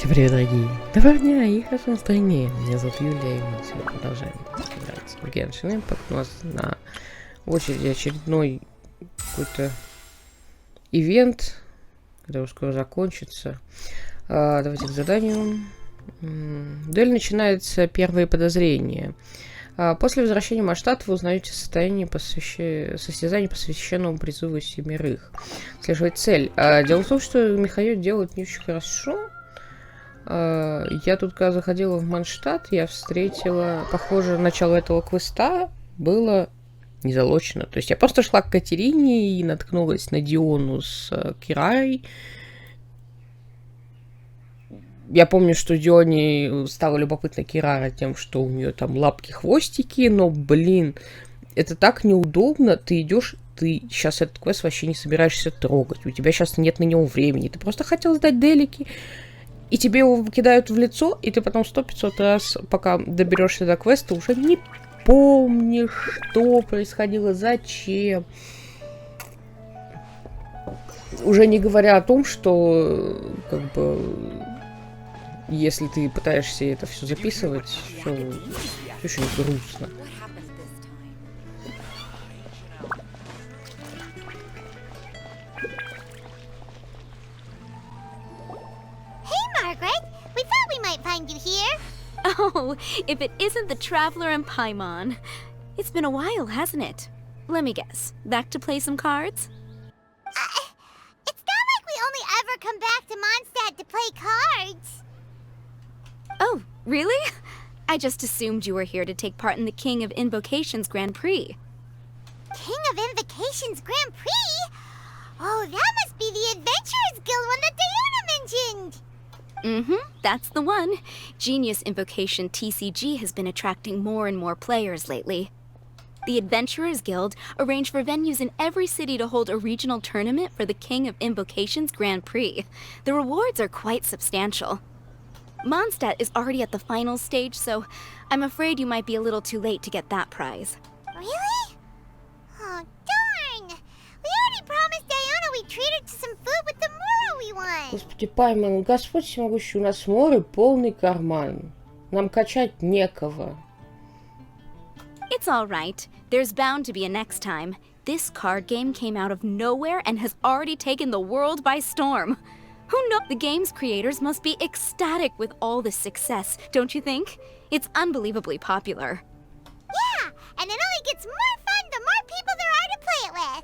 Всем привет, дорогие! Доброго дня и хорошего настроения! Меня зовут Юлия, и мы сегодня продолжаем играть в Genshin Impact. У нас на очереди очередной какой-то ивент, который скоро закончится. Давайте к заданию. Дуэль начинается первые подозрения. После возвращения в Масштат вы узнаете состояние состязания, посвященного призыву семерых. Следует цель. Дело в том, что Михаил делает не очень хорошо. Я тут, когда заходила в Манштадт, я встретила, похоже, начало этого квеста было незалочено. То есть я просто шла к Катерине и наткнулась на Диону с Кирарой. Я помню, что Дионе стало любопытно Кирара тем, что у нее там лапки-хвостики, но, блин, это так неудобно. Ты идешь, ты сейчас этот квест вообще не собираешься трогать. У тебя сейчас нет на него времени. Ты просто хотел сдать делики. И тебе его кидают в лицо, и ты потом 100-500 раз, пока доберешься до квеста, уже не помнишь, что происходило, зачем. Уже не говоря о том, что, как бы, если ты пытаешься это все записывать, все очень грустно. You here? Oh, if it isn't the Traveler and Paimon. It's been a while, hasn't it? Let me guess. Back to play some cards? It's not like we only ever come back to Mondstadt to play cards. Oh, really? I just assumed you were here to take part in the King of Invocations Grand Prix. King of Invocations Grand Prix? Oh, that must be the Adventurers Guild one that Diana mentioned. Mm-hmm, that's the one. Genius Invocation TCG has been attracting more and more players lately. The Adventurers Guild arranged for venues in every city to hold a regional tournament for the King of Invocations Grand Prix. The rewards are quite substantial. Mondstadt is already at the final stage, so I'm afraid you might be a little too late to get that prize. Really? Oh, darn! We already promised Diana we'd treat her to some food with the Moro we want. Господи, Пайман, Господь всемогущий, у нас море, полный карман. Нам качать некого. It's all right. There's bound to be a next time. This card game came out of nowhere and has already taken the world by storm. Who knows? The game's creators must be ecstatic with all this success, don't you think? It's unbelievably popular. Yeah, and it only gets more fun the more people there are to play it with.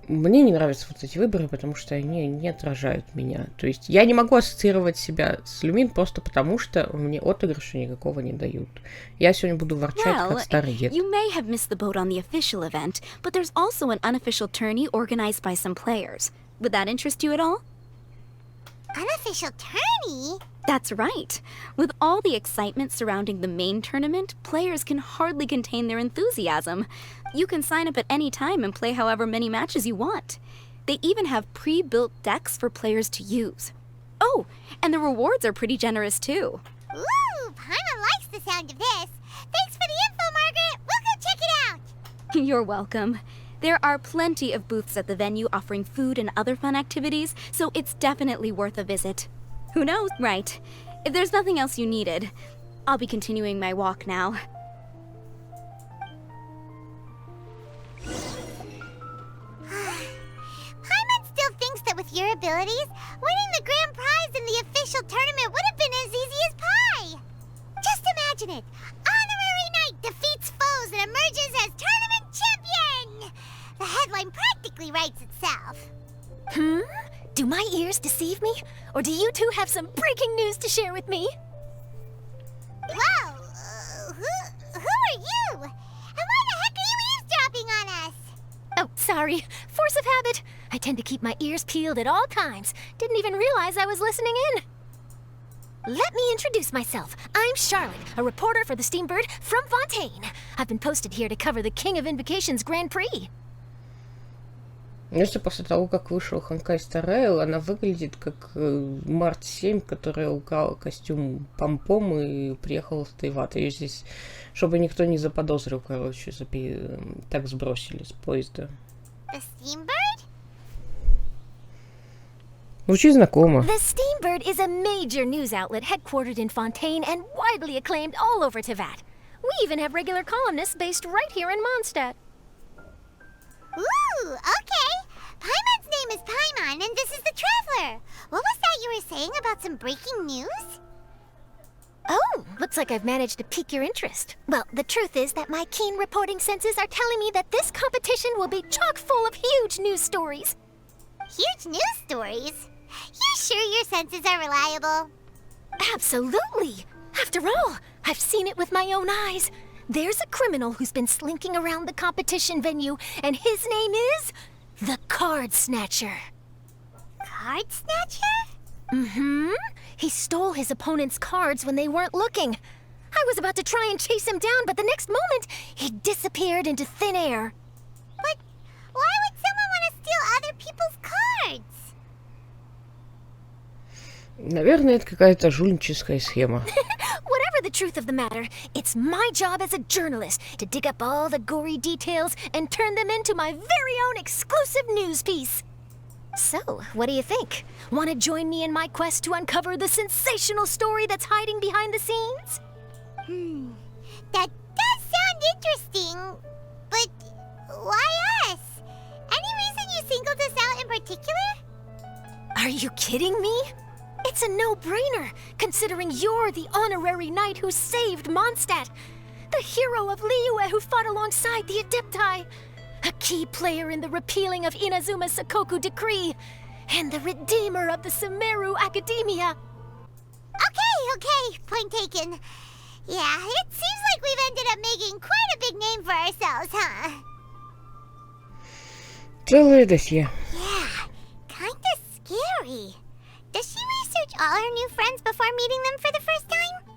Мне не нравятся вот эти выборы, потому что они не отражают меня. То есть я не могу ассоциировать себя с Люмин просто потому, что мне отыгрыша никакого не дают. Я сегодня буду ворчать, как старый дед. You may have missed the boat on the official event, but there's also an unofficial tourney organized by some players. Would that interest you at all? Unofficial tourney? That's right. With all the excitement surrounding the main tournament, players can hardly contain their enthusiasm. You can sign up at any time and play however many matches you want. They even have pre-built decks for players to use. Oh, and the rewards are pretty generous too. Ooh, Paimon likes the sound of this. Thanks for the info, Margaret. We'll go check it out. You're welcome. There are plenty of booths at the venue offering food and other fun activities, so it's definitely worth a visit. Who knows? Right. If there's nothing else you needed, I'll be continuing my walk now. Paimon still thinks that with your abilities, winning the grand prize in the official tournament would have been as easy as pie. Just imagine it. Honorary Knight defeats foes and emerges as tournament champion. The headline practically writes itself. Do my ears deceive me? Or do you two have some breaking news to share with me? Whoa! Who are you? And why the heck are you eavesdropping on us? Oh, sorry. Force of habit. I tend to keep my ears peeled at all times. Didn't even realize I was listening in. Let me introduce myself. I'm Charlotte, a reporter for the Steambird from Fontaine. I've been posted here to cover the King of Invocations Grand Prix. Если после того, как вышел Ханкай Старайл, она выглядит как Март 7, которая украла костюм Помпом и приехала в Тайват. Ее здесь, чтобы никто не заподозрил, короче, так сбросили с поезда. The Steambird? Звучит знакомо. The Steambird is a major news outlet headquartered in Fontaine and widely acclaimed all over Teyvat. We even have regular columnists based right here in Mondstadt. Ooh, okay. Paimon's name is Paimon, and this is the Traveler. What was that you were saying about some breaking news? Oh, looks like I've managed to pique your interest. Well, the truth is that my keen reporting senses are telling me that this competition will be chock full of huge news stories. Huge news stories? You sure your senses are reliable? Absolutely. After all, I've seen it with my own eyes. There's a criminal who's been slinking around the competition venue, and his name is the Card Snatcher. Card Snatcher? Mm-hmm. He stole his opponent's cards when they weren't looking. I was about to try and chase him down, but the next moment, he disappeared into thin air. But why would someone want to steal other people's cards? Наверное, это какая-то жульническая схема. Whatever the truth of the matter, it's my job as a journalist to dig up all the gory details and turn them into my very own exclusive news piece. So, what do you think? Want to join me in my quest to uncover the sensational story that's hiding behind the scenes? That does sound interesting, but why us? Any reason you singled us out in particular? Are you kidding me? It's a no-brainer, considering you're the honorary knight who saved Mondstadt, the hero of Liyue who fought alongside the Adepti, a key player in the repealing of Inazuma's Sakoku decree, and the redeemer of the Sumeru Academia. Okay, point taken. Yeah, it seems like we've ended up making quite a big name for ourselves, huh? Целое досье. Yeah, kinda scary. Does she research all her new friends before meeting them for the first time?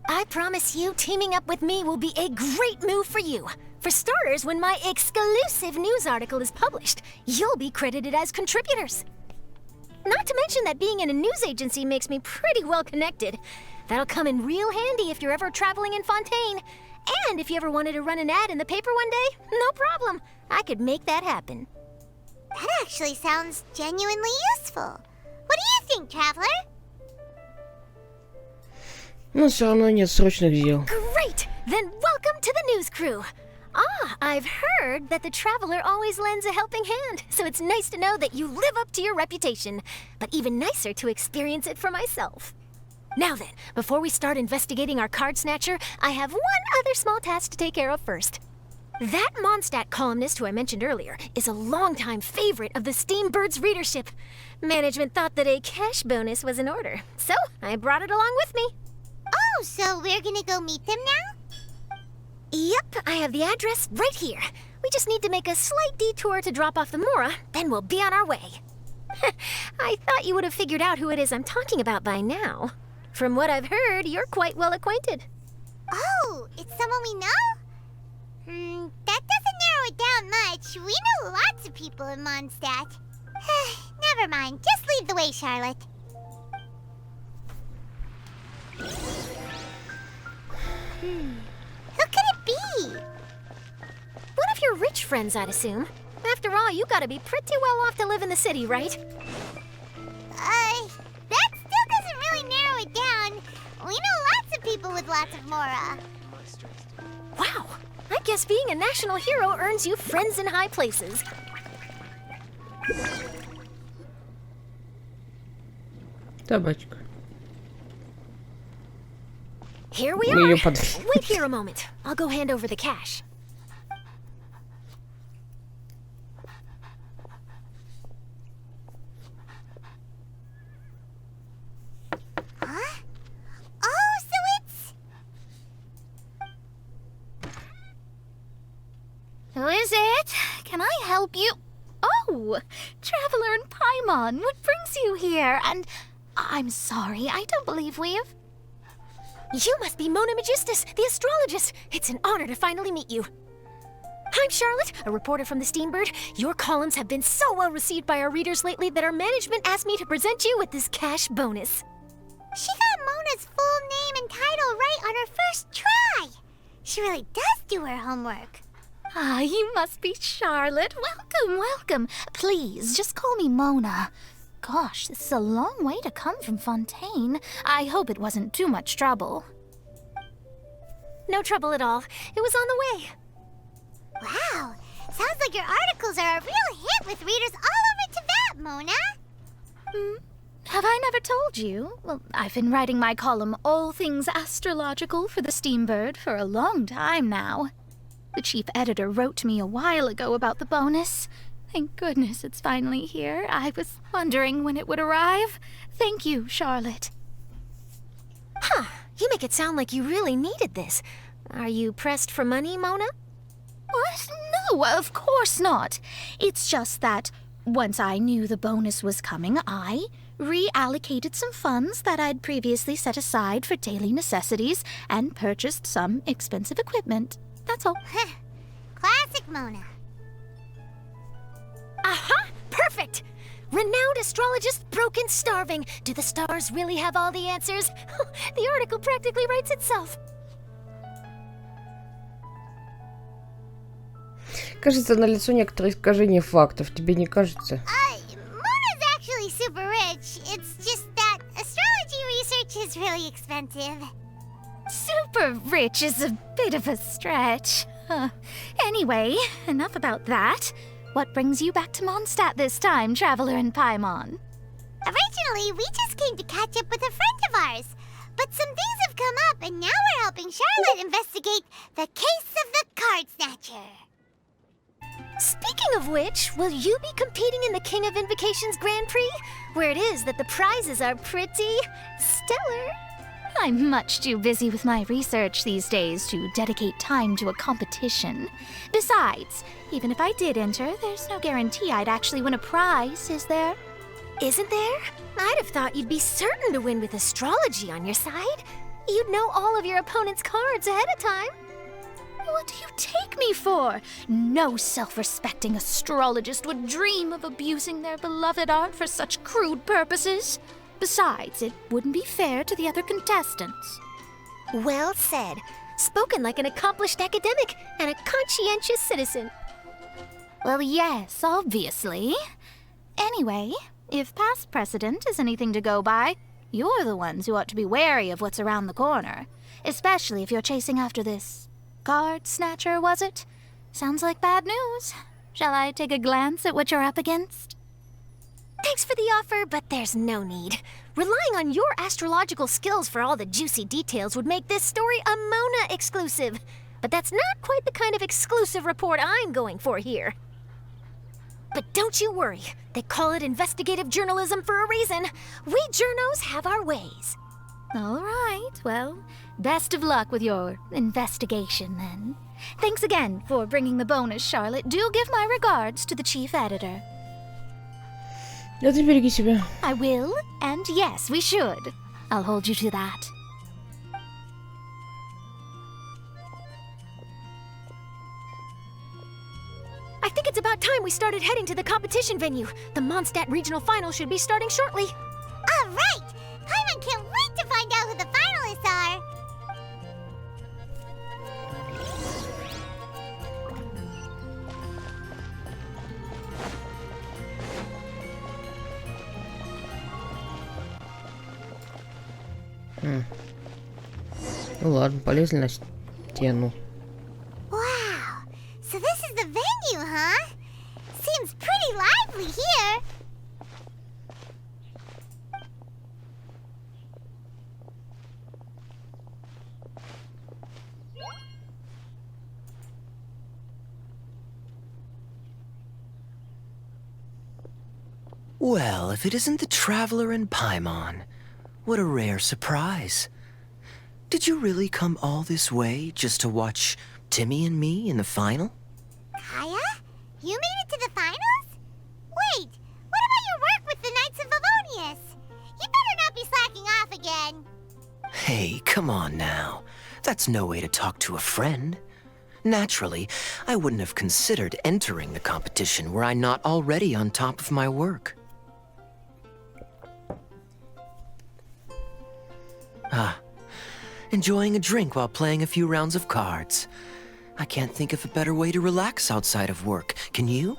I promise you, teaming up with me will be a great move for you. For starters, when my exclusive news article is published, you'll be credited as contributors. Not to mention that being in a news agency makes me pretty well connected. That'll come in real handy if you're ever traveling in Fontaine. And if you ever wanted to run an ad in the paper one day, no problem. I could make that happen. That actually sounds genuinely useful. What do you think, Traveler? Но все равно нет срочных дел. Great! Then welcome to the news crew. Ah, I've heard that the Traveler always lends a helping hand, so it's nice to know that you live up to your reputation, but even nicer to experience it for myself. Now then, before we start investigating our card snatcher, I have one other small task to take care of first. That Mondstadt columnist who I mentioned earlier is a longtime favorite of the Steambird's readership. Management thought that a cash bonus was in order, so I brought it along with me. Oh, so we're gonna go meet them now? Yep, I have the address right here. We just need to make a slight detour to drop off the Mora, then we'll be on our way. I thought you would have figured out who it is I'm talking about by now. From what I've heard, you're quite well acquainted. Oh, it's someone we know? That doesn't narrow it down much. We know lots of people in Mondstadt. Never mind, just lead the way, Charlotte. Who could it be? One of your rich friends, I'd assume. After all, you gotta be pretty well off to live in the city, right? That still doesn't really narrow it down. We know lots of people with lots of Mora. Wow, I guess being a national hero earns you friends in high places. Табачка. Here we Мы её are. под- Wait here a moment. I'll go hand over the cash. Huh? Oh, so it's... Who is it? Can I help you? Oh, Traveler and Paimon, what brings you here? And I'm sorry, I don't believe we've... You must be Mona Magistus, the astrologist. It's an honor to finally meet you. I'm Charlotte, a reporter from the Steambird. Your columns have been so well received by our readers lately that our management asked me to present you with this cash bonus. She got Mona's full name and title right on her first try. She really does do her homework. Ah, you must be Charlotte. Welcome, welcome. Please, just call me Mona. Gosh, this is a long way to come from Fontaine. I hope it wasn't too much trouble. No trouble at all. It was on the way. Wow, sounds like your articles are a real hit with readers all over Tibet, Mona. Have I never told you? Well, I've been writing my column, All Things Astrological, for the Steambird for a long time now. The chief editor wrote to me a while ago about the bonus. Thank goodness it's finally here. I was wondering when it would arrive. Thank you, Charlotte. Huh. You make it sound like you really needed this. Are you pressed for money, Mona? What? No, of course not. It's just that once I knew the bonus was coming, I reallocated some funds that I'd previously set aside for daily necessities and purchased some expensive equipment. That's all. Classic Mona. Aha! Perfect! Renowned astrologist broken starving. Do the stars really have all the answers? The article practically writes itself. Кажется, налицо некоторые искажения фактов. Тебе не кажется? Mona's actually super rich. It's just that astrology research is really expensive. Super rich is a bit of a stretch. Anyway, enough about that. What brings you back to Mondstadt this time, Traveler and Paimon? Originally, we just came to catch up with a friend of ours. But some things have come up, and now we're helping Charlotte investigate the case of the Card Snatcher. Speaking of which, will you be competing in the King of Invocations Grand Prix? Where it is that the prizes are pretty stellar. I'm much too busy with my research these days to dedicate time to a competition. Besides, even if I did enter, there's no guarantee I'd actually win a prize, is there? Isn't there? I'd have thought you'd be certain to win with astrology on your side. You'd know all of your opponent's cards ahead of time. What do you take me for? No self-respecting astrologist would dream of abusing their beloved art for such crude purposes. Besides, it wouldn't be fair to the other contestants. Well said. Spoken like an accomplished academic and a conscientious citizen. Well, yes, obviously. Anyway, if past precedent is anything to go by, you're the ones who ought to be wary of what's around the corner. Especially if you're chasing after this Card Snatcher, was it? Sounds like bad news. Shall I take a glance at what you're up against? Thanks for the offer, but there's no need. Relying on your astrological skills for all the juicy details would make this story a Mona exclusive. But that's not quite the kind of exclusive report I'm going for here. But don't you worry. They call it investigative journalism for a reason. We journos have our ways. All right, well, best of luck with your investigation, then. Thanks again for bringing the bonus, Charlotte. Do give my regards to the chief editor. Да ты береги себя. I will, and yes, we should. I'll hold you to that. I think it's about time we started heading to the competition venue. The Mondstadt Regional Final should be starting shortly. All right! Paimon can't wait to find out who the finalists are! Ну ладно, полезли на стену. Wow! So this is the venue, huh? Seems pretty lively here. Well, if it isn't the Traveler and Paimon, what a rare surprise. Did you really come all this way just to watch Timmy and me in the final? Kaya? You made it to the finals? Wait, what about your work with the Knights of Favonius? You better not be slacking off again. Hey, come on now. That's no way to talk to a friend. Naturally, I wouldn't have considered entering the competition were I not already on top of my work. Enjoying a drink while playing a few rounds of cards. I can't think of a better way to relax outside of work. Can you?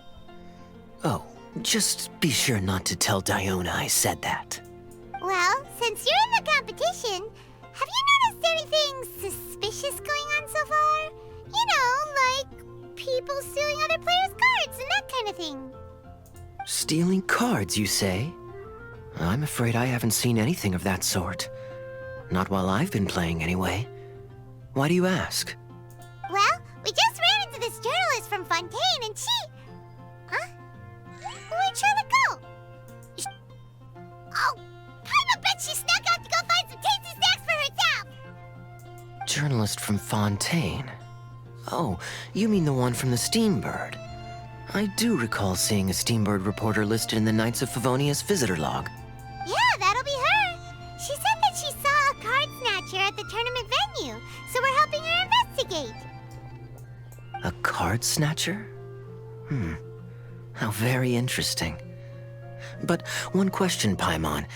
Oh, Just be sure not to tell Diona I said that. Well, since you're in the competition, have you noticed anything suspicious going on so far? You know, like people stealing other players' cards and that kind of thing. Stealing cards, you say? I'm afraid I haven't seen anything of that sort. Not while I've been playing, anyway. Why do you ask? Well, we just ran into this journalist from Fontaine and she... Huh? Where'd Charlotte go? Oh, I bet she snuck out to go find some tasty snacks for herself! Journalist from Fontaine? Oh, you mean the one from the Steambird. I do recall seeing a Steambird reporter listed in the Knights of Favonia's visitor log. Yeah, that'll be her. She said that she saw a card snatcher at the tournament venue, so we're helping her investigate. A card snatcher? How very interesting. But one question, Paimon.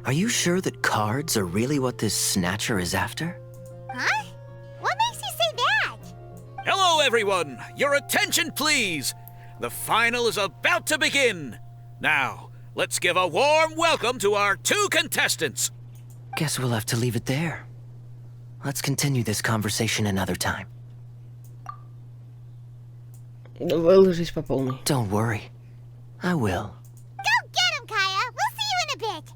Are you sure that cards are really what this snatcher is after? Huh? What makes you say that? Hello, everyone! Your attention, please! The final is about to begin. Now, let's give a warm welcome to our 2 contestants. Guess we'll have to leave it there. Let's continue this conversation another time. Выложись по полной. Don't worry. I will. Go get him, Kaya! We'll see you in a bit!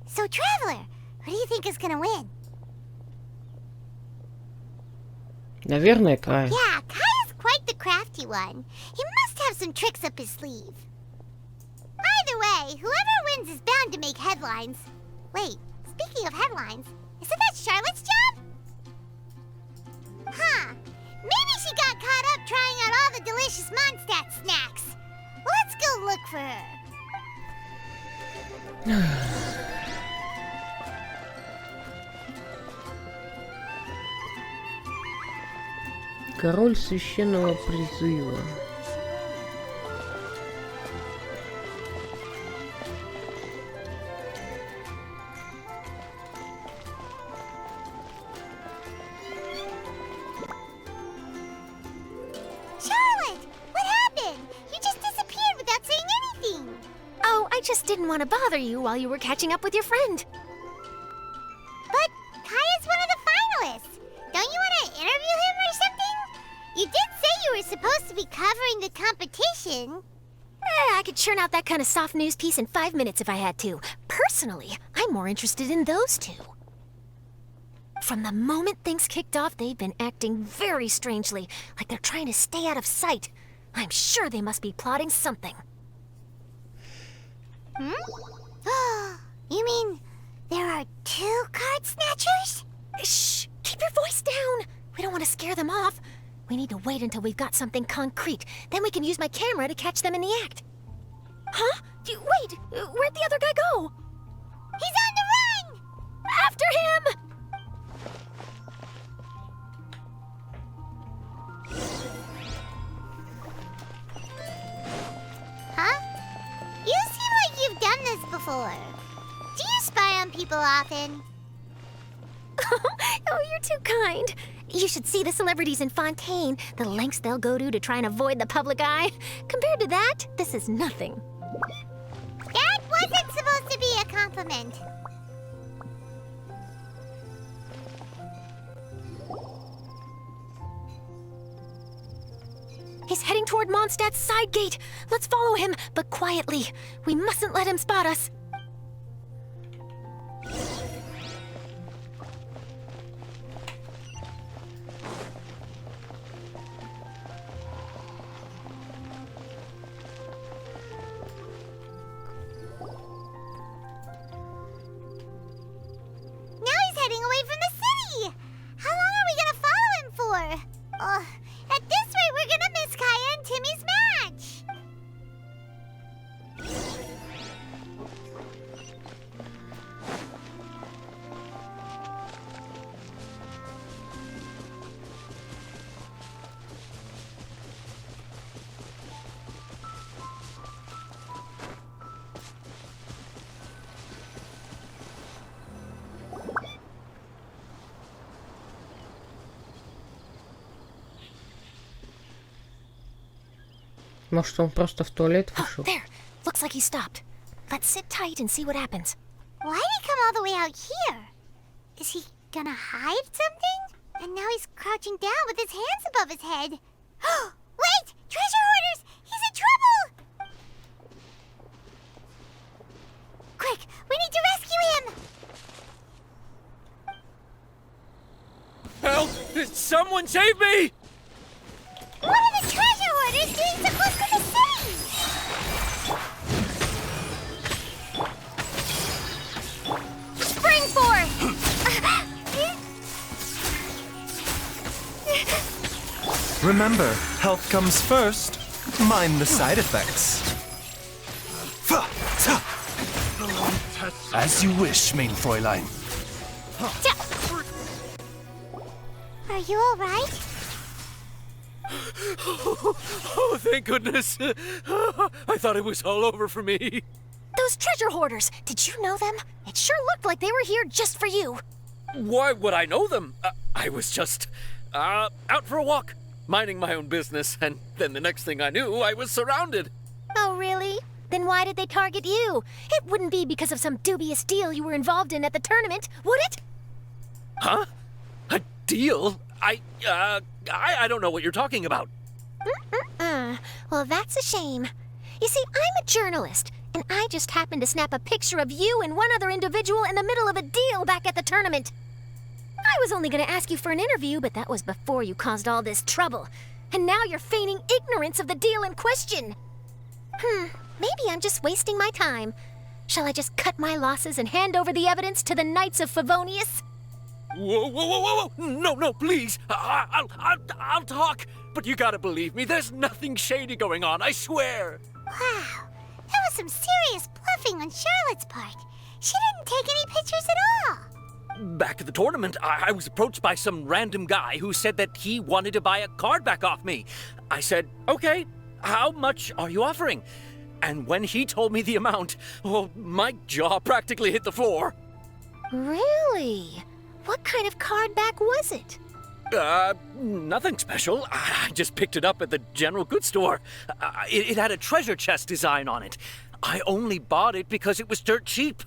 So, Traveler, who do you think is gonna win? Наверное, Кай. Yeah, Kaya's quite the crafty one. He must have some tricks up his sleeve. Either way, whoever wins is bound to make headlines. Wait, speaking of headlines, isn't that Charlotte's job? Huh. Maybe she got caught up trying out all the delicious Mondstadt snacks. Let's go look for her. Король священного призыва. Charlotte! What happened? You just disappeared without saying anything. Oh, I just didn't want to bother you while you were catching up with your friend. But Kaya's one of the finalists. Don't you want to interview him or something? You did say you were supposed to be covering the competition. I could churn out that kind of soft news piece in 5 minutes if I had to. Personally, I'm more interested in those 2. From the moment things kicked off, they've been acting very strangely, like they're trying to stay out of sight. I'm sure they must be plotting something. You mean there are 2 card snatchers? Shh! Keep your voice down! We don't want to scare them off. We need to wait until we've got something concrete. Then we can use my camera to catch them in the act. Huh? Wait! Where'd the other guy go? He's on the run! After him! Huh? You seem like you've done this before. Do you spy on people often? Oh, you're too kind. You should see the celebrities in Fontaine, the lengths they'll go to try and avoid the public eye. Compared to that, this is nothing. That wasn't supposed to be a compliment. He's heading toward Mondstadt's side gate. Let's follow him, but quietly. We mustn't let him spot us. Now he's heading away from the city! How long are we gonna follow him for? At this rate, we're gonna miss Kaya and Timmy's match! Может, он просто в туалет Oh, вышел? there. Looks like he stopped. Let's sit tight and see what happens. Why did he come all the way out here? Is he gonna hide something? And now he's crouching down with his hands above his head. Wait! Treasure hoarders! He's in trouble! Quick, we need to rescue him! Help! Someone save me! What are the treasure hoarders doing so close to the city? Spring forth! Remember, health comes first. Mind the side effects. As you wish, mein Fräulein. Are you alright? Oh, thank goodness. I thought it was all over for me. Those treasure hoarders, did you know them? It sure looked like they were here just for you. Why would I know them? I was just out for a walk, minding my own business, and then the next thing I knew, I was surrounded. Oh, really? Then why did they target you? It wouldn't be because of some dubious deal you were involved in at the tournament, would it? Huh? A deal? I don't know what you're talking about. Well, that's a shame. You see, I'm a journalist, and I just happened to snap a picture of you and one other individual in the middle of a deal back at the tournament. I was only going to ask you for an interview, but that was before you caused all this trouble. And now you're feigning ignorance of the deal in question. Maybe I'm just wasting my time. Shall I just cut my losses and hand over the evidence to the Knights of Favonius? Whoa! No, please. I'll talk. But you gotta believe me, there's nothing shady going on, I swear. Wow, that was some serious bluffing on Charlotte's part. She didn't take any pictures at all. Back at the tournament, I was approached by some random guy who said that he wanted to buy a card back off me. I said, okay, how much are you offering? And when he told me the amount, oh, my jaw practically hit the floor. Really? What kind of card back was it? Nothing special. I just picked it up at the general goods store. It had a treasure chest design on it. I only bought it because it was dirt cheap.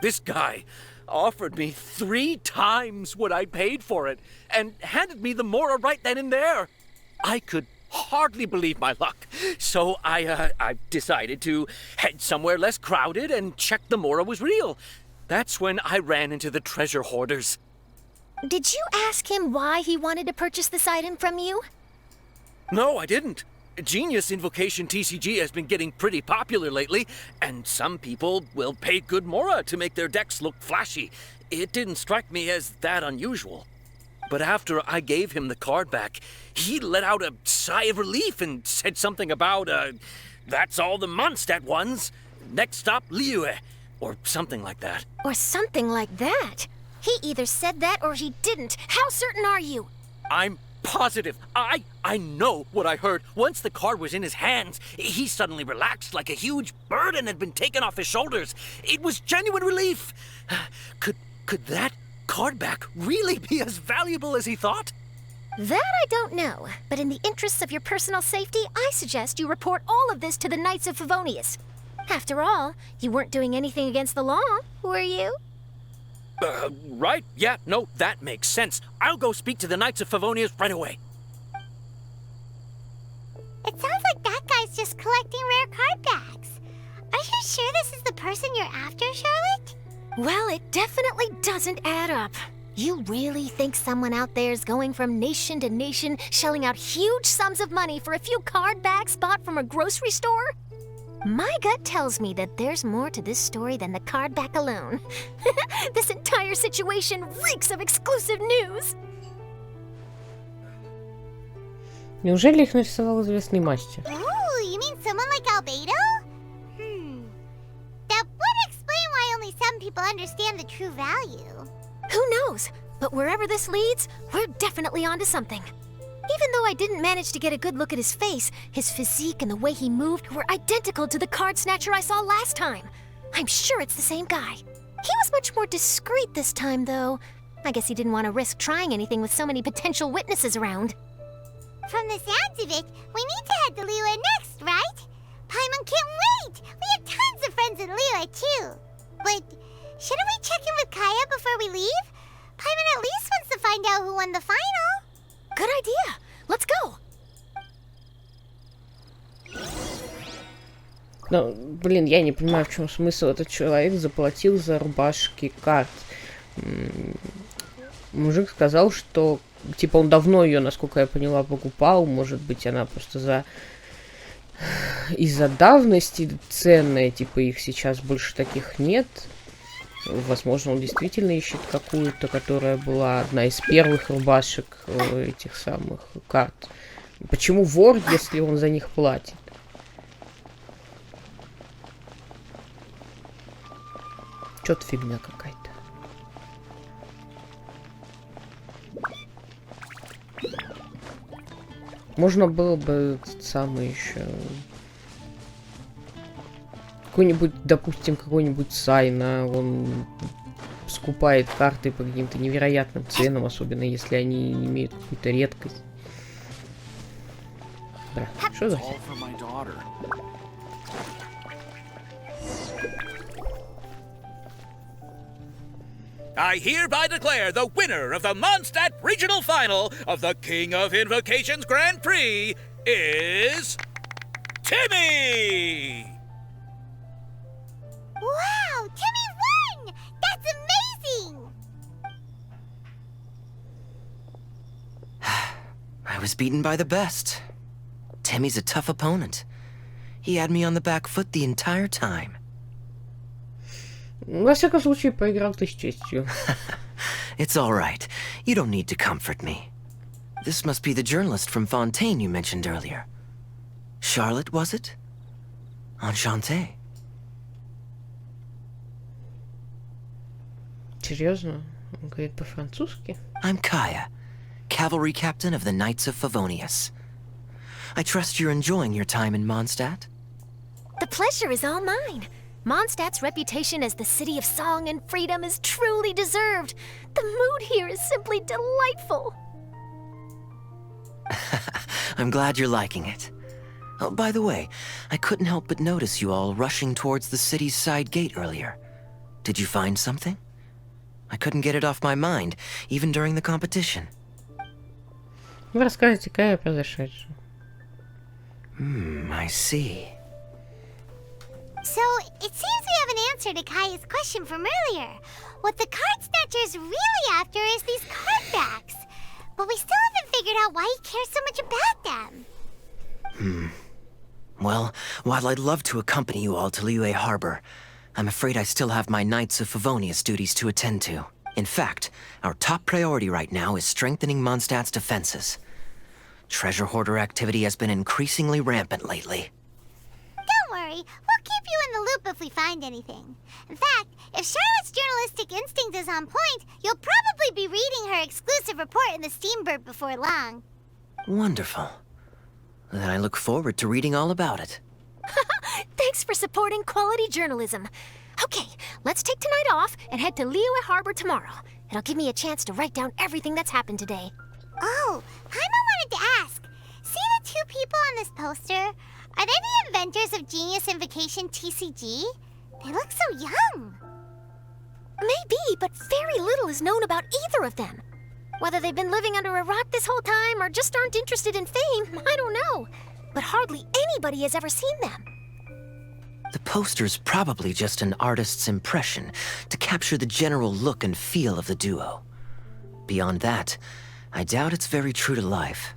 This guy offered me 3 times what I paid for it and handed me the Mora right then and there. I could hardly believe my luck. So I decided to head somewhere less crowded and check the Mora was real. That's when I ran into the treasure hoarders. Did you ask him why he wanted to purchase this item from you? No, I didn't. Genius Invocation TCG has been getting pretty popular lately, and some people will pay good Mora to make their decks look flashy. It didn't strike me as that unusual. But after I gave him the card back, he let out a sigh of relief and said something about, that's all the Mondstadt ones. Next stop, Liyue, or something like that. Or something like that? He either said that or he didn't. How certain are you? I'm positive. I know what I heard. Once the card was in his hands, he suddenly relaxed like a huge burden had been taken off his shoulders. It was genuine relief. Could that card back really be as valuable as he thought? That I don't know, but in the interests of your personal safety, I suggest you report all of this to the Knights of Favonius. After all, you weren't doing anything against the law, were you? Right. Yeah, no, that makes sense. I'll go speak to the Knights of Favonius right away. It sounds like that guy's just collecting rare card backs. Are you sure this is the person you're after, Charlotte? Well, it definitely doesn't add up. You really think someone out there's going from nation to nation, shelling out huge sums of money for a few card backs bought from a grocery store? My gut tells me that there's more to this story than the card back alone. This entire situation reeks of exclusive news. Неужели их нарисовал известный мастер? Ooh, you mean someone like Albedo? That would explain why only some people understand the true value. Who knows? But wherever this leads, we're definitely onto something. Even though I didn't manage to get a good look at his face, his physique and the way he moved were identical to the card snatcher I saw last time. I'm sure it's the same guy. He was much more discreet this time, though. I guess he didn't want to risk trying anything with so many potential witnesses around. From the sounds of it, we need to head to Liyue next, right? Paimon can't wait! We have tons of friends in Liyue, too. But shouldn't we check in with Kaya before we leave? Paimon at least wants to find out who won the final. Good idea. Let's go. Ну, блин, я не понимаю, в чем смысл. Этот человек заплатил за рубашки карт. Мужик сказал, что, типа, он давно ее, насколько я поняла, покупал. Может быть, она просто из-за давности ценная, типа, их сейчас больше таких нет. Возможно, он действительно ищет какую-то, которая была одна из первых рубашек этих самых карт. Почему вор, если он за них платит? Чё-то фигня какая-то. Можно было бы этот самый еще... Какой-нибудь, допустим, какой-нибудь Сайна, он скупает карты по каким-то невероятным ценам, особенно если они имеют какую-то редкость. Да, что за фигня? I hereby declare the winner of the Mondstadt Regional Final of the King of Invocations Grand Prix is... Timmy! Wow, Timmy won! That's amazing! I was beaten by the best. Timmy's a tough opponent. He had me on the back foot the entire time. Во всяком случае, поиграл ты с честью. It's all right. You don't need to comfort me. This must be the journalist from Fontaine you mentioned earlier. Charlotte, was it? Enchanté. Серьезно? Он говорит по-французски? I'm Kaya, cavalry captain of the Knights of Favonius. I trust you're enjoying your time in Mondstadt? The pleasure is all mine. Mondstadt's reputation as the city of song and freedom is truly deserved. The mood here is simply delightful. I'm glad you're liking it. Oh, by the way, I couldn't help but notice you all rushing towards the city's side gate earlier. Did you find something? I couldn't get it off my mind, even during the competition. Вы расскажете, Кая, произошедшее. I see. So, it seems we have an answer to Kaya's question from earlier. What the card snatcher's really after is these card backs. But we still haven't figured out why he cares so much about them. Well, while I'd love to accompany you all to Liyue Harbor, I'm afraid I still have my Knights of Favonius duties to attend to. In fact, our top priority right now is strengthening Mondstadt's defenses. Treasure hoarder activity has been increasingly rampant lately. Don't worry, we'll keep you in the loop if we find anything. In fact, if Charlotte's journalistic instinct is on point, you'll probably be reading her exclusive report in the Steambird before long. Wonderful. Then I look forward to reading all about it. Thanks for supporting quality journalism. Okay, let's take tonight off and head to Liyue Harbor tomorrow. It'll give me a chance to write down everything that's happened today. Oh, Paimon wanted to ask. See the two people on this poster? Are they the inventors of Genius Invocation TCG? They look so young. Maybe, but very little is known about either of them. Whether they've been living under a rock this whole time or just aren't interested in fame, I don't know. But hardly anybody has ever seen them. The poster's probably just an artist's impression to capture the general look and feel of the duo. Beyond that, I doubt it's very true to life.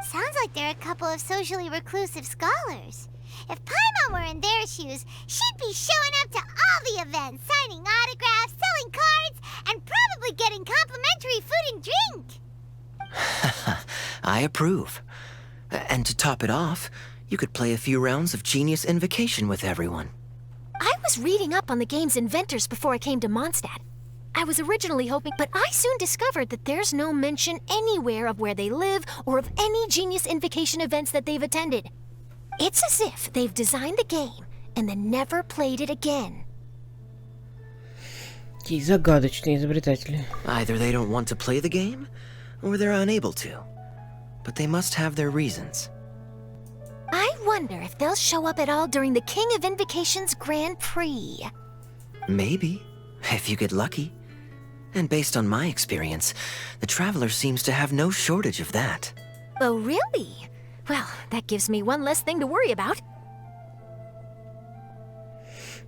Sounds like they're a couple of socially reclusive scholars. If Paimon were in their shoes, she'd be showing up to all the events, signing autographs, selling cards, and probably getting complimentary food and drink. I approve. And to top it off, you could play a few rounds of Genius Invocation with everyone. I was reading up on the game's inventors before I came to Mondstadt. I was originally hoping, but I soon discovered that there's no mention anywhere of where they live or of any Genius Invocation events that they've attended. It's as if they've designed the game and then never played it again. Какие загадочные изобретатели. Either they don't want to play the game, or they're unable to. but they must have their reasons. I wonder if they'll show up at all during the King of Invocation's Grand Prix. Maybe, if you get lucky. And based on my experience, the Traveler seems to have no shortage of that. Oh, really? Well, that gives me one less thing to worry about.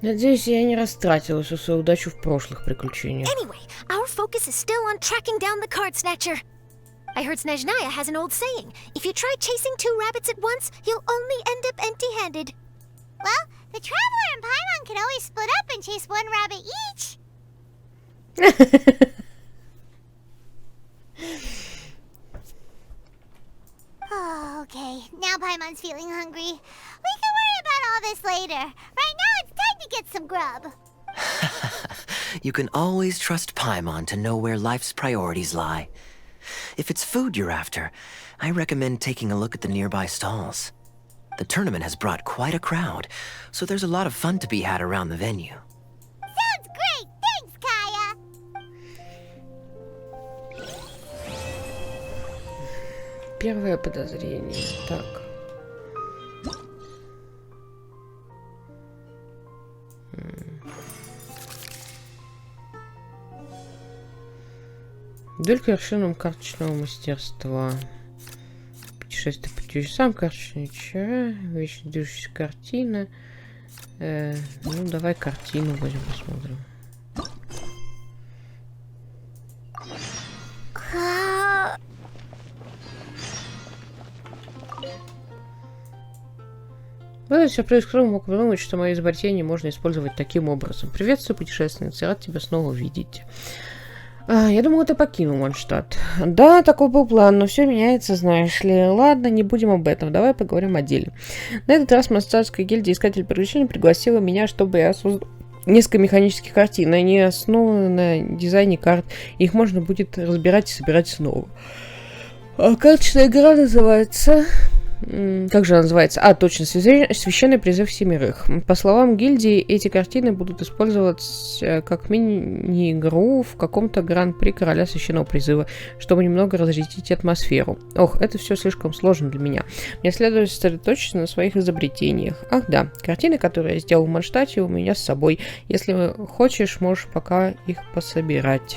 Надеюсь, я не растратила всю свою удачу в прошлых приключениях. Anyway, our focus is still on tracking down the card snatcher. I heard Snezhnaya has an old saying. If you try chasing 2 rabbits at once, you'll only end up empty-handed. Well, the Traveler and Paimon can always split up and chase 1 rabbit each. Oh, okay. Now Paimon's feeling hungry. We can worry about all this later. Right now, it's time to get some grub. You can always trust Paimon to know where life's priorities lie. If it's food you're after, I recommend taking a look at the nearby stalls. The tournament has brought quite a crowd, so there's a lot of fun to be had around the venue. Sounds great! Thanks, Kaya! Первое подозрение. Так. Дуэль к вершинам карточного мастерства. Путешествие по чудесам, карточные вечера, вечно движущаяся картина. Ну, давай картину возьмем, посмотрим. В сюрприз, кто мог подумать, что мои изобретения можно использовать таким образом. Приветствую, путешественница, рад тебя снова видеть. Я думала, ты покинул Манштадт. Да, такой был план, но все меняется, знаешь ли. Ладно, не будем об этом, давай поговорим о деле. На этот раз Манштадтская гильдия Искатель приключений пригласила меня, чтобы я создал несколько механических картин. Они основаны на дизайне карт. Их можно будет разбирать и собирать снова. Карточная игра называется... Как же она называется? Точно, священный призыв семерых. По словам гильдии, эти картины будут использоваться как мини-игру в каком-то гран-при короля священного призыва, чтобы немного разрядить атмосферу. Ох, это все слишком сложно для меня. Мне следует сосредоточиться на своих изобретениях. Ах да, картины, которые я сделал в Манштадте, у меня с собой. Если хочешь, можешь пока их пособирать.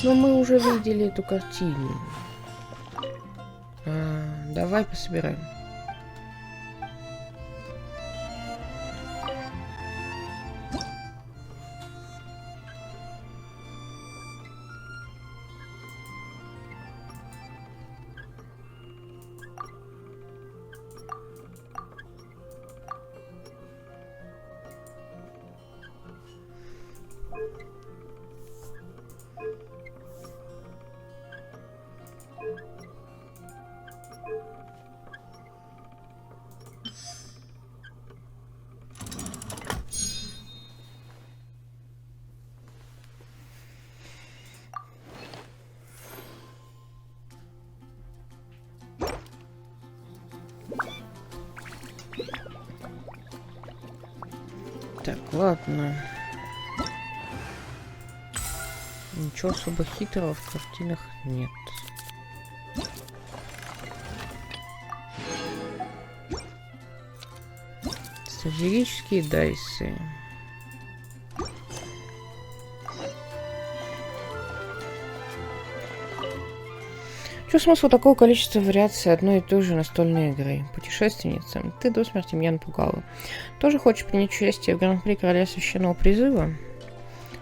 Но мы уже видели эту картину. Давай пособираем. Так, ладно. Ничего особо хитрого в картинах нет. Стратегические дайсы. Что смысл такого количества вариаций одной и той же настольной игры? Путешественница, ты до смерти меня напугала. Тоже хочешь принять участие в гран-при короля священного призыва?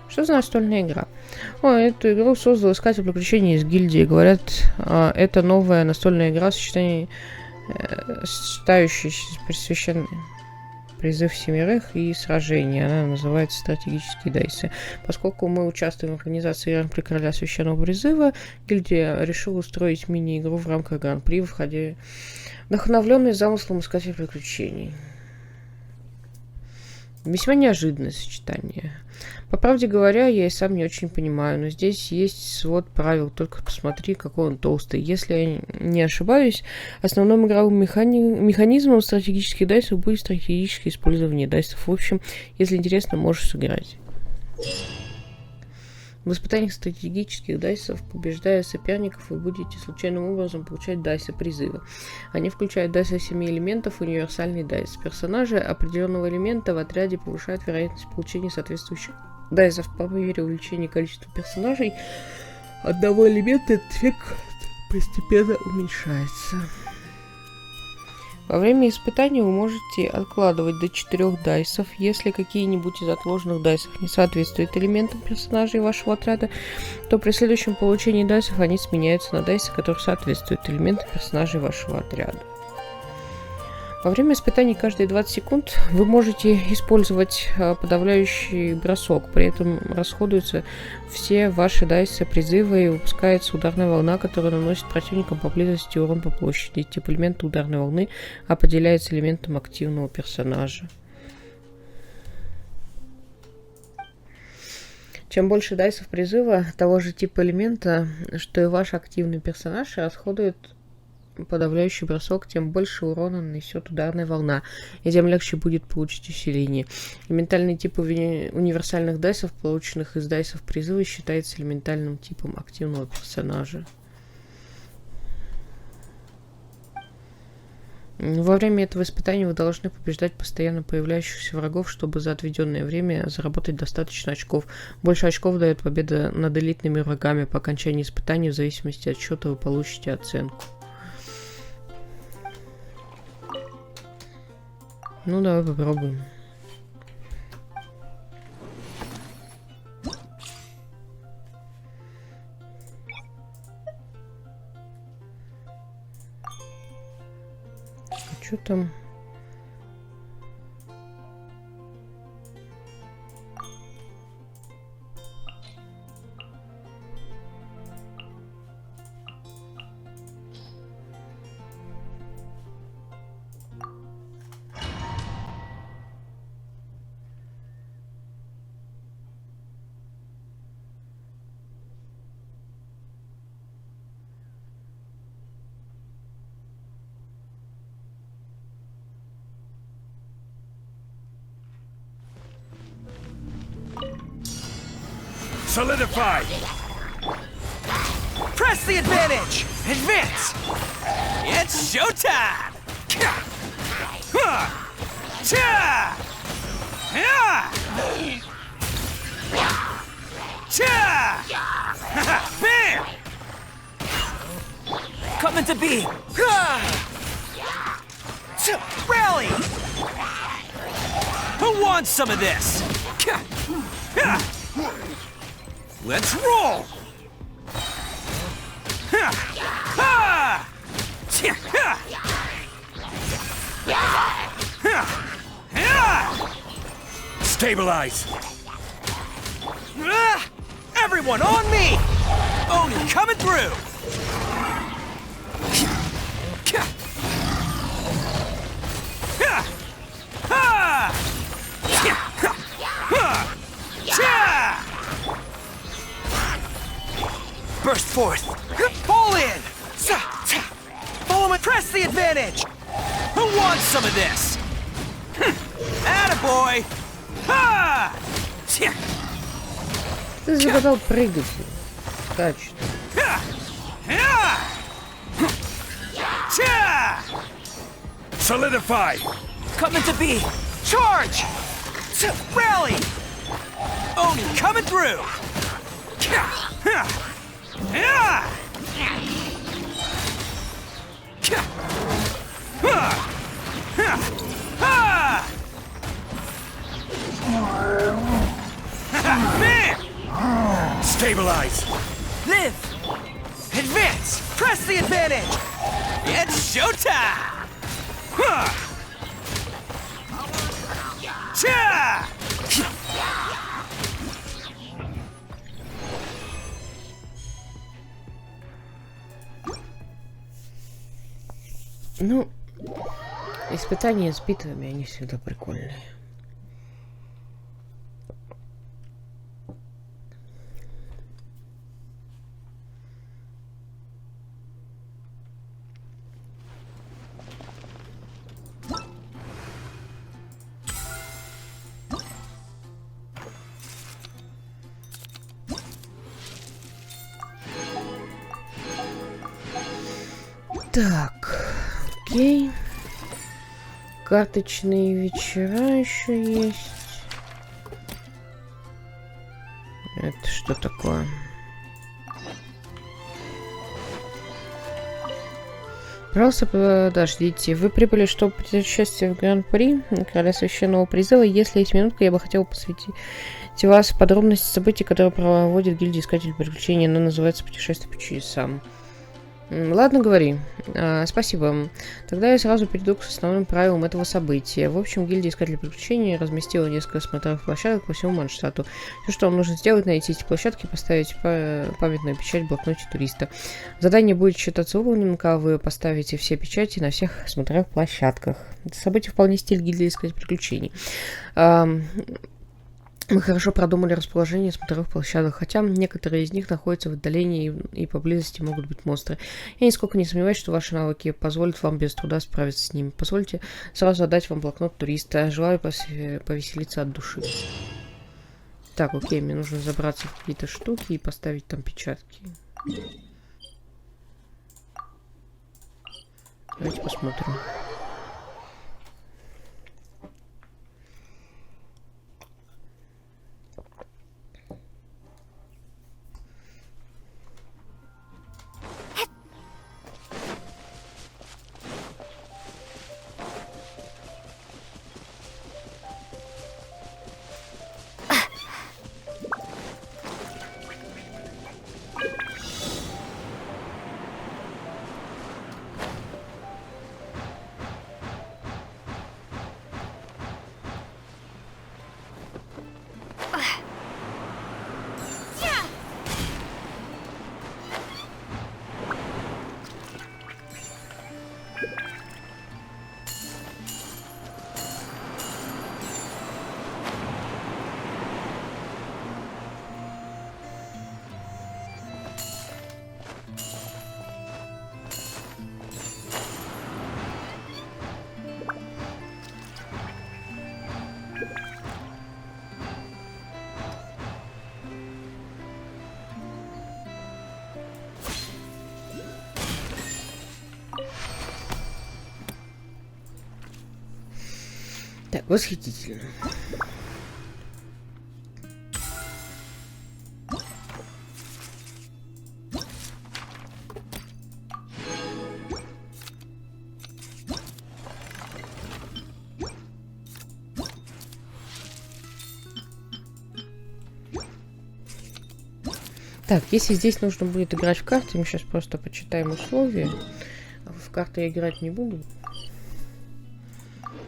Что за настольная игра? Эту игру создал Искатель приключений из гильдии. Говорят, это новая настольная игра, сочетающаяся священный призыв семерых и сражения. Она называется «Стратегические дайсы». Поскольку мы участвуем в организации гран-при короля священного призыва, гильдия решила устроить мини-игру в рамках гран-при, вдохновленной замыслом Искателя приключений. Весьма неожиданное сочетание. По правде говоря, я и сам не очень понимаю, но здесь есть свод правил, только посмотри, какой он толстый. Если я не ошибаюсь, основным игровым механизмом стратегических дайсов будет стратегическое использование дайсов. В общем, если интересно, можешь сыграть. В испытаниях стратегических дайсов, побеждая соперников, вы будете случайным образом получать дайсы призыва. Они включают дайсы 7 элементов, универсальный дайс. Персонажи определенного элемента в отряде повышают вероятность получения соответствующих дайсов. По мере увеличения количества персонажей одного элемента, этот эффект постепенно уменьшается. Во время испытания вы можете откладывать до 4 дайсов. Если какие-нибудь из отложенных дайсов не соответствуют элементам персонажей вашего отряда, то при следующем получении дайсов они сменяются на дайсы, которые соответствуют элементам персонажей вашего отряда. Во время испытаний каждые 20 секунд вы можете использовать подавляющий бросок. При этом расходуются все ваши дайсы призыва и выпускается ударная волна, которая наносит противникам поблизости урон по площади. Тип элемента ударной волны определяется элементом активного персонажа. Чем больше дайсов призыва того же типа элемента, что и ваш активный персонаж, расходует подавляющий бросок, тем больше урона нанесет ударная волна, и тем легче будет получить усиление. Элементальный тип универсальных дайсов, полученных из дайсов призыва, считается элементальным типом активного персонажа. Во время этого испытания вы должны побеждать постоянно появляющихся врагов, чтобы за отведенное время заработать достаточно очков. Больше очков дает победа над элитными врагами. По окончании испытания, в зависимости от счета, вы получите оценку. Ну, давай попробуем. Что там? Solidify! Press the advantage! Advance! It's showtime! Bam! Coming to be! Rally! Who wants some of this? Let's roll! Stabilize! Everyone on me! Oni coming through! Burst forth! Fall in! Follow and press the advantage! Who wants some of this? Attaboy! Ты загадал прыгать. Точно. Solidify! Coming to be! Charge! Rally! Oni coming through! Stabilize! Live! Advance! Press the advantage! It's showtime! Ну, испытания с битвами, они всегда прикольные. Так, окей. Карточные вечера еще есть. Это что такое? Пожалуйста, подождите. Вы прибыли, чтобы принять участие в Гран-при Короля Священного Призыва. Если есть минутка, я бы хотел посвятить вас в подробности событий, которые проводит гильдия Искателей Приключений. Она называется «Путешествие по чудесам». Ладно, говори. Спасибо. Тогда я сразу перейду к основным правилам этого события. В общем, гильдия Искателей Приключений разместила несколько смотровых площадок по всему Манштату. Все, что вам нужно сделать, найти эти площадки и поставить памятную печать в блокноте туриста. Задание будет считаться выполненным, когда вы поставите все печати на всех смотровых площадках. Это событие вполне стиль гильдии Искателей Приключений. Мы хорошо продумали расположение смотровых площадок, хотя некоторые из них находятся в отдалении и поблизости могут быть монстры. Я нисколько не сомневаюсь, что ваши навыки позволят вам без труда справиться с ними. Позвольте сразу отдать вам блокнот туриста. Желаю повеселиться от души. Так, окей, мне нужно забраться в какие-то штуки и поставить там печатки. Давайте посмотрим. Так, восхитительно. Так, если здесь нужно будет играть в карты, мы сейчас просто почитаем условия. В карты я играть не буду.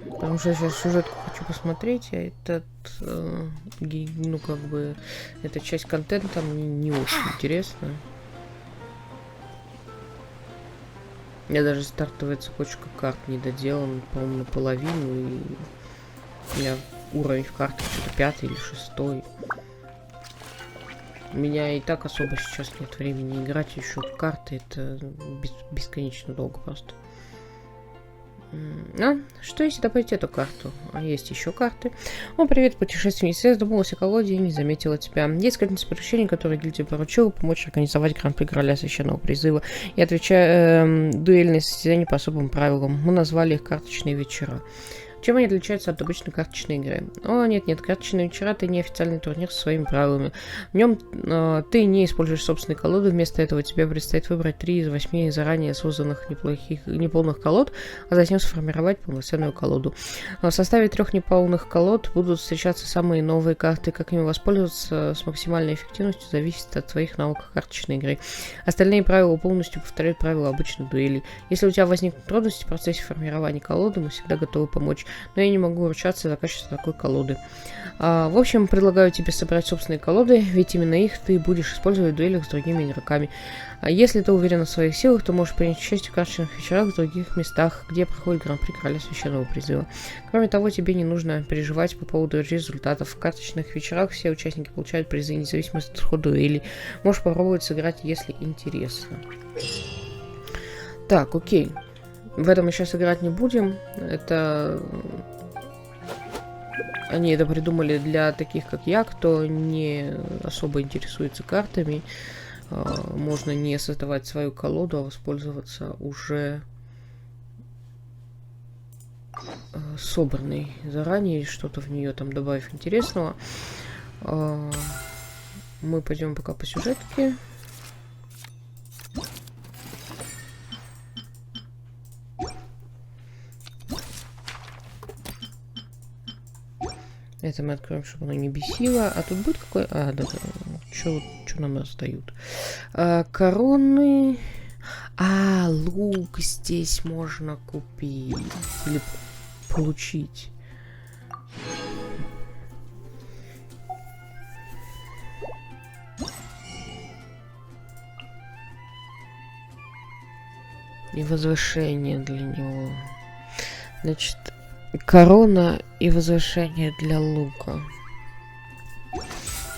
Потому что я сейчас сюжетку хочу посмотреть, а этот, ну, как бы, эта часть контента мне не очень интересна. У меня даже стартовая цепочка карт не доделана, по-моему, наполовину, и у меня уровень в карте что-то 5 или 6. У меня и так особо сейчас нет времени играть еще в карты, это бесконечно долго просто. Что если добавить эту карту? Есть еще карты. О, привет, путешественница. Я задумалась о колоде и не заметила тебя. Есть какое-нибудь приключение, которое гильдия поручила помочь организовать Гран-при Короля Священного Призыва. Я отвечаю дуэльные состязания по особым правилам. Мы назвали их карточные вечера. Чем они отличаются от обычной карточной игры? О, нет, карточные вечера — это неофициальный турнир со своими правилами. В нем ты не используешь собственные колоды, вместо этого тебе предстоит выбрать 3 из 8 заранее созданных неполных колод, а затем сформировать полноценную колоду. В составе 3 неполных колод будут встречаться самые новые карты. Как ими воспользоваться с максимальной эффективностью, зависит от твоих навыков карточной игры. Остальные правила полностью повторяют правила обычной дуэли. Если у тебя возникнут трудности в процессе формирования колоды, мы всегда готовы помочь. Но я не могу ручаться за качество такой колоды. В общем, предлагаю тебе собрать собственные колоды, ведь именно их ты будешь использовать в дуэлях с другими игроками. Если ты уверен в своих силах, то можешь принять участие в карточных вечерах в других местах, где проходит Гран-при Короля Священного Призыва. Кроме того, тебе не нужно переживать по поводу результатов. В карточных вечерах все участники получают призы, независимо от исхода дуэли. Можешь попробовать сыграть, если интересно. Так, окей. В этом мы сейчас играть не будем. Это... Они это придумали для таких, как я, кто не особо интересуется картами. можно не создавать свою колоду, а воспользоваться уже собранной заранее, что-то в нее там добавив интересного. Мы пойдем пока по сюжетке. Это мы откроем, чтобы оно не бесило. А тут будет какой... А, да. Что нам раздают? Короны... лук здесь можно купить. Или получить. И возвышение для него. Значит, корона и возвышение для лука.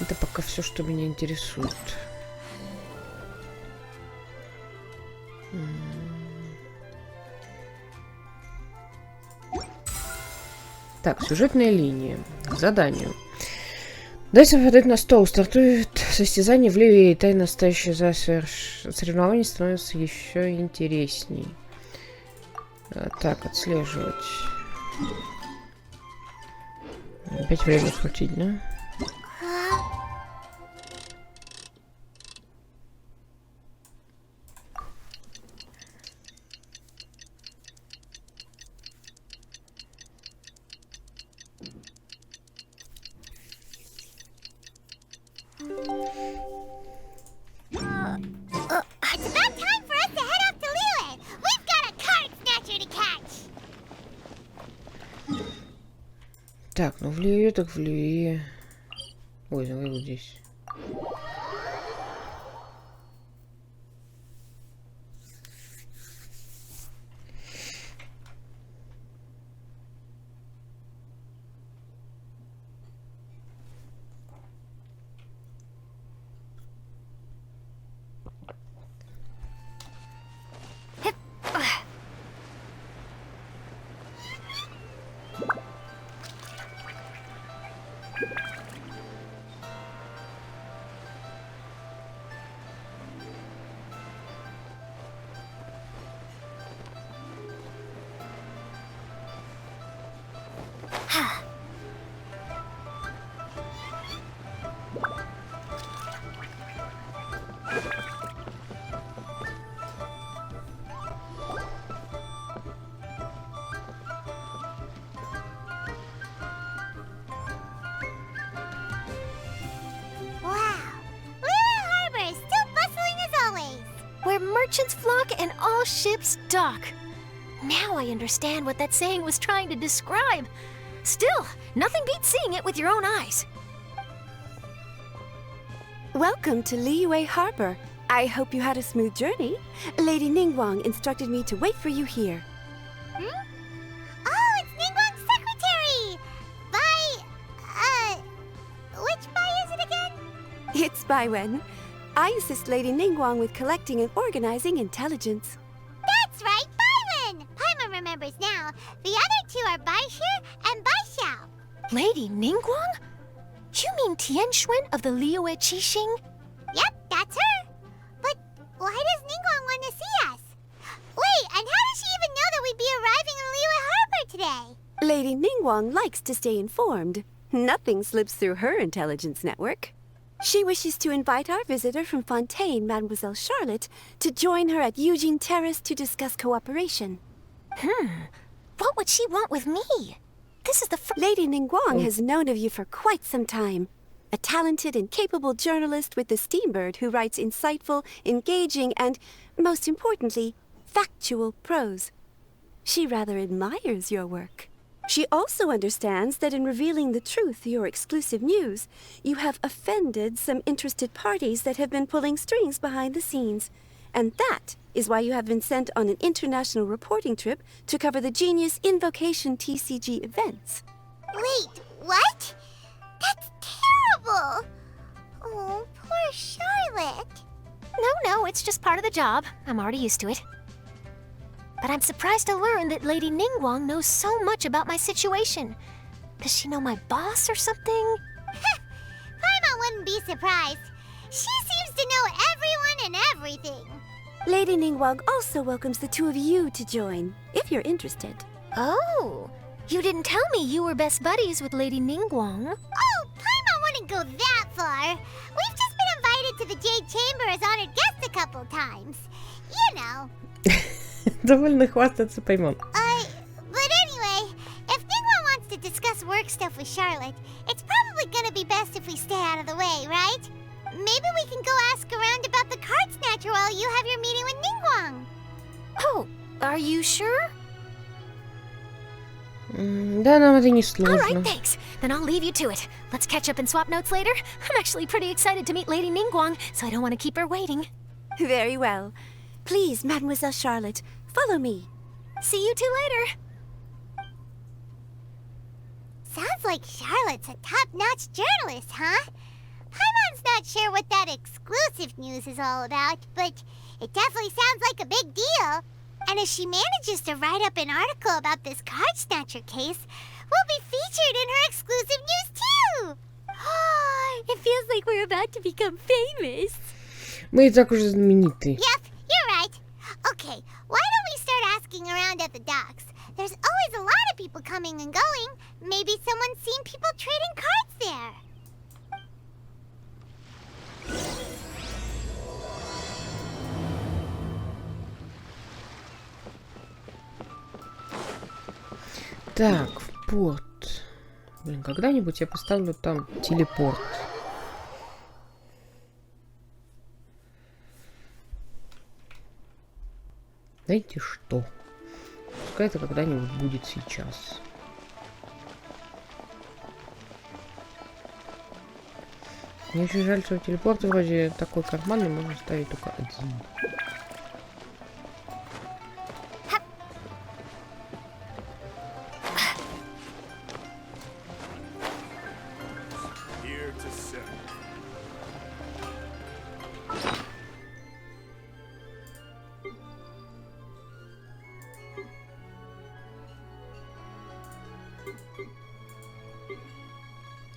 Это пока все, что меня интересует. Так, сюжетная линия. К заданию. Дайте подать на стол. Стартует состязание в Ливе, и тайна, стоящая за соревнованием, становится еще интересней. Так, отслеживать. Опять время крутить, да? It's about time for us to head off to Liyue. We've got a card snatcher to catch. Так, ну в Ливе, так в Ливе. Ой, давай вот здесь. Merchants flock and all ships dock. Now I understand what that saying was trying to describe. Still, nothing beats seeing it with your own eyes. Welcome to Liyue Harbor. I hope you had a smooth journey. Lady Ningguang instructed me to wait for you here. Hmm? Oh, it's Ningguang's secretary! Which Bai is it again? It's Bai Wen. I assist Lady Ningguang with collecting and organizing intelligence. That's right, Baiwen! Paimon remembers now. The other two are Baishu and Baishao. Lady Ningguang? You mean Tianxuan of the Liyue Qixing? Yep, that's her. But why does Ningguang want to see us? Wait, and how does she even know that we'd be arriving in Liyue Harbor today? Lady Ningguang likes to stay informed. Nothing slips through her intelligence network. She wishes to invite our visitor from Fontaine, Mademoiselle Charlotte, to join her at Eugene Terrace to discuss cooperation. What would she want with me? This is the Lady Ningguang has known of you for quite some time. A talented and capable journalist with the Steambird who writes insightful, engaging, and, most importantly, factual prose. She rather admires your work. She also understands that in revealing the truth, your exclusive news, you have offended some interested parties that have been pulling strings behind the scenes. And that is why you have been sent on an international reporting trip to cover the Genius Invocation TCG events. Wait, what? That's terrible! Oh, poor Charlotte. No, it's just part of the job. I'm already used to it. But I'm surprised to learn that Lady Ningguang knows so much about my situation. Does she know my boss or something? Paimon wouldn't be surprised. She seems to know everyone everything. Lady Ningguang also welcomes the two of you to join, if you're interested. Oh, you didn't tell me you were best buddies with Lady Ningguang. Oh, Paimon wouldn't go that far. We've just been invited to the Jade Chamber as honored guests a couple times. You know. Довольно хвастаться, Паймон. But anyway, if Ningguang wants to discuss work stuff with Charlotte, it's probably gonna be best if we stay out of the way, right? Maybe we can go ask around about the card snatcher while you have your meeting with Ningguang. Oh, are you sure? Да, нам это не сложно. All right, thanks. Then I'll leave you to it. Let's catch up and swap notes later. I'm actually pretty excited to meet Lady Ningguang, so I don't want to keep her waiting. Very well. Please, Mademoiselle Charlotte, follow me. See you two later. Sounds like Charlotte's a top-notch journalist, huh? Paimon's not sure what that exclusive news is all about, but it definitely sounds like a big deal. And if she manages to write up an article about this card snatcher case, we'll be featured in her exclusive news too! It feels like we're about to become famous. Мы и так уже знамениты. Yep, you're right. Okay, why don't we start asking around at the docks? There's always a lot of people coming and going. Maybe someone's seen people trading cards there. Так, в порт. Блин, когда-нибудь я поставлю там телепорт. Знаете что? Пускай это когда-нибудь будет сейчас. Мне очень жаль, что телепорт вроде такой карманный, можно ставить только один.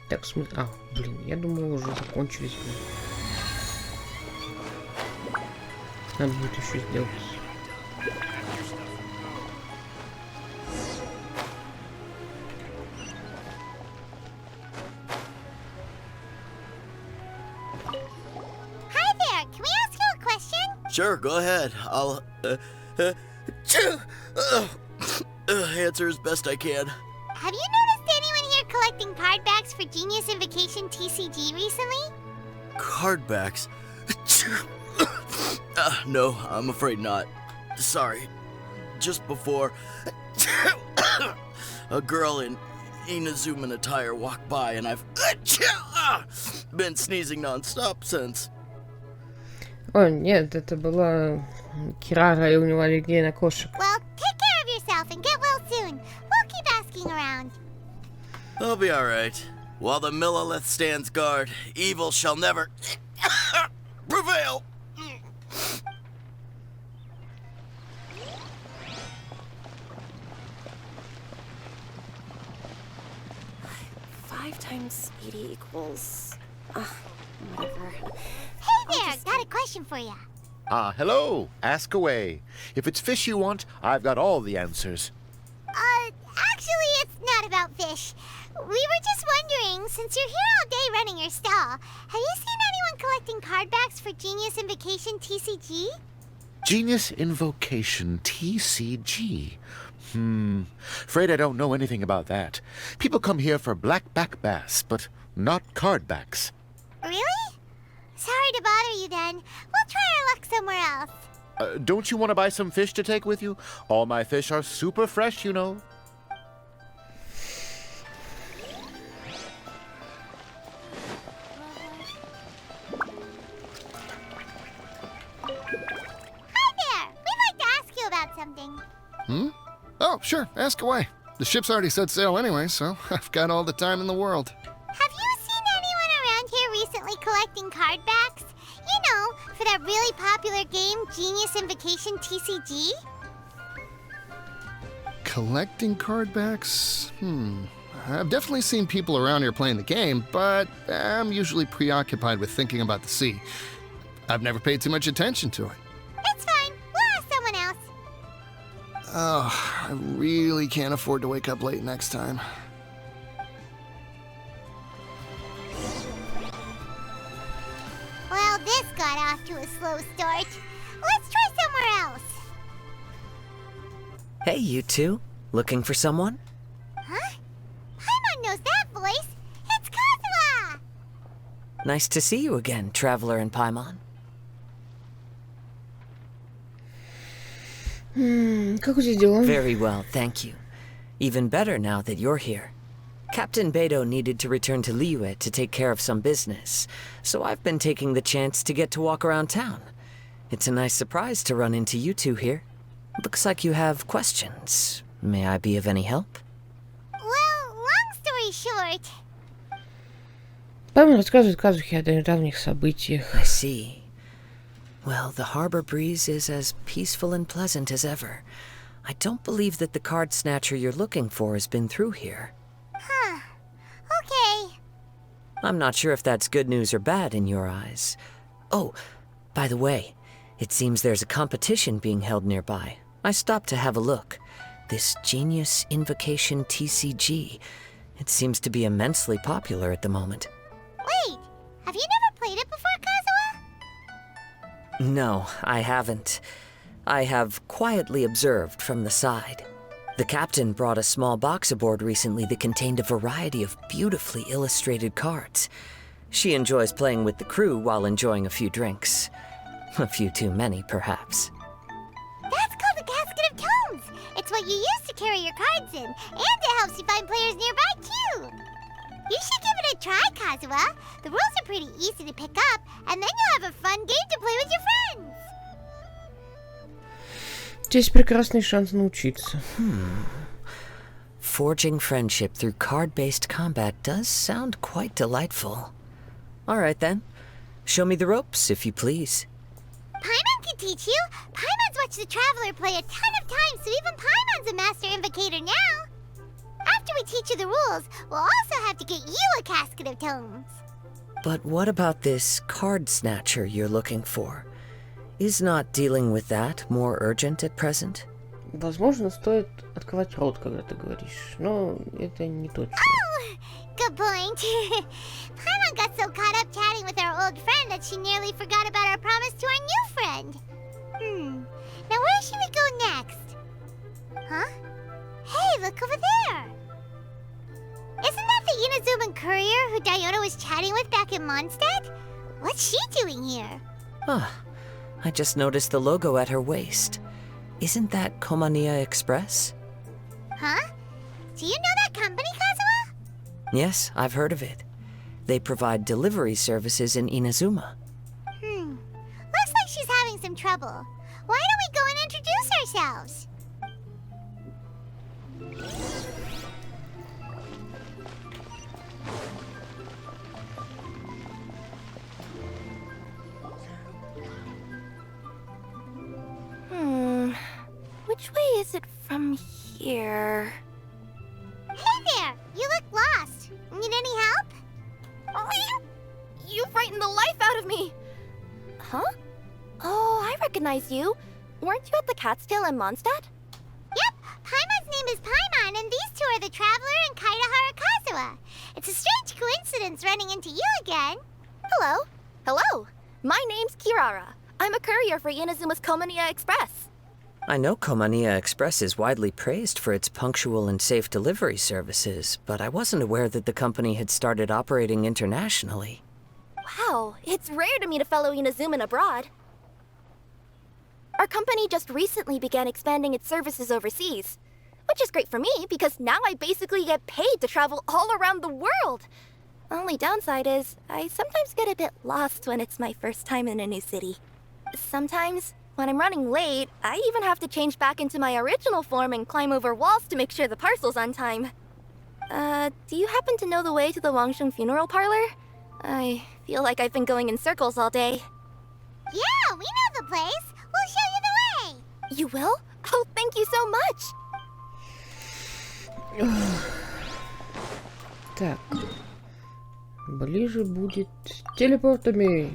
Так, смысл... А, блин, я думал, уже закончились. Блин. Надо будет еще сделать. Hi there, can we ask you a question? Sure, go ahead. I'll answer as best I can. Have you noticed anyone here collecting card backs for Genius Invocation TCG recently? Card backs? No, I'm afraid not. Sorry. Just before, a girl in Inazuman attire walked by, and I've been sneezing non-stop since. О, нет, это была Кирара, и у него аллергия на кошек. Well, take care of yourself and get well soon. We'll keep asking around. I'll be alright. While the Millilith stands guard, evil shall never prevail. 5 times 80 equals... whatever. Hey there, got a question for you. Hello. Ask away. If it's fish you want, I've got all the answers. Actually, it's not about fish. We were just wondering, since you're here all day running your stall, have you seen anyone collecting card backs for Genius Invocation TCG? Genius Invocation TCG. Afraid I don't know anything about that. People come here for blackback bass, but not card backs. Really? Sorry to bother you then. We'll try our luck somewhere else. Don't you want to buy some fish to take with you? All my fish are super fresh, you know. Hi there! We'd like to ask you about something. Oh, sure, ask away. The ship's already set sail anyway, so I've got all the time in the world. Have you seen anyone around here recently collecting card backs? You know, for that really popular game, Genius Invocation TCG? Collecting card backs? I've definitely seen people around here playing the game, but I'm usually preoccupied with thinking about the sea. I've never paid too much attention to it. It's fine. We'll ask someone else. Oh, I really can't afford to wake up late next time. Well, this got off to a slow start. Let's try somewhere else. Hey, you two. Looking for someone? Huh? Paimon knows that voice. It's Kazuha! Nice to see you again, Traveler and Paimon. Как у тебя дела? Very well, thank you. Even better now that you're here. Captain Beidou needed to return to Liyue to take care of some business, so I've been taking the chance to get to walk around town. It's a nice surprise to run into you two here. Looks like you have questions. May I be of any help? Well, long story short... Паймон рассказывает Казухе о недавних событиях. I see. Well, the harbor breeze is as peaceful and pleasant as ever. I don't believe that the card snatcher you're looking for has been through here. Huh. Okay. I'm not sure if that's good news or bad in your eyes. Oh, by the way, it seems there's a competition being held nearby. I stopped to have a look. This Genius Invocation TCG. It seems to be immensely popular at the moment. Wait, have you never played it before, Kazuha? No, I haven't. I have quietly observed from the side. The captain brought a small box aboard recently that contained a variety of beautifully illustrated cards. She enjoys playing with the crew while enjoying a few drinks. A few too many, perhaps. That's called a casket of tomes. It's what you use to carry your cards in, and it helps you find players nearby, too. You should give it a try, Kazuha. The rules are pretty easy to pick up, and then you'll have a fun game to play with your friends. Здесь прекрасный шанс научиться. Forging friendship through card-based combat does sound quite delightful. All right, then. Show me the ropes, if you please. Paimon can teach you. Paimon's watched the Traveler play a ton of times, so even Paimon's a master invocator now. After we teach you the rules, we'll also have to get you a casket of tomes. But what about this card snatcher you're looking for? Is not dealing with that more urgent at present? Возможно, стоит открывать рот, когда ты говоришь, но это не точно. Oh, good point. Paimon got so caught up chatting with our old friend that she nearly forgot about our promise to our new friend. Now where should we go next? Huh? Hey, look over there. Isn't that the Inazuman courier who Diona was chatting with back in Mondstadt? What's she doing here? Ah, I just noticed the logo at her waist. Isn't that Komaniya Express? Huh? Do you know that company, Kazuha? Yes, I've heard of it. They provide delivery services in Inazuma. Looks like she's having some trouble. Why don't we go and introduce ourselves? Which way is it from here? Hey there! You look lost. Need any help? Oh, you frightened the life out of me! Huh? Oh, I recognize you. Weren't you at the Cat's Tail in Mondstadt? Yep, Paimon's name is Paimon, and these two are the Traveler and Kaitahara Kazuha. It's a strange coincidence running into you again. Hello. Hello. My name's Kirara. I'm a courier for Inazuma's Komaniya Express. I know Komaniya Express is widely praised for its punctual and safe delivery services, but I wasn't aware that the company had started operating internationally. Wow, it's rare to meet a fellow Inazuman abroad. Our company just recently began expanding its services overseas, which is great for me because now I basically get paid to travel all around the world. Only downside is I sometimes get a bit lost when it's my first time in a new city. Sometimes, when I'm running late, I even have to change back into my original form and climb over walls to make sure the parcel's on time. Do you happen to know the way to the Wangsheng funeral parlor? I feel like I've been going in circles all day. Yeah, we know the place. We'll show you the way. You will? Oh, thank you so much! Так. Ближе будет с телепортами.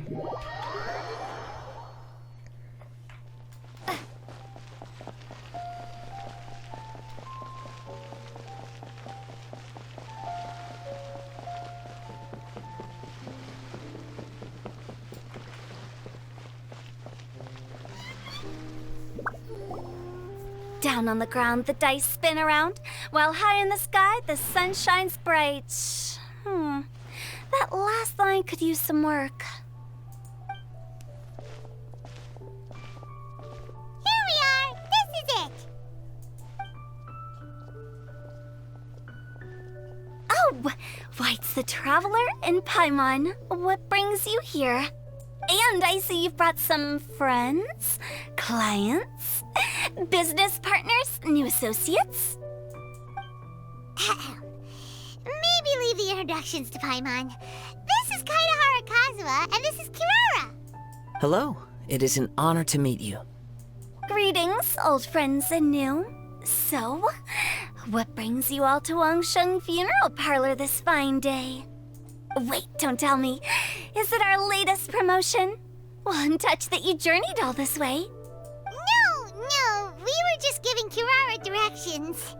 Down on the ground, the dice spin around, while high in the sky, the sun shines bright. That last line could use some work. Here we are! This is it! Oh, White's the Traveler and Paimon. What brings you here? And I see you've brought some friends, clients, business partners, new associates. Maybe leave the introductions to Paimon. This is Kaedahara Kazuha, and this is Kirara. Hello. It is an honor to meet you. Greetings, old friends and new. So, what brings you all to Wangsheng Funeral Parlor this fine day? Wait, don't tell me. Is it our latest promotion? One touch that you journeyed all this way. No, we were just giving Kirara directions.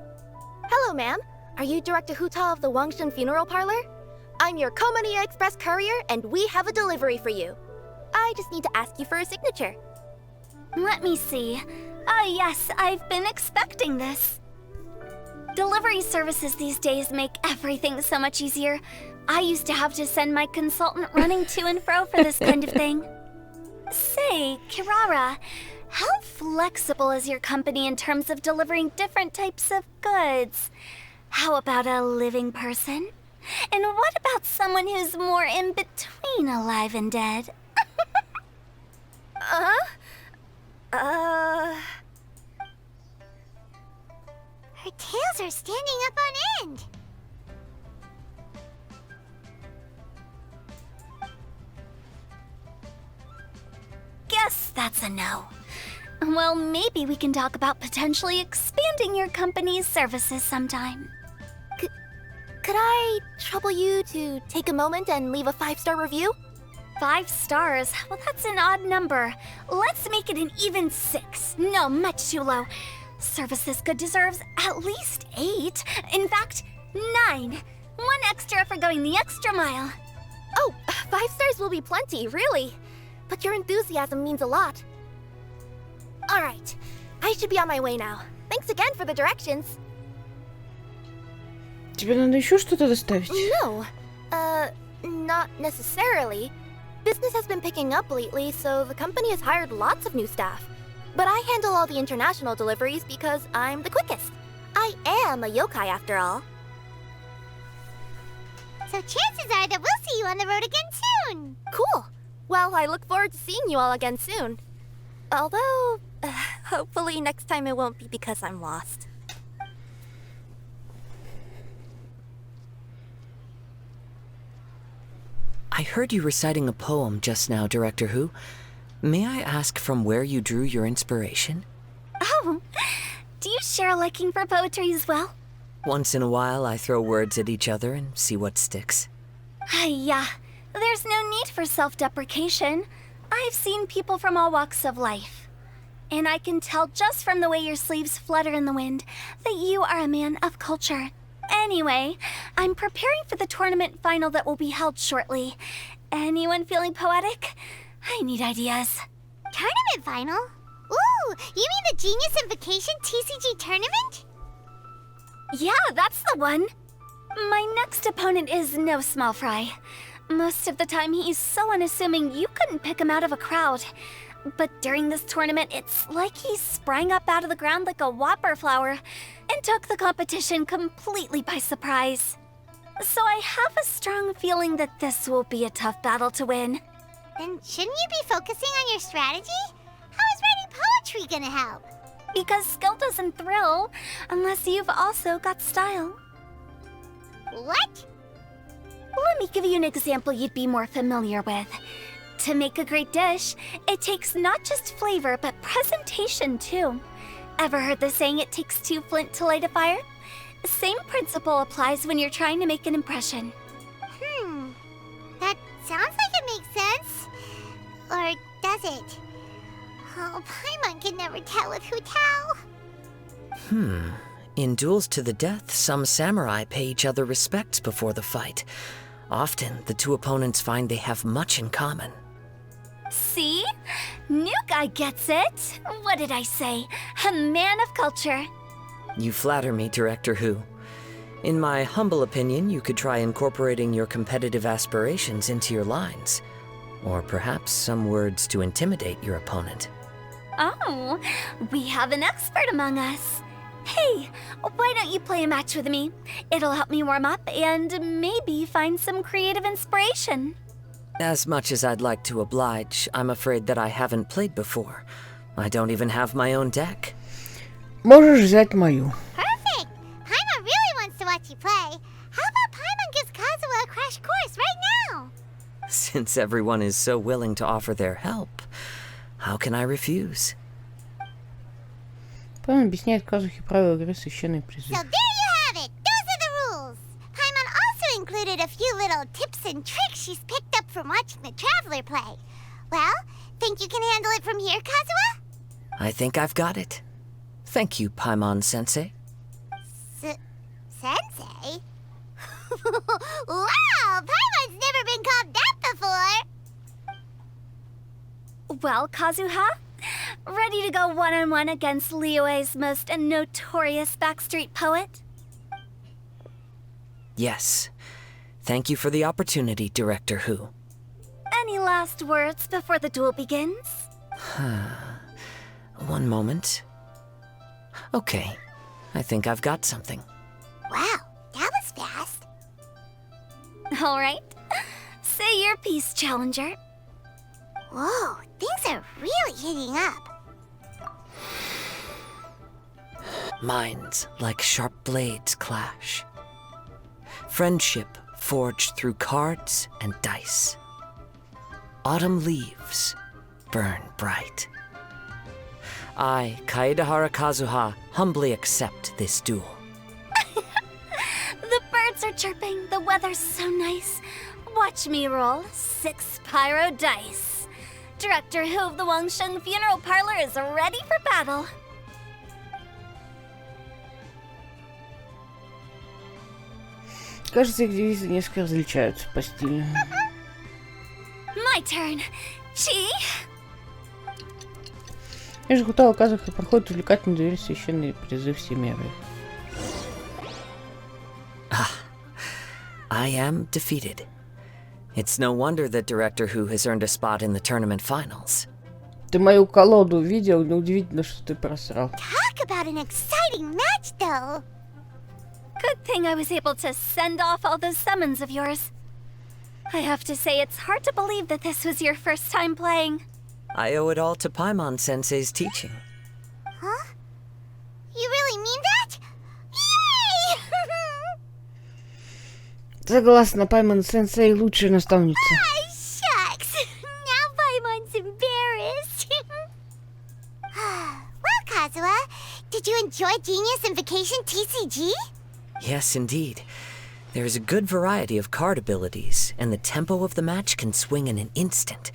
Hello, ma'am. Are you Director Huta of the Wangshen Funeral Parlor? I'm your Komania Express courier, and we have a delivery for you. I just need to ask you for a signature. Let me see. Oh yes, I've been expecting this. Delivery services these days make everything so much easier. I used to have to send my consultant running to and fro for this kind of thing. Say, Kirara, how flexible is your company in terms of delivering different types of goods? How about a living person? And what about someone who's more in between alive and dead? Her tails are standing up on end. Guess that's a no. Well, maybe we can talk about potentially expanding your company's services sometime. Could I trouble you to take a moment and leave a 5-star review? 5 stars? Well, that's an odd number. Let's make it an even 6. No, much too low. Service this good deserves at least 8. In fact, 9. 1 extra for going the extra mile. Oh, 5 stars will be plenty, really. But your enthusiasm means a lot. All right, I should be on my way now. Thanks again for the directions. Тебе надо еще что-то доставить? No, not necessarily. Business has been picking up lately, so the company has hired lots of new staff. But I handle all the international deliveries because I'm the quickest. I am a yokai after all. So chances are that we'll see you on the road again soon. Cool. Well, I look forward to seeing you all again soon. Although, hopefully next time it won't be because I'm lost. I heard you reciting a poem just now, Director Who. May I ask from where you drew your inspiration? Oh, do you share a liking for poetry as well? Once in a while, I throw words at each other and see what sticks. Yeah, there's no need for self-deprecation. I've seen people from all walks of life. And I can tell just from the way your sleeves flutter in the wind that you are a man of culture. Anyway, I'm preparing for the tournament final that will be held shortly. Anyone feeling poetic? I need ideas. Tournament final? Ooh, you mean the Genius Invocation TCG tournament? Yeah, that's the one. My next opponent is no small fry. Most of the time, he's so unassuming you couldn't pick him out of a crowd. But during this tournament, it's like he sprang up out of the ground like a whopper flower and took the competition completely by surprise. So I have a strong feeling that this will be a tough battle to win. Then shouldn't you be focusing on your strategy? How is writing poetry gonna help? Because skill doesn't thrill unless you've also got style. What? Let me give you an example you'd be more familiar with. To make a great dish, it takes not just flavor, but presentation too. Ever heard the saying, it takes 2 flint to light a fire? The same principle applies when you're trying to make an impression. That sounds like it makes sense. Or does it? Oh, Paimon can never tell with Hutao. In duels to the death, some samurai pay each other respects before the fight. Often, the 2 opponents find they have much in common. See? New guy gets it. What did I say? A man of culture. You flatter me, Director Who. In my humble opinion, you could try incorporating your competitive aspirations into your lines. Or perhaps some words to intimidate your opponent. Oh, we have an expert among us. Hey, why don't you play a match with me? It'll help me warm up and maybe find some creative inspiration. As much as I'd like to oblige, I'm afraid that I haven't played before. I don't even have my own deck. Можешь взять мою. Perfect! Paimon really wants to watch you play. How about Paimon gives Kazuha a crash course right now? Since everyone is so willing to offer their help, how can I refuse? Paimon объясняет Казухе правила игры священный призыв. So there you have it. Those are the rules. Paimon also included a few little tips and tricks she's picked up from watching the Traveler play. Well, think you can handle it from here, Kazuha? I think I've got it. Thank you, Paimon-sensei. Sensei? Wow! Paimon's never been called that before! Well, Kazuha, ready to go one-on-one against Liyue's most notorious backstreet poet? Yes. Thank you for the opportunity, Director Who. Any last words before the duel begins? One moment. Okay, I think I've got something. Wow, that was fast. All right. Say your piece, Challenger. Whoa, things are really heating up. Minds like sharp blades clash. Friendship forged through cards and dice. Autumn leaves burn bright. I, Kaedehara Kazuha, humbly accept this duel. The birds are chirping, the weather's so nice. Watch me roll 6 pyro dice. Director Who of the Wangsheng Funeral Parlor is ready for battle. Кажется, их девизы несколько различаются по стилю. My turn. Chi? Между Хутао и Казухой проходит увлекательный дуэль священный призыв Семеры. I am defeated. It's no wonder that Director Who has earned a spot in the tournament finals. Ты мою колоду видел? Неудивительно, что ты просрал. Talk about an exciting match, though. Good thing I was able to send off all those summons of yours. I have to say, it's hard to believe that this was your first time playing. I owe it all to Paimon-sensei's teaching. Huh? You really mean that? Yay! Согласна, Paimon-сенсей лучшая наставница. Ah, shucks. Now Paimon's embarrassed. Well, Kazuha, did you enjoy Genius Invocation TCG? Yes, indeed. There is a good variety of card abilities, and the tempo of the match can swing in an instant.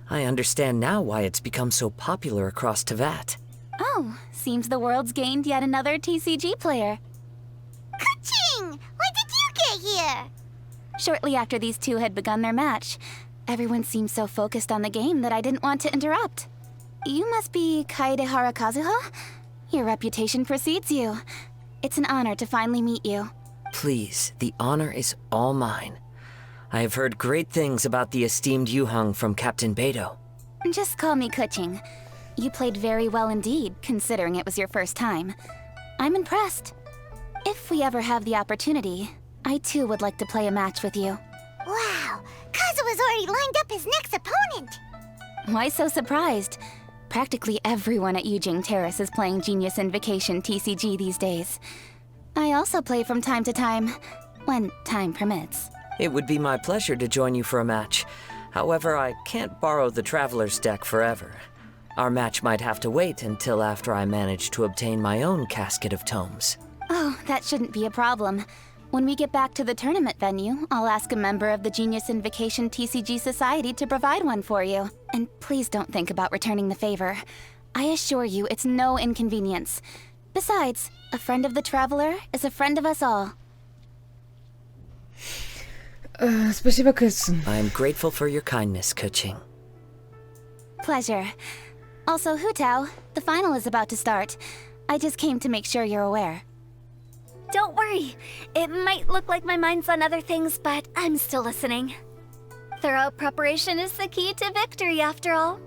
I understand now why it's become so popular across Tevat. Oh, seems the world's gained yet another TCG player. Ka-ching! When did you get here? Shortly after these two had begun their match, everyone seemed so focused on the game that I didn't want to interrupt. You must be Kaedehara Kazuha? Your reputation precedes you. It's an honor to finally meet you. Please, the honor is all mine. I have heard great things about the esteemed Yuhang from Captain Beidou. Just call me Kuching. You played very well indeed, considering it was your first time. I'm impressed. If we ever have the opportunity, I too would like to play a match with you. Wow, Kazuha's already lined up his next opponent. Why so surprised? Practically everyone at Yujing Terrace is playing Genius Invocation TCG these days. I also play from time to time, when time permits. It would be my pleasure to join you for a match. However, I can't borrow the Traveler's deck forever. Our match might have to wait until after I manage to obtain my own casket of tomes. Oh, that shouldn't be a problem. When we get back to the tournament venue, I'll ask a member of the Genius Invocation TCG Society to provide one for you. And please don't think about returning the favor. I assure you it's no inconvenience. Besides, a friend of the Traveler is a friend of us all. Спасибо, Кэтсон. I am grateful for your kindness, Kuching. Pleasure. Also, Hutao, the final is about to start. I just came to make sure you're aware. Don't worry. It might look like my mind's on other things, but I'm still listening. Thorough preparation is the key to victory, after all.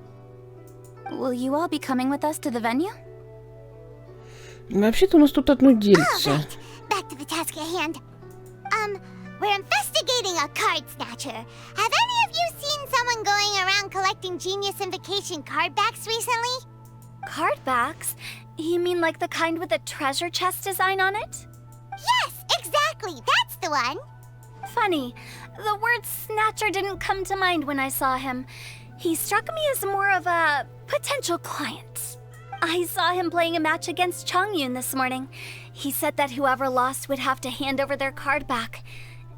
Will you all be coming with us to the venue? Вообще-то у нас тут одно дельце. Alright, back to the task at hand. We're investigating a card snatcher. Have any of you seen someone going around collecting Genius Invocation card backs recently? Card backs? You mean like the kind with a treasure chest design on it? Yes, exactly. That's the one. Funny, the word snatcher didn't come to mind when I saw him. He struck me as more of a potential client. I saw him playing a match against Chongyun this morning. He said that whoever lost would have to hand over their card back.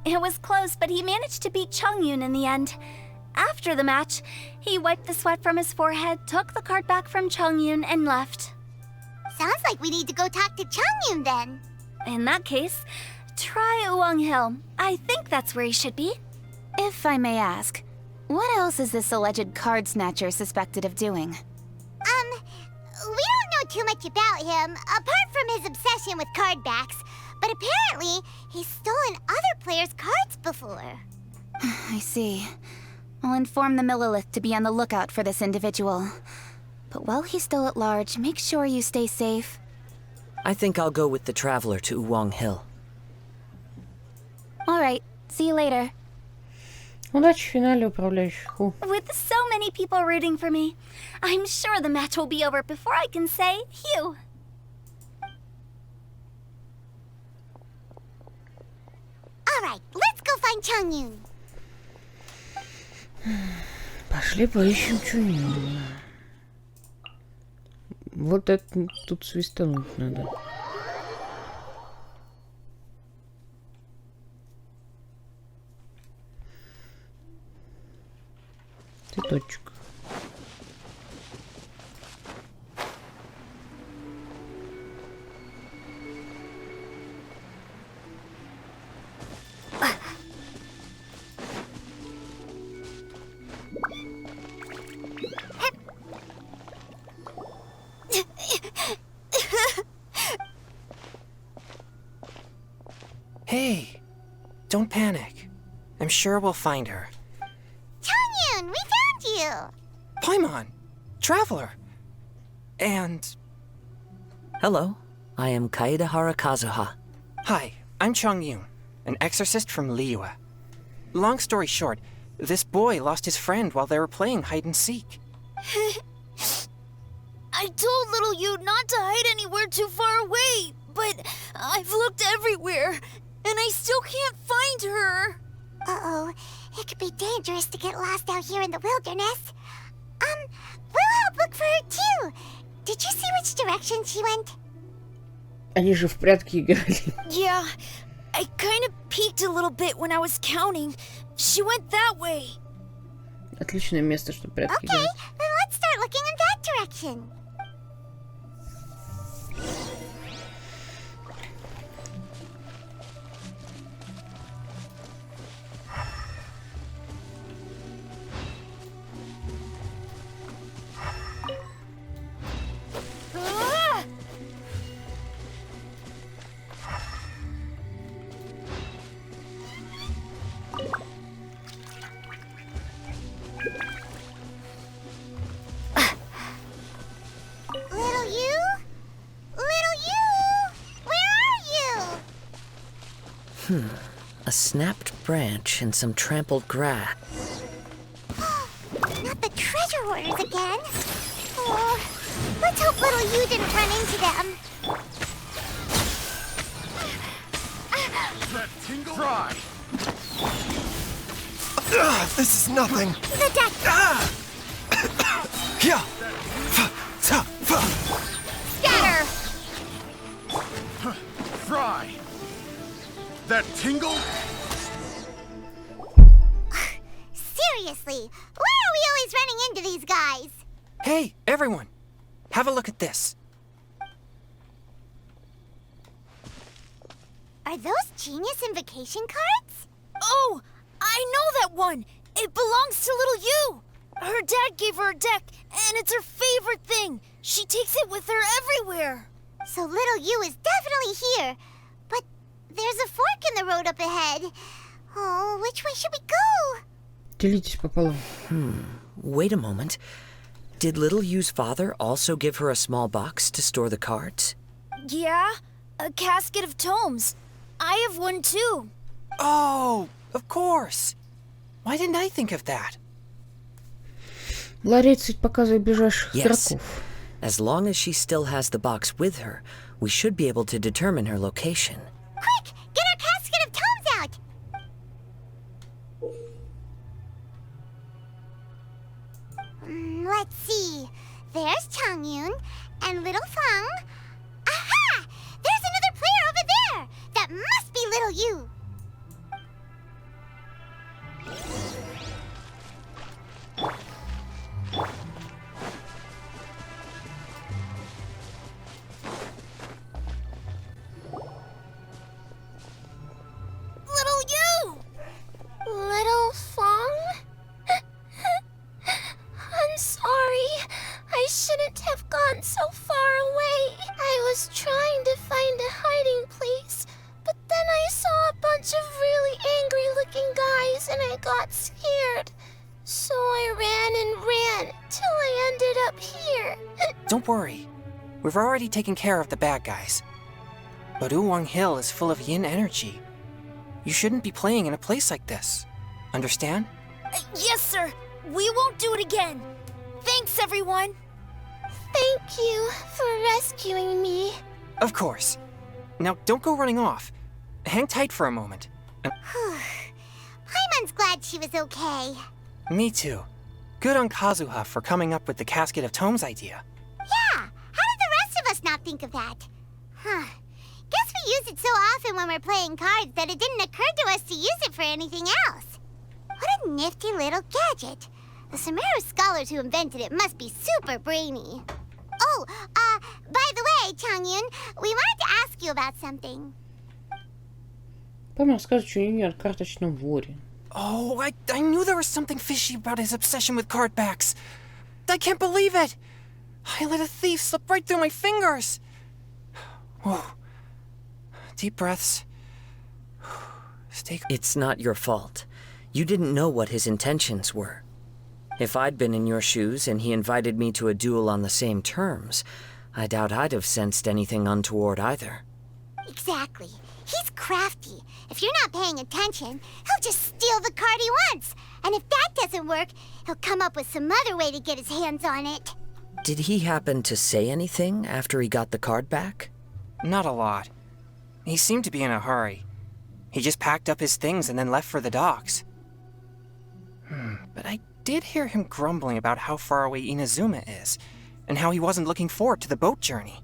It was close, but he managed to beat Chongyun in the end. After the match, he wiped the sweat from his forehead, took the card back from Chongyun, and left. Sounds like we need to go talk to Chongyun then. In that case, try Uwang Hill. I think that's where he should be. If I may ask, what else is this alleged card snatcher suspected of doing? We don't know too much about him, apart from his obsession with card backs. But apparently, he's stolen other players' cards before. I see. I'll inform the Millilith to be on the lookout for this individual. But while he's still at large, make sure you stay safe. I think I'll go with the Traveler to Uwang Hill. Alright, see you later. Удачи в финале, управляющих. With so many people rooting for me, I'm sure the match will be over before I can say Hugh. Alright, let's go find Chongyun. Пошли поищем Чуньюна. Вот это тут свистануть надо. Цветочек. Hey, don't panic. I'm sure we'll find her. Chongyun, we found you! Paimon, Traveler, and... Hello, I am Kaedahara Kazuha. Hi, I'm Chongyun, an exorcist from Liyue. Long story short, this boy lost his friend while they were playing hide-and-seek. I told little you not to hide anywhere too far away, but I've looked everywhere, and I still can't find her. Uh-oh, it could be dangerous to get lost out here in the wilderness. We'll help look for her too. Did you see which direction she went? Они же в прятки играли. Yeah, I kind of peeked a little bit when I was counting. She went that way. Отличное место, чтобы прятки играть. Okay, then let's start looking in that direction. A snapped branch and some trampled grass. Not the treasure hoarders again. Oh, let's hope little you didn't run into them. Try! This is nothing. The deck. Yeah. Scatter. Fry. That tingle? Seriously, why are we always running into these guys? Hey, everyone! Have a look at this. Are those Genius Invocation cards? Oh, I know that one. It belongs to little you. Her dad gave her a deck, and it's her favorite thing. She takes it with her everywhere. So little you is definitely here. But there's a fork in the road up ahead. Oh, which way should we go? Делитесь пополам. Wait a moment. Did Little Yu's father also give her a small box to store the cards? Yeah, a casket of tomes. I have one too. Oh, of course. Why didn't I think of that? Ларец ведь показывает ближайших Yes. игроков. As long as she still has the box with her, we should be able to determine her location. Quick, get our casket of tomes out. Let's see. There's Changyun and Little Fang. Aha! There's another player over there. That must be Little Yu. Little you! Little Fong? I'm sorry. I shouldn't have gone so far away. I was trying to find a hiding place, but then I saw a bunch of really angry-looking guys and I got scared. So I ran till I ended up here. Don't worry. We've already taken care of the bad guys. But Uwang Hill is full of yin energy. You shouldn't be playing in a place like this. Understand? Yes, sir. We won't do it again. Thanks, everyone. Thank you for rescuing me. Of course. Now, don't go running off. Hang tight for a moment. Paimon's glad she was okay. Me too. Good on Kazuha for coming up with the casket of tomes idea. Yeah, how did the rest of us not think of that? Guess we use it so often when we're playing cards that it didn't occur to us to use it for anything else. What a nifty little gadget. The Sumeru scholars who invented it must be super brainy. Oh, by the way, Changyun, we wanted to ask you about something. Помню, рассказывать что-нибудь о карточном воре. Oh, I knew there was something fishy about his obsession with card backs. I can't believe it! I let a thief slip right through my fingers! Whoa. Deep breaths. It's not your fault. You didn't know what his intentions were. If I'd been in your shoes and he invited me to a duel on the same terms, I doubt I'd have sensed anything untoward either. Exactly. He's crafty. If you're not paying attention, he'll just steal the card he wants. And if that doesn't work, he'll come up with some other way to get his hands on it. Did he happen to say anything after he got the card back? Not a lot. He seemed to be in a hurry. He just packed up his things and then left for the docks. But I did hear him grumbling about how far away Inazuma is, and how he wasn't looking forward to the boat journey.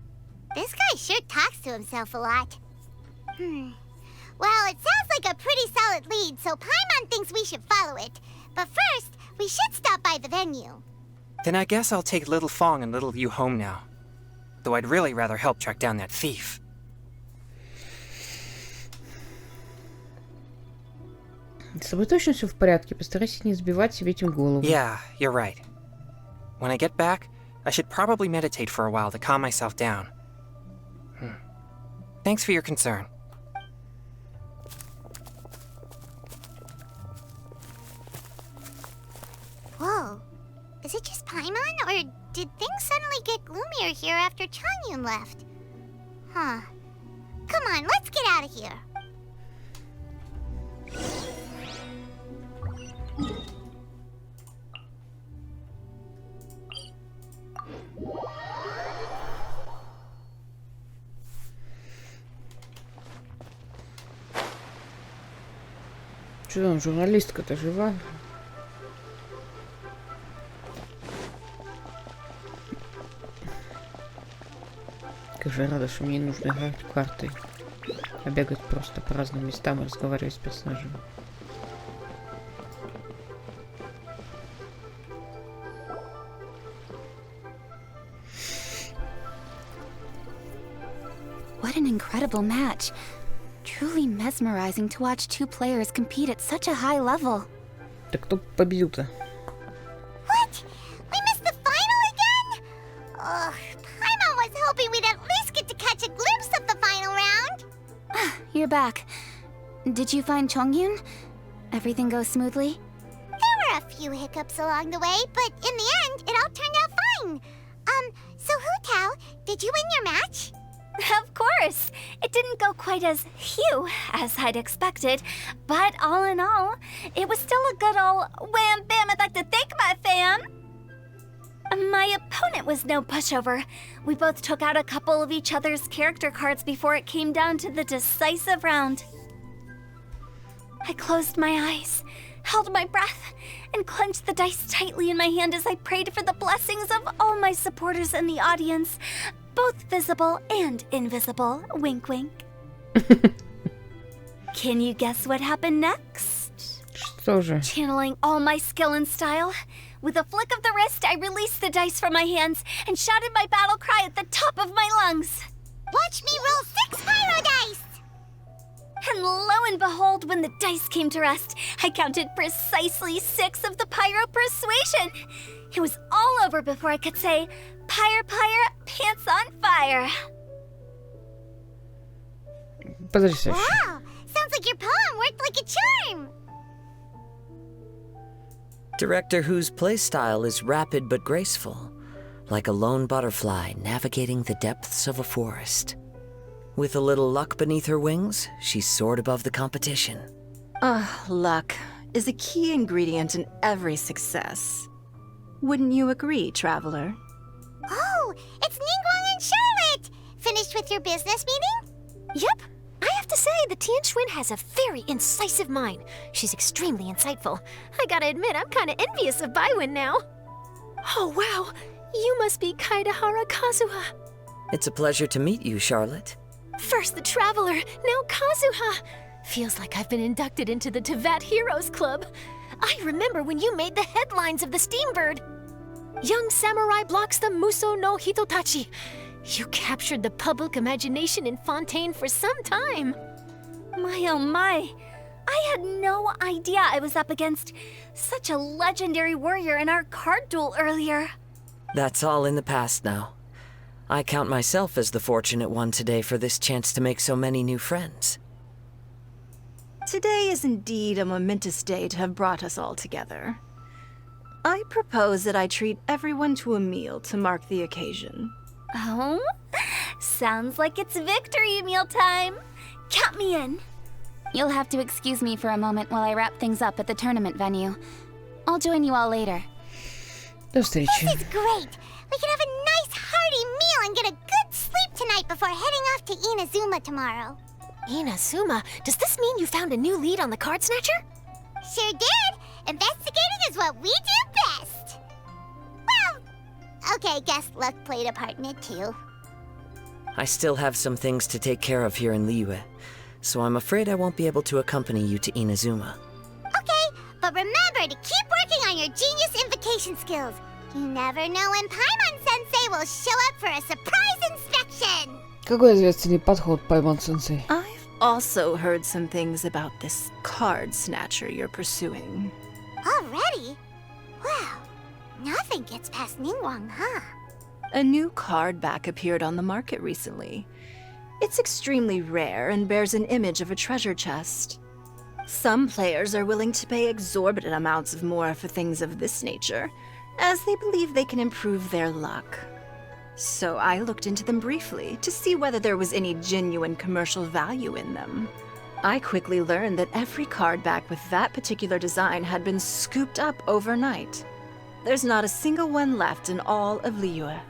This guy sure talks to himself a lot. Well, it sounds like a pretty solid lead, so Paimon thinks we should follow it. But first, we should stop by the venue. Then I guess I'll take Little Fong and Little Yu home now. Though I'd really rather help track down that thief. С тобой точно все в порядке? Постарайся не сбивать себе этим голову. Yeah, you're right. When I get back, I should probably meditate for a while to calm myself down. Thanks for your concern. Whoa. Is it just Paimon, or did things suddenly get gloomier here after Changyun left? Huh. Come on, let's get out of here. Что там, журналистка-то жива? Как же рада, что мне не нужно играть в карты, а бегать просто по разным местам и разговаривать с персонажами. What an incredible match. Truly mesmerizing to watch two players compete at such a high level. Так кто победил-то? What? you're back. Did you find Chongyun? Everything go smoothly? There were a few hiccups along the way, but in the end, it all turned out fine. So Hu Tao, did you win your match? Of course! It didn't go quite as phew as I'd expected, but all in all, it was still a good ol' wham bam I'd like to thank my fam! My opponent was no pushover. We both took out a couple of each other's character cards before it came down to the decisive round. I closed my eyes, held my breath, and clenched the dice tightly in my hand as I prayed for the blessings of all my supporters in the audience, both visible and invisible. Wink, wink. Can you guess what happened next? Что же? Channeling all my skill and style, with a flick of the wrist, I released the dice from my hands and shouted my battle cry at the top of my lungs. Watch me roll 6 pyro dice! And lo and behold, when the dice came to rest, I counted precisely 6 of the pyro persuasion. It was all over before I could say, "Pyre, pyre, pants on fire." Потрясающе. Wow, sounds like your poem worked like a charm. Director Who's playstyle is rapid but graceful, like a lone butterfly navigating the depths of a forest. With a little luck beneath her wings, she soared above the competition. Luck is a key ingredient in every success. Wouldn't you agree, Traveler? Oh, it's Ningguang and Charlotte! Finished with your business meeting? Yep. I have to say, the Tianquan has a very incisive mind. She's extremely insightful. I gotta admit, I'm kinda envious of Baiwen now. Oh, wow. You must be Kaidahara Kazuha. It's a pleasure to meet you, Charlotte. First the Traveler, now Kazuha. Feels like I've been inducted into the Tevat Heroes Club. I remember when you made the headlines of the Steambird. Young samurai blocks the Muso no Hitotachi. You captured the public imagination in Fontaine for some time. My oh my. I had no idea I was up against such a legendary warrior in our card duel earlier. That's all in the past now. I count myself as the fortunate one today for this chance to make so many new friends. Today is indeed a momentous day to have brought us all together. I propose that I treat everyone to a meal to mark the occasion. Oh? Sounds like it's victory meal time. Count me in. You'll have to excuse me for a moment while I wrap things up at the tournament venue. I'll join you all later. До встречи. This is great! We can have a nice hearty meal and get a good sleep tonight before heading off to Inazuma tomorrow. Inazuma? Does this mean you found a new lead on the Card Snatcher? Sure did! Investigating is what we do best! Well, okay, guess luck played a part in it too. I still have some things to take care of here in Liyue, so I'm afraid I won't be able to accompany you to Inazuma. Okay, but remember to keep working on your genius invocation skills. You never know when Paimon-sensei will show up for a surprise inspection! Какой ответственный подход, Паймон-сенсей. I've also heard some things about this card snatcher you're pursuing. Already? Wow, nothing gets past Ningguang, huh? A new card back appeared on the market recently. It's extremely rare and bears an image of a treasure chest. Some players are willing to pay exorbitant amounts of more for things of this nature, as they believe they can improve their luck. So I looked into them briefly to see whether there was any genuine commercial value in them. I quickly learned that every card back with that particular design had been scooped up overnight. There's not a single one left in all of Liyue.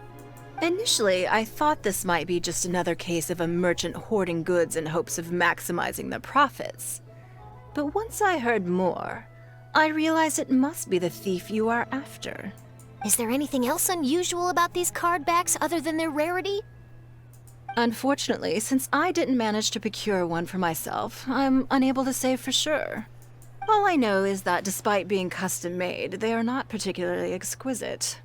Initially, I thought this might be just another case of a merchant hoarding goods in hopes of maximizing their profits. But once I heard more, I realized it must be the thief you are after. Is there anything else unusual about these card backs other than their rarity? Unfortunately, since I didn't manage to procure one for myself, I'm unable to say for sure. All I know is that despite being custom-made, they are not particularly exquisite.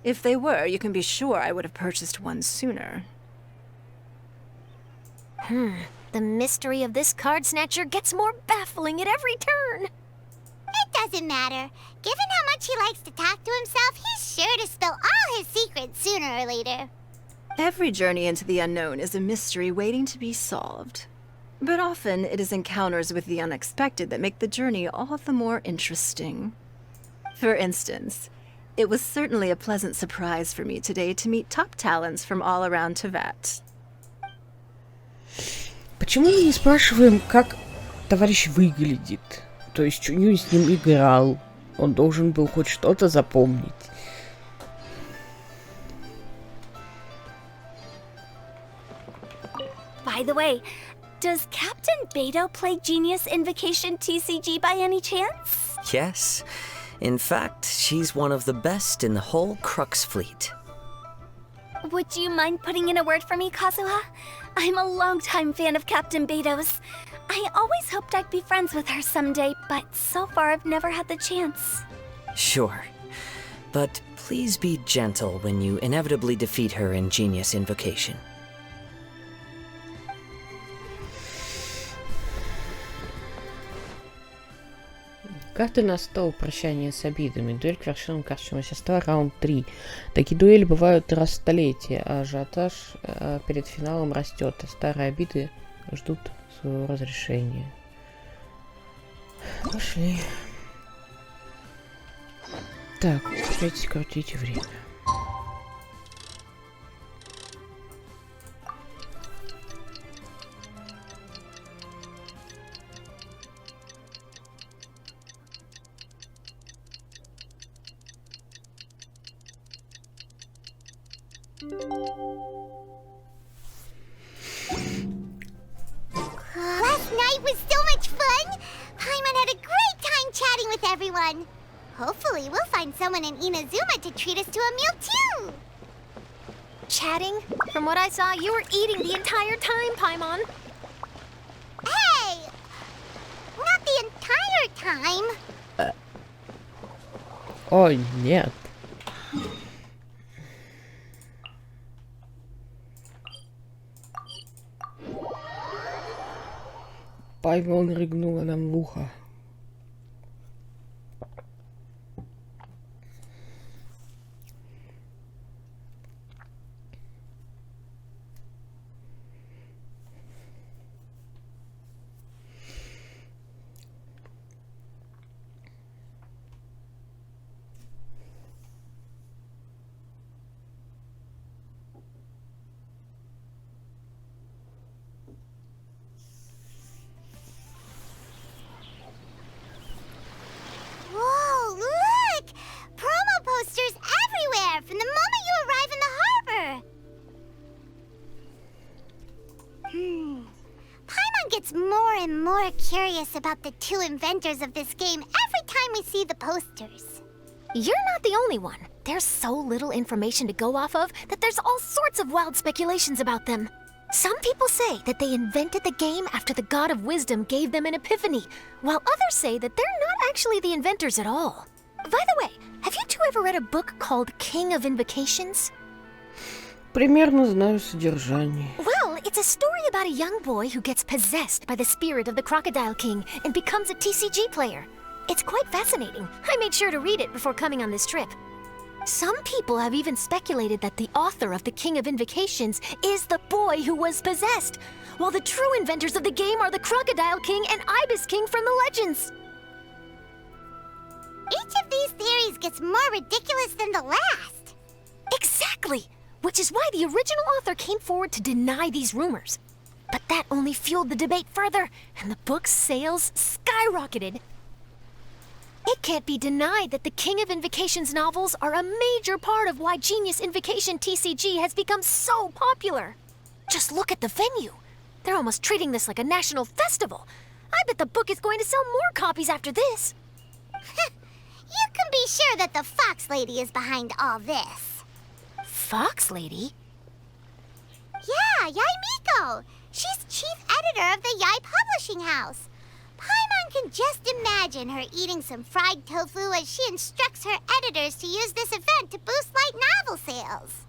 If they were, you can be sure I would have purchased one sooner. The mystery of this card snatcher gets more baffling at every turn. It doesn't matter. Given how much he likes to talk to himself, he's sure to spill all his secrets sooner or later. Every journey into the unknown is a mystery waiting to be solved. But often it is encounters with the unexpected that make the journey all the more interesting. For instance, it was certainly a pleasant surprise for me today to meet top talents from all around Teyvat. Почему мы не спрашиваем, как товарищ выглядит? То есть Чунью с ним играл. Он должен был хоть что-то запомнить. By the way, does Captain Beto play Genius Invocation TCG by any chance? Yes. In fact, she's one of the best in the whole Crux fleet. Would you mind putting in a word for me, Kazuha? I'm a longtime fan of Captain Beto's. I always hoped I'd be friends with her someday, but so far I've never had the chance. Sure. But please be gentle when you inevitably defeat her in Genius Invocation. Карты на стол, прощание с обидами, дуэль к вершинам, карточного мастерства, раунд 3. Такие дуэли бывают раз в столетие, а ажиотаж перед финалом растет, а старые обиды ждут своего разрешения. Пошли. Так, опять крутите время. Last night was so much fun! Paimon had a great time chatting with everyone. Hopefully, we'll find someone in Inazuma to treat us to a meal too. Chatting? From what I saw, you were eating the entire time, Paimon. Hey! Not the entire time. Ой, нет. Паймон рыгнула нам в ухо. Whoa, look! Promo posters everywhere from the moment you arrive in the harbor. Paimon gets more and more curious about the two inventors of this game every time we see the posters. You're not the only one. There's so little information to go off of that there's all sorts of wild speculations about them. Some people say that they invented the game after the God of Wisdom gave them an epiphany, while others say that they're not actually the inventors at all. By the way, have you two ever read a book called King of Invocations? Примерно знаю содержание. Well, it's a story about a young boy who gets possessed by the spirit of the Crocodile King and becomes a TCG player. It's quite fascinating. I made sure to read it before coming on this trip. Some people have even speculated that the author of the King of Invocations is the boy who was possessed, while the true inventors of the game are the Crocodile King and Ibis King from the legends. Each of these theories gets more ridiculous than the last. Exactly! Which is why the original author came forward to deny these rumors. But that only fueled the debate further, and the book's sales skyrocketed. It can't be denied that the King of Invocations novels are a major part of why Genius Invocation TCG has become so popular. Just look at the venue. They're almost treating this like a national festival. I bet the book is going to sell more copies after this. You can be sure that the Fox Lady is behind all this. Fox Lady? Yeah, Yai Miko. She's chief editor of the Yai Publishing House. Paimon can just imagine her eating some fried tofu as she instructs her editors to use this event to boost light novel sales.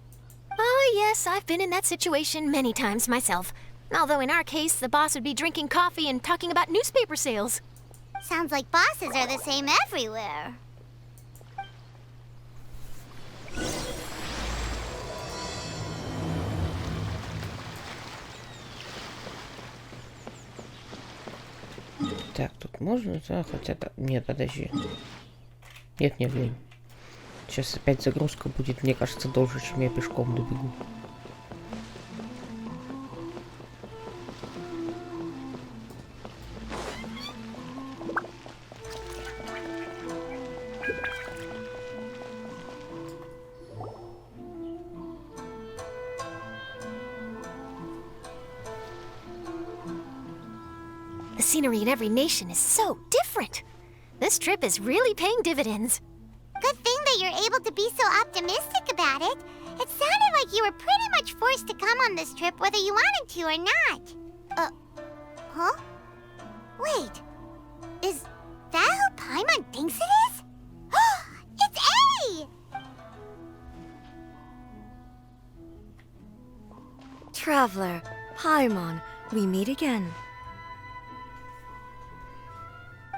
Oh, yes, I've been in that situation many times myself. Although in our case, the boss would be drinking coffee and talking about newspaper sales. Sounds like bosses are the same everywhere. Так, тут можно, да, хотя... Нет, подожди. Нет, не лень. Сейчас опять загрузка будет, мне кажется, дольше, чем я пешком добегу. The scenery in every nation is so different. This trip is really paying dividends. Good thing that you're able to be so optimistic about it. It sounded like you were pretty much forced to come on this trip whether you wanted to or not. Huh? Wait. Is that who Paimon thinks it is? It's A! Traveler, Paimon, we meet again.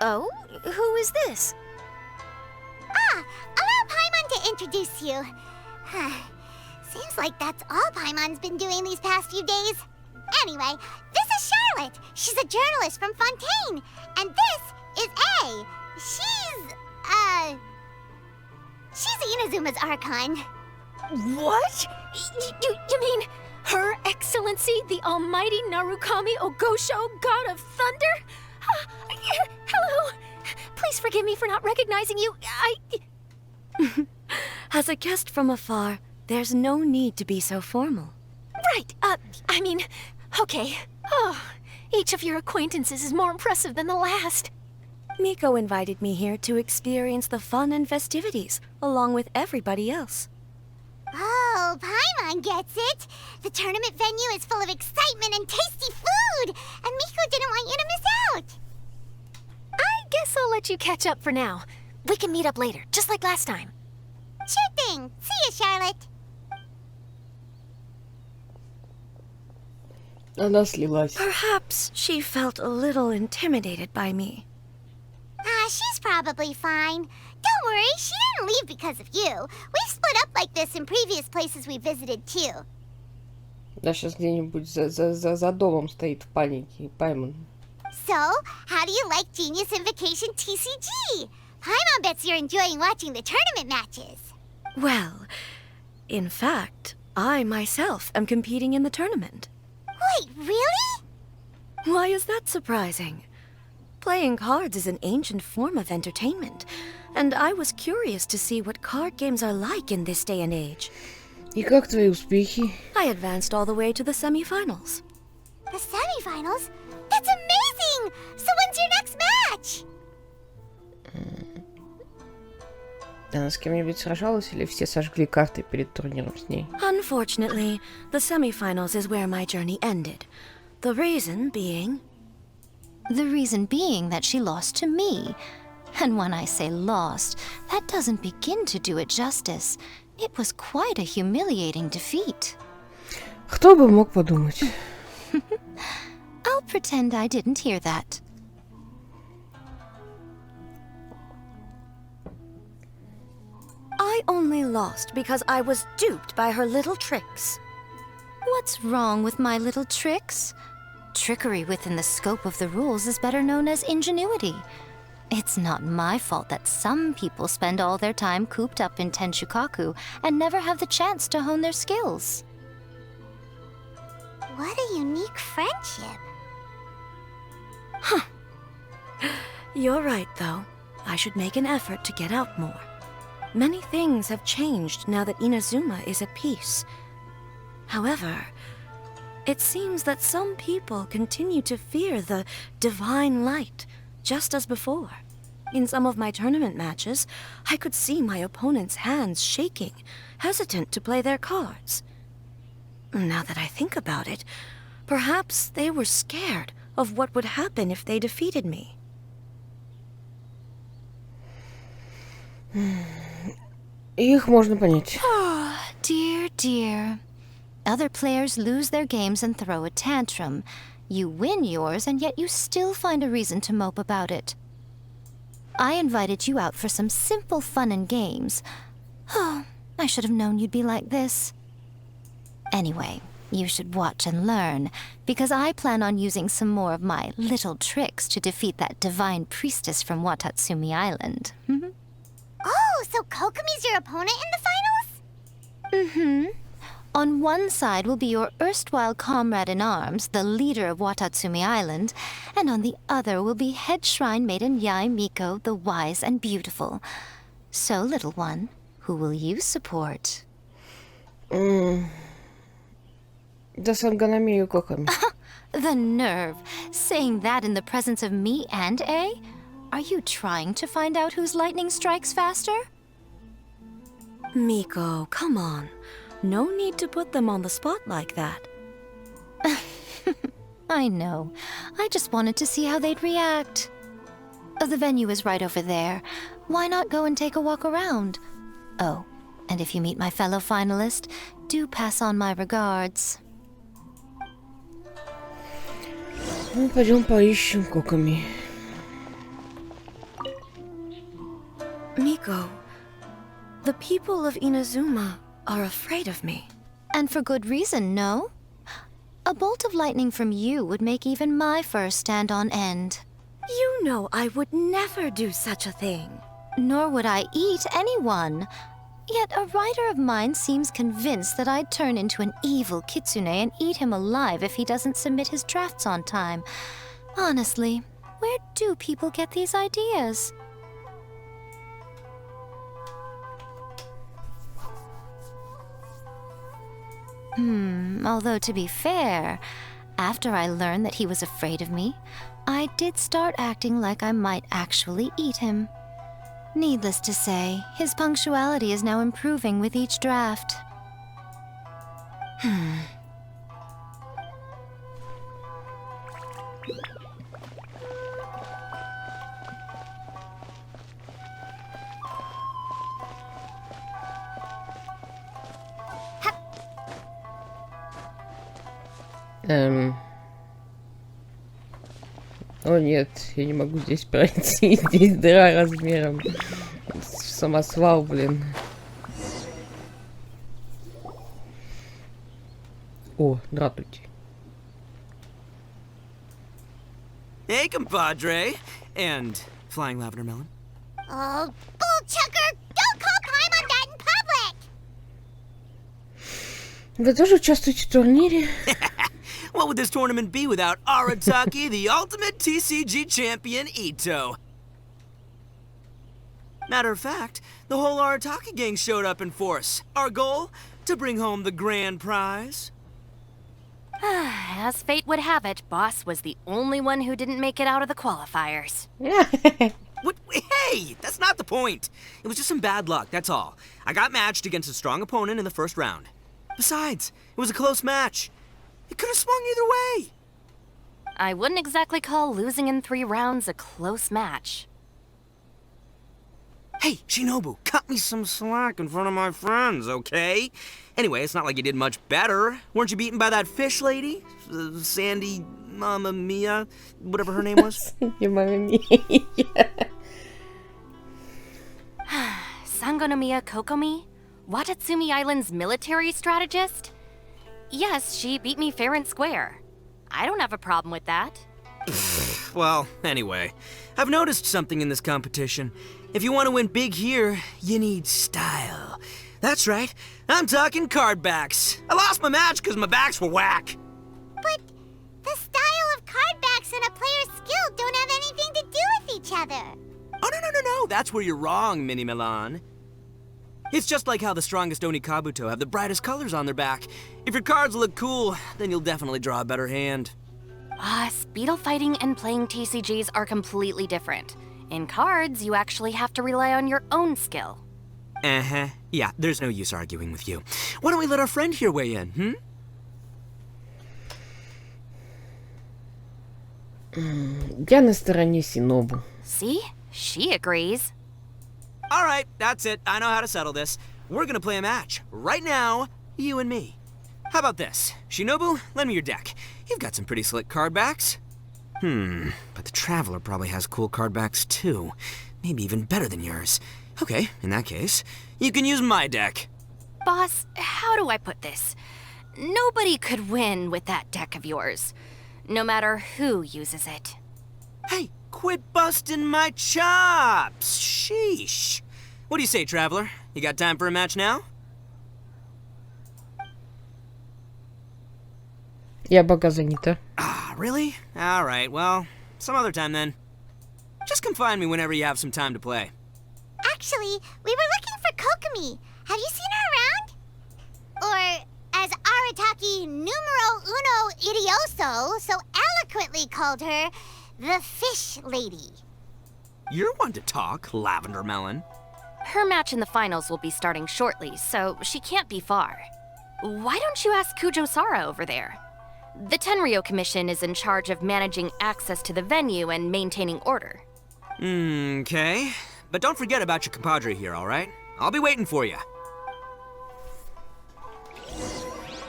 Oh? Who is this? Allow Paimon to introduce you. Seems like that's all Paimon's been doing these past few days. Anyway, this is Charlotte. She's a journalist from Fontaine. And this is A. She's Inazuma's Archon. What? You mean Her Excellency, the Almighty Narukami Ogosho, God of Thunder? Hello. Please forgive me for not recognizing you. As a guest from afar, there's no need to be so formal. Right, okay. Oh, each of your acquaintances is more impressive than the last. Miko invited me here to experience the fun and festivities, along with everybody else. Oh, Paimon gets it. The tournament venue is full of excitement and tasty food, and Miko didn't want you to miss out. I guess I'll let you catch up for now. We can meet up later, just like last time. Sure thing. See you, Charlotte. Она слилась. Perhaps she felt a little intimidated by me. She's probably fine. Don't worry, she didn't leave because of you. We've split up like this in previous places we visited too. Да, сейчас где-нибудь за домом стоит в панике, Паймон. So, how do you like Genius Invocation TCG? Paimon bets you're enjoying watching the tournament matches. Well, in fact, I myself am competing in the tournament. Wait, really? Why is that surprising? Playing cards is an ancient form of entertainment, and I was curious to see what card games are like in this day and age. И как твои успехи? I advanced all the way to the semifinals. The semifinals? That's amazing! So when's your next match? Она с кем-нибудь сражалась или все сожгли карты перед турниром с ней? Unfortunately, the semifinals is where my journey ended. The reason being... The reason being that she lost to me. And when I say lost, that doesn't begin to do it justice. It was quite a humiliating defeat. Кто бы мог подумать? I'll pretend I didn't hear that. I only lost because I was duped by her little tricks. What's wrong with my little tricks? Trickery within the scope of the rules is better known as ingenuity. It's not my fault that some people spend all their time cooped up in Tenshukaku and never have the chance to hone their skills. What a unique friendship. Huh. You're right, though. I should make an effort to get out more. Many things have changed now that Inazuma is at peace. However, it seems that some people continue to fear the divine light, just as before. In some of my tournament matches, I could see my opponent's hands shaking, hesitant to play their cards. Now that I think about it, perhaps they were scared of what would happen if they defeated me. Их можно понять. Oh, dear, dear. Other players lose their games and throw a tantrum. You win yours, and yet you still find a reason to mope about it. I invited you out for some simple fun and games. Oh, I should have known you'd be like this. Anyway, You should watch and learn, because I plan on using some more of my little tricks to defeat that divine priestess from Watatsumi Island. Oh, so Kokomi's your opponent in the finals? Mm-hmm. On one side will be your erstwhile comrade in arms, the leader of Watatsumi Island, and on the other will be head shrine maiden Yae Miko, the wise and beautiful. So, little one, who will you support? Досанганамию Кокоми. The nerve! Saying that in the presence of me and A? Are you trying to find out whose lightning strikes faster? Miko, come on. No need to put them on the spot like that. I know. I just wanted to see how they'd react. The venue is right over there. Why not go and take a walk around? Oh, and if you meet my fellow finalist, do pass on my regards. Ну, пойдем поищем Кокоми. Miko, the people of Inazuma are afraid of me. And for good reason, no? A bolt of lightning from you would make even my fur stand on end. You know I would never do such a thing. Nor would I eat anyone. Yet a writer of mine seems convinced that I'd turn into an evil kitsune and eat him alive if he doesn't submit his drafts on time. Honestly, where do people get these ideas? Although to be fair, after I learned that he was afraid of me, I did start acting like I might actually eat him. Needless to say, his punctuality is now improving with each draft. О нет, я не могу здесь пройти. Здесь дыра размером в самосвал, блин. О, здравствуйте. Hey, compadre. And flying lavender melon. Oh, bullchucker! Don't call Paimon that in public! Вы тоже участвуете в турнире? What would this tournament be without Arataki, the ultimate TCG champion, Ito? Matter of fact, the whole Arataki gang showed up in force. Our goal? To bring home the grand prize. As fate would have it, Boss was the only one who didn't make it out of the qualifiers. What? Hey, that's not the point. It was just some bad luck, that's all. I got matched against a strong opponent in the first round. Besides, it was a close match. It could have swung either way. I wouldn't exactly call losing in 3 rounds a close match. Hey, Shinobu, cut me some slack in front of my friends, okay? Anyway, it's not like you did much better. Weren't you beaten by that fish lady? Sandy Mamma Mia? Whatever her name was? Mamma Mia. Sangonomiya Kokomi? Watatsumi Island's military strategist? Yes, she beat me fair and square. I don't have a problem with that. Well, anyway, I've noticed something in this competition. If you want to win big here, you need style. That's right, I'm talking card backs. I lost my match because my backs were whack. But the style of card backs and a player's skill don't have anything to do with each other. Oh, no, that's where you're wrong, Mini Milan. It's just like how the strongest Onikabuto have the brightest colors on their back. If your cards look cool, then you'll definitely draw a better hand. Speedle fighting and playing TCGs are completely different. In cards, you actually have to rely on your own skill. Uh-huh. Yeah, there's no use arguing with you. Why don't we let our friend here weigh in, Я на стороне Синобу. See? She agrees. All right, that's it. I know how to settle this. We're gonna play a match. Right now, you and me. How about this? Shinobu, lend me your deck. You've got some pretty slick card backs. But the Traveler probably has cool card backs too. Maybe even better than yours. Okay, in that case, you can use my deck. Boss, how do I put this? nobody could win with that deck of yours, no matter who uses it. Hey, quit busting my chops! Sheesh. What do you say, Traveler? You got time for a match now? Я пока занята. Ah, really? Alright, well, some other time then. Just come find me whenever you have some time to play. Actually, we were looking for Kokomi. Have you seen her around? Or, as Arataki numero uno idioso so eloquently called her, the Fish Lady. You're one to talk, Lavender Melon. Her match in the finals will be starting shortly, so she can't be far. Why don't you ask Kujo-Sara over there? The Tenryo Commission is in charge of managing access to the venue and maintaining order. Okay. But don't forget about your compadre here, alright? I'll be waiting for you.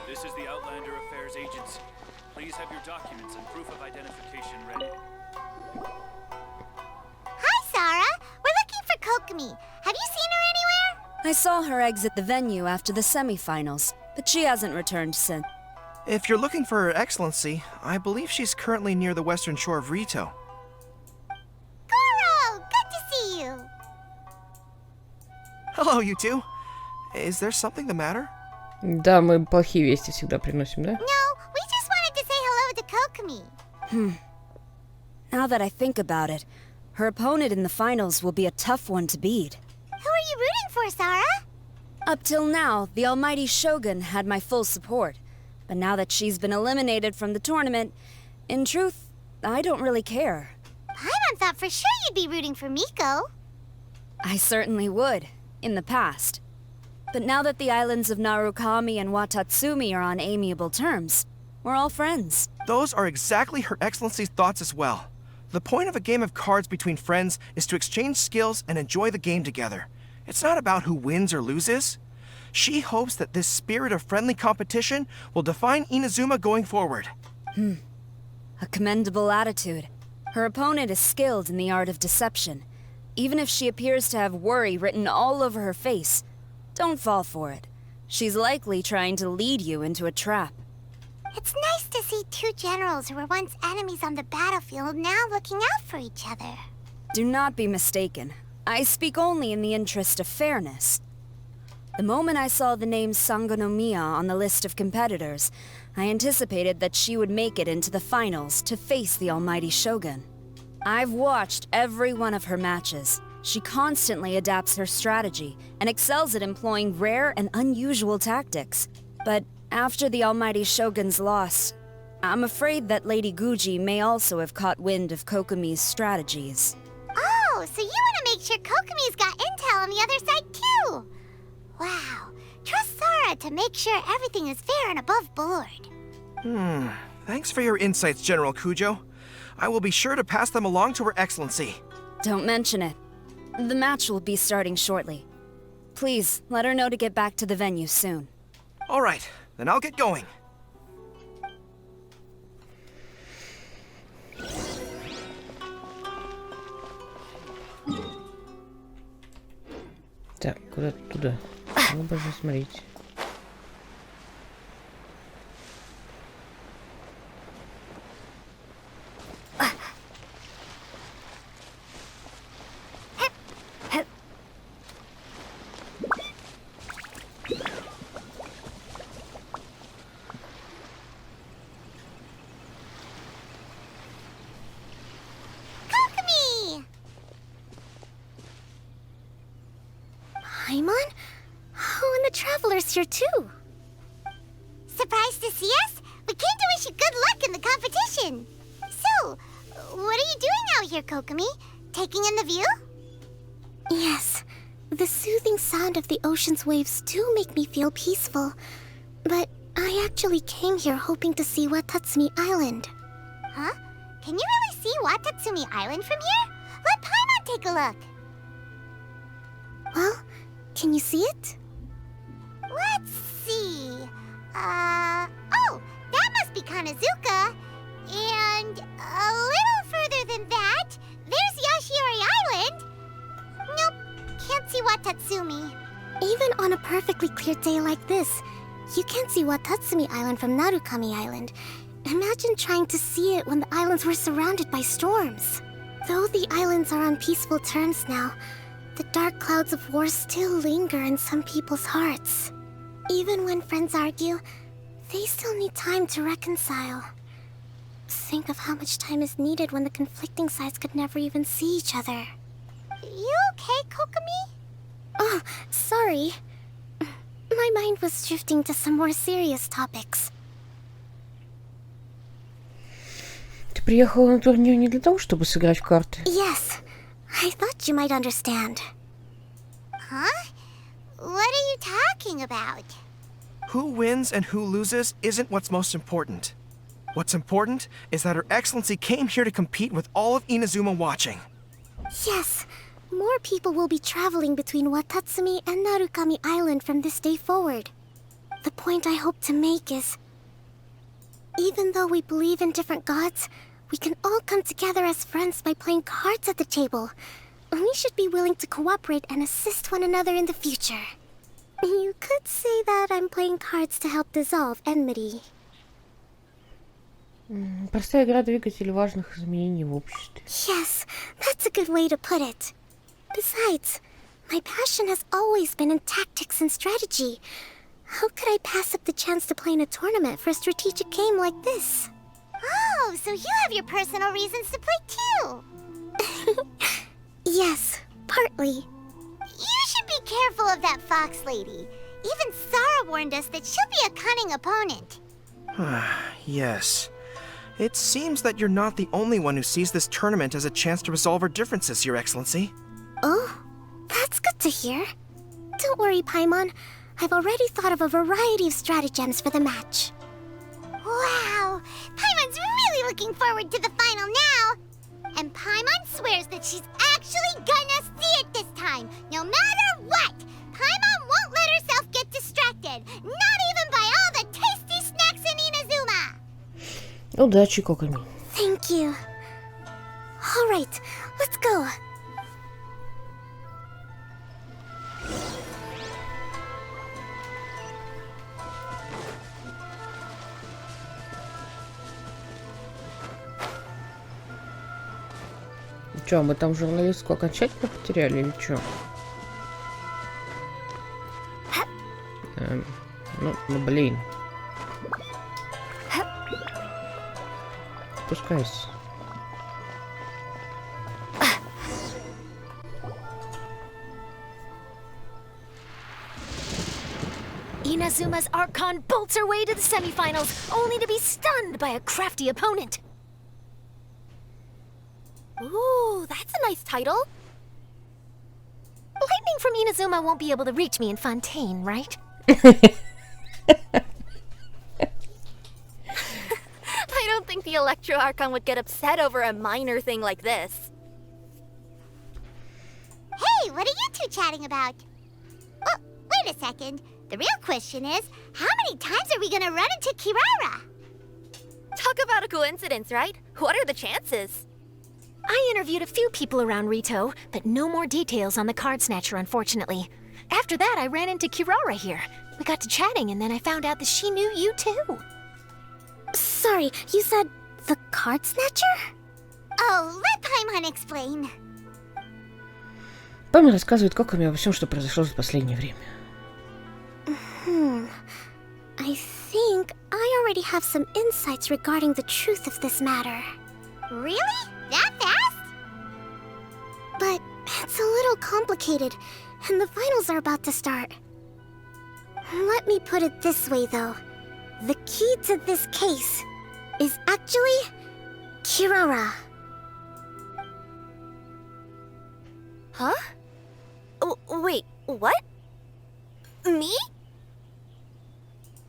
This is the Outlander Affairs Agency. Please have your documents and proof of identification ready. Hi, Sarah. We're looking for Kokomi. Have you seen her anywhere? I saw her exit the venue after the semifinals, but she hasn't returned since. If you're looking for Her Excellency, I believe she's currently near the western shore of Rito. Goro! Good to see you. Hello, you two. Is there something the matter? Да, мы плохие вести всегда приносим, да? No, we just wanted to say hello to Kokomi. Now that I think about it, her opponent in the finals will be a tough one to beat. Who are you rooting for, Sarah? Up till now, the almighty Shogun had my full support. But now that she's been eliminated from the tournament, in truth, I don't really care. Paimon thought for sure you'd be rooting for Miko. I certainly would, in the past. But now that the islands of Narukami and Watatsumi are on amiable terms, we're all friends. Those are exactly Her Excellency's thoughts as well. The point of a game of cards between friends is to exchange skills and enjoy the game together. It's not about who wins or loses. She hopes that this spirit of friendly competition will define Inazuma going forward. A commendable attitude. Her opponent is skilled in the art of deception. Even if she appears to have worry written all over her face, don't fall for it. She's likely trying to lead you into a trap. It's nice to see two generals who were once enemies on the battlefield now looking out for each other. Do not be mistaken. I speak only in the interest of fairness. The moment I saw the name Sangonomiya on the list of competitors, I anticipated that she would make it into the finals to face the almighty Shogun. I've watched every one of her matches. She constantly adapts her strategy and excels at employing rare and unusual tactics. But after the almighty Shogun's loss, I'm afraid that Lady Guji may also have caught wind of Kokomi's strategies. Oh, so you want to make sure Kokomi's got intel on the other side too? Wow. Trust Sara to make sure everything is fair and above board. Thanks for your insights, General Kujo. I will be sure to pass them along to Her Excellency. Don't mention it. The match will be starting shortly. Please, let her know to get back to the venue soon. All right, then I'll get going. Так, куда туда? Ну, можно смотреть. Paimon? Oh, and the Traveler's here too. Surprised to see us? We came to wish you good luck in the competition. So, what are you doing out here, Kokomi? Taking in the view? Yes. The soothing sound of the ocean's waves do make me feel peaceful. But I actually came here hoping to see Watatsumi Island. Huh? Can you really see Watatsumi Island from here? Let Paimon take a look. Well, can you see it? Let's see. Oh, that must be Kanazuka. And a little further than that, there's Yashiori Island. Nope, can't see Watatsumi. Even on a perfectly clear day like this, You can't see Watatsumi Island from Narukami Island. Imagine trying to see it when the islands were surrounded by storms. Though the islands are on peaceful terms now, the dark clouds of war still linger in some people's hearts. Even when friends argue, they still need time to reconcile. Think of how much time is needed when the conflicting sides could never even see each other. You okay, Kokomi? Oh, sorry. My mind was drifting to some more serious topics. Ты приехала на турнир не для того, чтобы сыграть в карты? Yes, I thought you might understand. Huh? What are you talking about? Who wins and who loses isn't what's most important. What's important is that Her Excellency came here to compete with all of Inazuma watching. Yes, more people will be traveling between Watatsumi and Narukami Island from this day forward. The point I hope to make is, even though we believe in different gods, we can all come together as friends by playing cards at the table. We should be willing to cooperate and assist one another in the future. You could say that I'm playing cards to help dissolve enmity. Простая игра двигатель важных изменений в обществе. Yes, that's a good way to put it. Besides, my passion has always been in tactics and strategy. How could I pass up the chance to play in a tournament for a strategic game like this? Oh, so you have your personal reasons to play too. Yes, partly. You should be careful of that fox lady. Even Sarah warned us that she'll be a cunning opponent. Yes. It seems that you're not the only one who sees this tournament as a chance to resolve our differences, Your Excellency. Oh, that's good to hear. Don't worry, Paimon. I've already thought of a variety of stratagems for the match. Wow! Paimon's really looking forward to the final now! And Paimon swears that she's actually gonna see it this time, no matter what! Paimon won't let herself get distracted, not even by all the tasty snacks in Inazuma! Удачи, Кокоми. Thank you. All right, let's go. Чё, мы там журналистку окончательно потеряли или чё? Ну блин. Спускайся. Inazuma's Archon bolts her way to the semifinals, only to be stunned by a crafty opponent. Ooh, that's a nice title. Lightning from Inazuma won't be able to reach me in Fontaine, right? I don't think the Electro Archon would get upset over a minor thing like this. Hey, what are you two chatting about? Oh, wait a second. The real question is, how many times are we gonna run into Kirara? Talk about a coincidence, right? What are the chances? I interviewed a few people around Rito, but no more details on the card snatcher, unfortunately. After that, I ran into Kirara here. We got to chatting, and then I found out that she knew you too. Sorry, you said the card snatcher? Oh, let Paimon explain. Памя рассказывает Кокоми обо всем, что произошло за последнее время. I think I already have some insights regarding the truth of this matter. Really? That fast? But it's a little complicated, and the finals are about to start. Let me put it this way, though. The key to this case is actually Kirara. Huh? Wait, what? Me?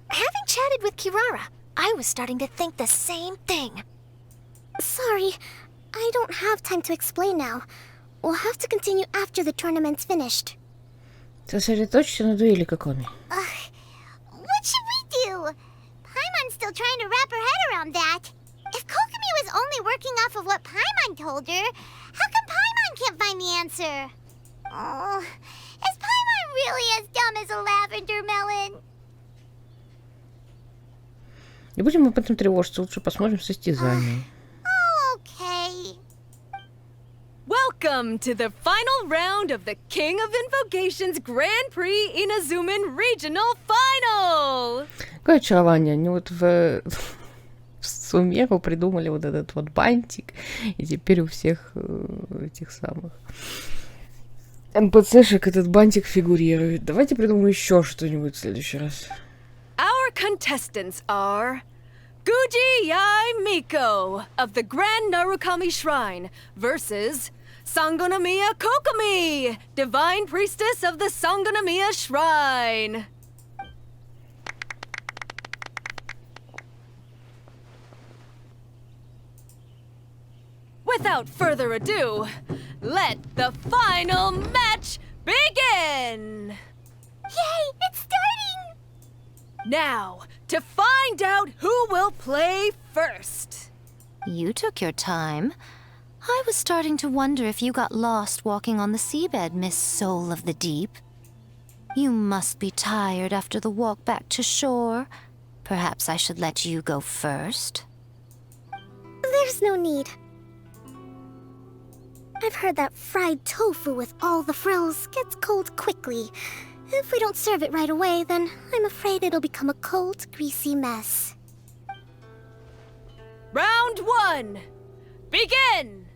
Having chatted with Kirara, I was starting to think the same thing. Sorry, I don't have time to explain now. We'll have to continue after the tournament's finished. Сосредоточься на дуэли, Кокоми. What should we do? Paimon's still trying to wrap her head around that. If Kokomi was only working off of what Paimon told her, how come Paimon can't find the answer? Oh, is Paimon really as dumb as a lavender melon? Не будем об этом тревожиться, лучше посмотрим состязание. Okay. Welcome to the final round of the King of Invocations Grand Prix Inazuman Regional Final! Какое очарование. Они вот в сумеру придумали вот этот вот бантик, и теперь у всех этих самых НПЦшек этот бантик фигурирует. Давайте придумаем еще что-нибудь в следующий раз. Our contestants are Guji Yai Miko of the Grand Narukami Shrine versus Sangonomiya Kokomi, Divine Priestess of the Sangonomiya Shrine. Without further ado, let the final match begin! Yay, it's starting! Now, to find out who will play first. You took your time. I was starting to wonder if you got lost walking on the seabed, Miss Soul of the Deep. You must be tired after the walk back to shore. Perhaps I should let you go first. There's no need. I've heard that fried tofu with all the frills gets cold quickly. If we don't serve it right away, then I'm afraid it'll become a cold, greasy mess. Round one, begin!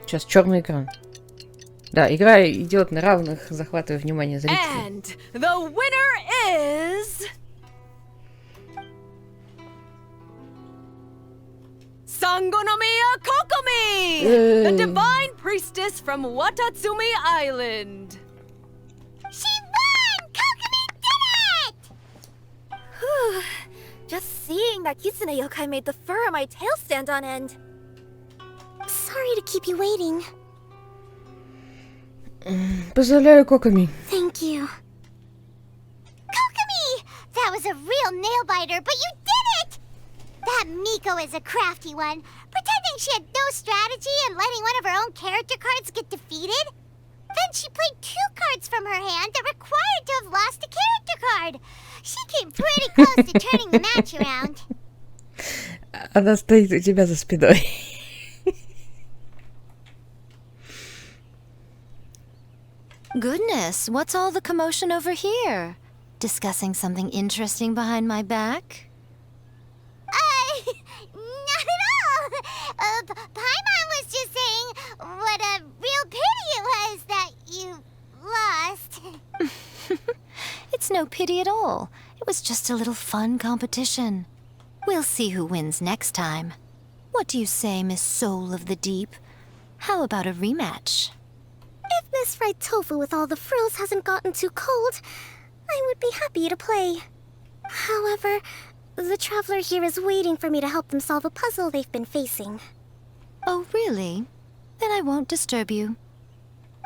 Сейчас черный экран. Да, игра идет на равных, захватывая внимание зрителей. And the winner is... Sangonomiya Kokomi, the Divine Priestess from Watatsumi Island. She won! Kokomi did it! Just seeing that Kitsune yokai made the fur on my tail stand on end. Sorry to keep you waiting. Поздравляю, Кокоми. Thank you. Kokomi! That was a real nail-biter, but you did it! That Miko is a crafty one, pretending she had no strategy and letting one of her own character cards get defeated. Then she played 2 cards from her hand that required to have lost a character card. She came pretty close to turning the match around. Она стоит у тебя за спиной. Goodness, what's all the commotion over here? Discussing something interesting behind my back? Not at all. Paimon was just saying what a real pity it was that you lost. It's no pity at all. It was just a little fun competition. We'll see who wins next time. What do you say, Miss Soul of the Deep? How about a rematch? If Miss Fried Tofu with all the frills hasn't gotten too cold, I would be happy to play. However, the traveler here is waiting for me to help them solve a puzzle they've been facing. Oh, really? Then I won't disturb you.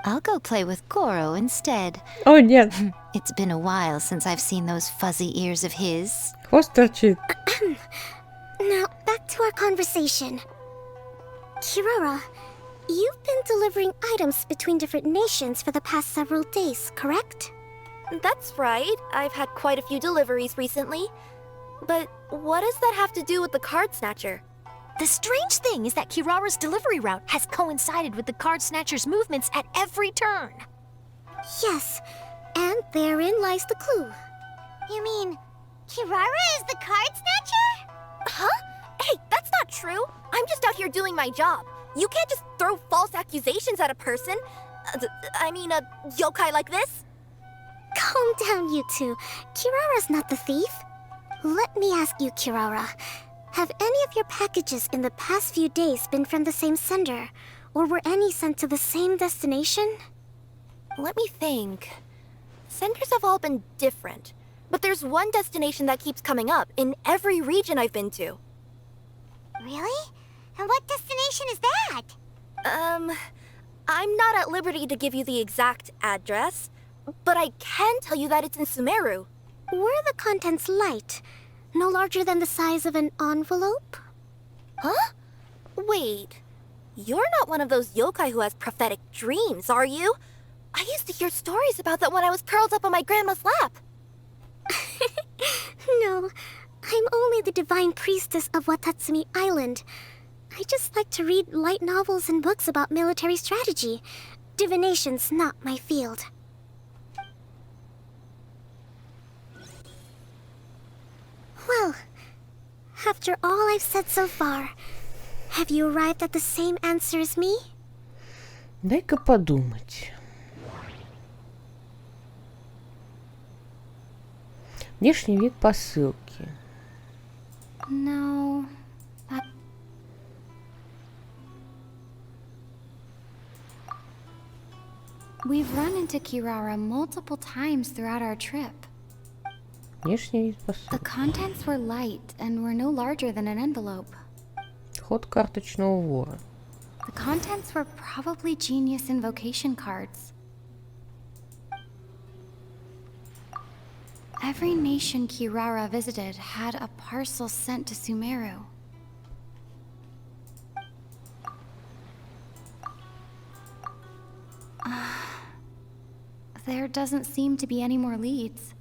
I'll go play with Goro instead. Oh, нет. It's been a while since I've seen those fuzzy ears of his. Хвост торчит. Now, back to our conversation. Kirara, you've been delivering items between different nations for the past several days, correct? That's right. I've had quite a few deliveries recently. But what does that have to do with the card snatcher? The strange thing is that Kirara's delivery route has coincided with the card snatcher's movements at every turn. Yes, and therein lies the clue. You mean Kirara is the card snatcher? Huh? Hey, that's not true. I'm just out here doing my job. You can't just throw false accusations at a person. I mean, a yokai like this. Calm down, you two. Kirara's not the thief. Let me ask you, Kirara. Have any of your packages in the past few days been from the same sender? Or were any sent to the same destination? Let me think. Senders have all been different. But there's one destination that keeps coming up in every region I've been to. Really? And what destination is that? I'm not at liberty to give you the exact address, but I can tell you that it's in Sumeru. Were the contents light? No larger than the size of an envelope? Huh? Wait. You're not one of those yokai who has prophetic dreams, are you? I used to hear stories about that when I was curled up on my grandma's lap. divine priestess of Watatsumi Island. I just like to read light novels and books about military strategy. Divination's not my field. Well, after all I've said so far, have you arrived at the same answer as me? Дай-ка подумать. Внешний вид посылки. No. We've run into Kirara multiple times throughout our trip. Внешний вид посылки. The contents were light and were no larger than an envelope. Ход карточного вора. The contents were probably genius invocation cards. Every nation Kirara visited had a parcel sent to Sumeru. There doesn't seem to be any more leads.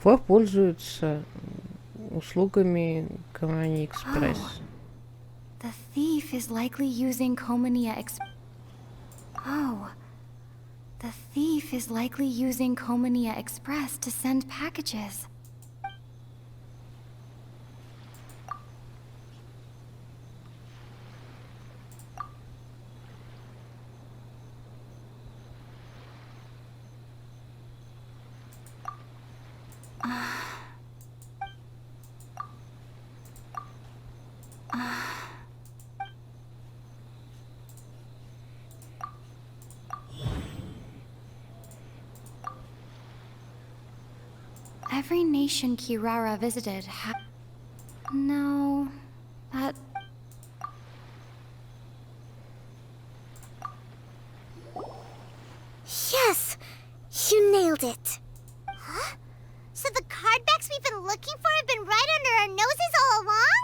Вор пользуется услугами Комани Экспресс. The thief is likely using Komania The thief is likely using Komania Express to send packages. Every nation Kirara visited No, that... Yes! You nailed it! Huh? So the cardbacks we've been looking for have been right under our noses all along?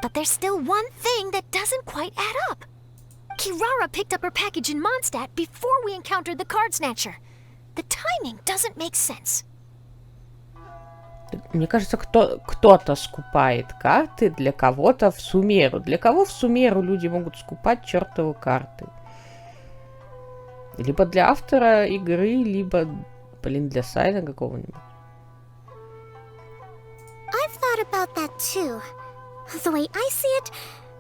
But there's still one thing that doesn't quite add up. Kirara picked up her package in Mondstadt before we encountered the card snatcher. The timing doesn't make sense. Мне кажется, кто-то скупает карты для кого-то в Сумеру. Для кого в Сумеру люди могут скупать чертовы карты? Либо для автора игры, либо, для сайта какого-нибудь. I've thought about that too. The way I see it,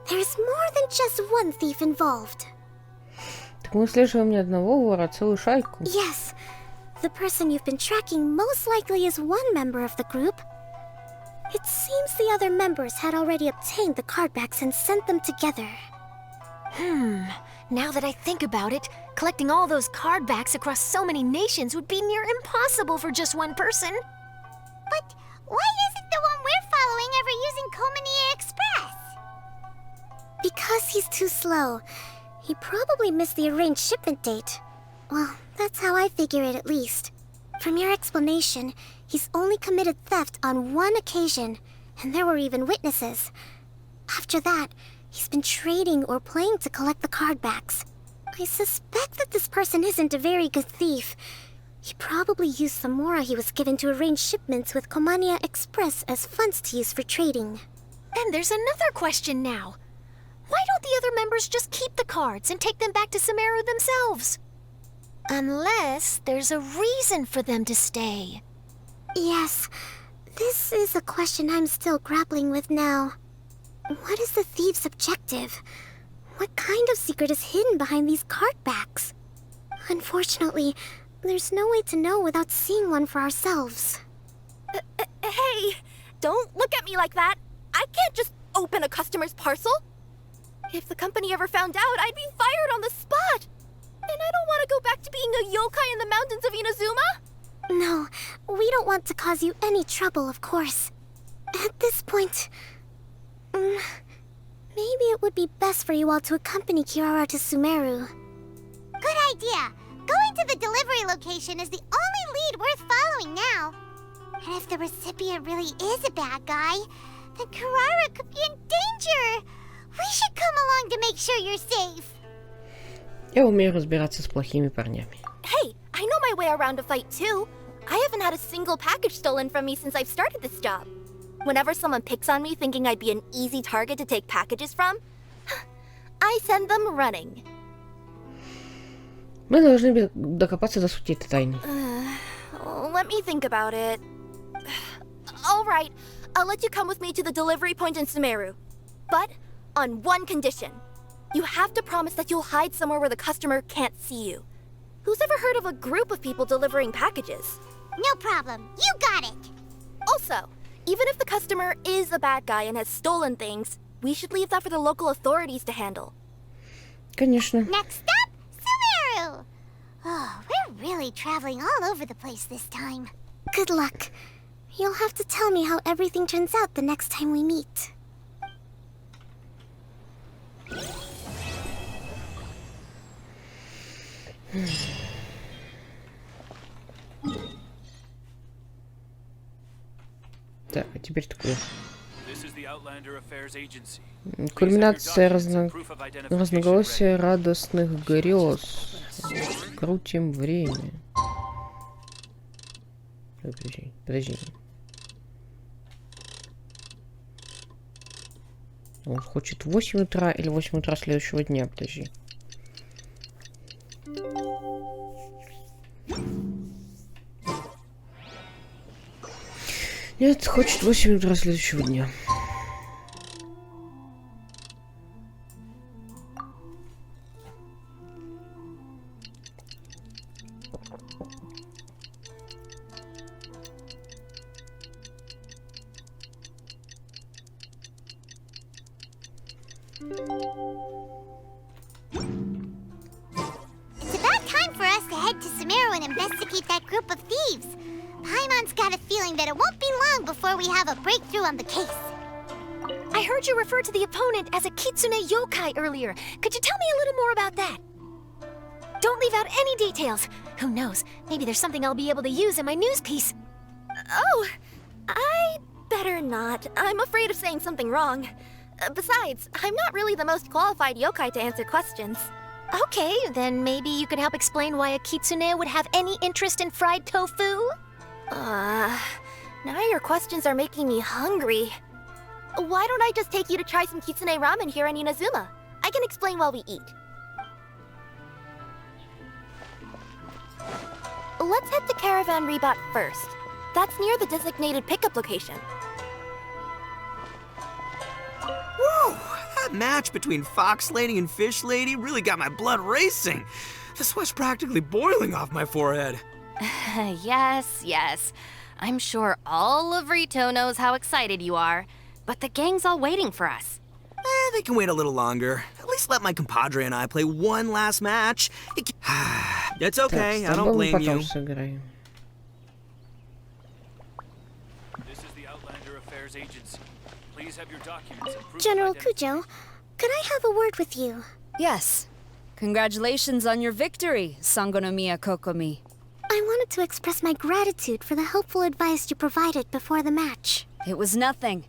there's more than just one thief involved. Так мы слеживаем не одного вора, а целую шайку. Yes. The person you've been tracking most likely is one member of the group. It seems the other members had already obtained the cardbacks and sent them together. Now that I think about it, collecting all those cardbacks across so many nations would be near impossible for just one person. But why isn't the one we're following ever using Komania Express? Because he's too slow. He probably missed the arranged shipment date. Well, that's how I figure it at least. From your explanation, he's only committed theft on one occasion, and there were even witnesses. After that, he's been trading or playing to collect the cardbacks. I suspect that this person isn't a very good thief. He probably used the mora he was given to arrange shipments with Komania Express as funds to use for trading. And there's another question now. Why don't the other members just keep the cards and take them back to Sumeru themselves? Unless there's a reason for them to stay. Yes, this is a question I'm still grappling with now. What is the thief's objective? What kind of secret is hidden behind these cardbacks? Unfortunately, there's no way to know without seeing one for ourselves. Hey, don't look at me like that. I can't just open a customer's parcel. If the company ever found out, I'd be fired on the spot. And I don't want to go back to being a yokai in the mountains of Inazuma. No, we don't want to cause you any trouble, of course. At this point, maybe it would be best for you all to accompany Kirara to Sumeru. Good idea. Going to the delivery location is the only lead worth following now. And if the recipient really is a bad guy, then Kirara could be in danger. We should come along to make sure you're safe. Я умею разбираться с плохими парнями. Hey, I know my way around a fight too. I haven't had a single package stolen from me since I've started this job. Whenever someone picks on me thinking I'd be an easy target to take packages from, I send them running. Мы должны докопаться до сути этой тайны. Let me think about it. All right, I'll let you come with me to the delivery point in Sumeru. But on one condition. You have to promise that you'll hide somewhere where the customer can't see you. Who's ever heard of a group of people delivering packages? No problem. You got it. Also, even if the customer is a bad guy and has stolen things, we should leave that for the local authorities to handle. Конечно. Next up, Sumeru. Oh, we're really traveling all over the place this time. Good luck. You'll have to tell me how everything turns out the next time we meet. Так, а теперь такое. This is the Outlander Affairs Agency. Кульминация разноголосия радостных грез. Крутим время. Подожди. Он хочет в 8 утра или 8 утра следующего дня, подожди. Нет, хочет 8 утра следующего дня. It's about time for us to head to Sumeru and investigate that group of thieves. Paimon's got a feeling that it won't be long before we have a breakthrough on the case. I heard you refer to the opponent as a kitsune yokai earlier. Could you tell me a little more about that? Don't leave out any details. Who knows? Maybe there's something I'll be able to use in my news piece. Oh, I better not. I'm afraid of saying something wrong. Besides, I'm not really the most qualified yokai to answer questions. Okay, then maybe you could help explain why a kitsune would have any interest in fried tofu? Now your questions are making me hungry. Why don't I just take you to try some kitsune ramen here in Inazuma? I can explain while we eat. Let's head to Caravan Rebot first. That's near the designated pickup location. Woo! That match between Fox Lady and Fish Lady really got my blood racing. The sweat's practically boiling off my forehead. Yes. I'm sure all of Rito knows how excited you are, but the gang's all waiting for us. They can wait a little longer. At least let my compadre and I play one last match. It's okay, I don't blame you. This is the Outlander Affairs Agency. Please have your documents and proof General of identity. Kujo, could I have a word with you? Yes. Congratulations on your victory, Sangonomiya Kokomi. I wanted to express my gratitude for the helpful advice you provided before the match. It was nothing.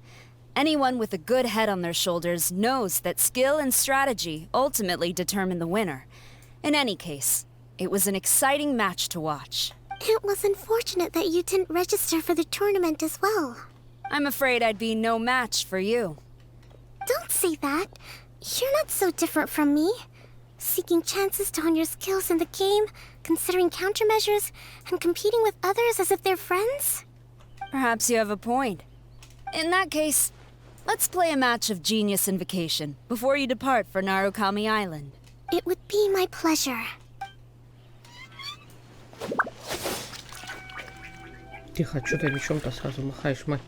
Anyone with a good head on their shoulders knows that skill and strategy ultimately determine the winner. In any case, it was an exciting match to watch. It was unfortunate that you didn't register for the tournament as well. I'm afraid I'd be no match for you. Don't say that. You're not so different from me. Seeking chances to hone your skills in the game, considering countermeasures, and competing with others as if they're friends? Perhaps you have a point. In that case, let's play a match of Genius Invocation before you depart for Narukami Island. It would be my pleasure. Тихо, что ты мечом-то сразу махаешь, мать?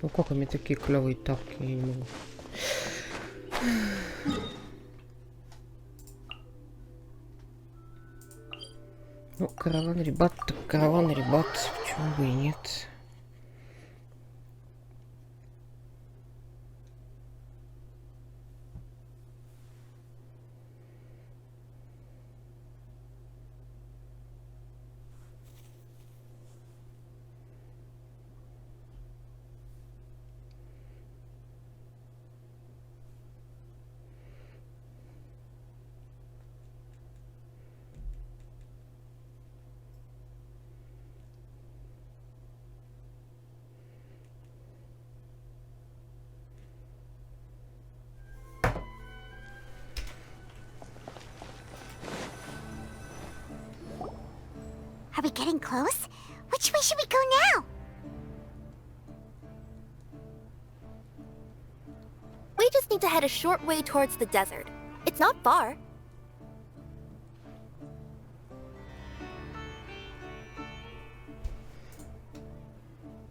Ну как у меня такие клевые тапки, я не могу. Ну, караван ребят, так караван ребят, почему бы и нет. Are we getting close? Which way should we go now? We just need to head a short way towards the desert. It's not far.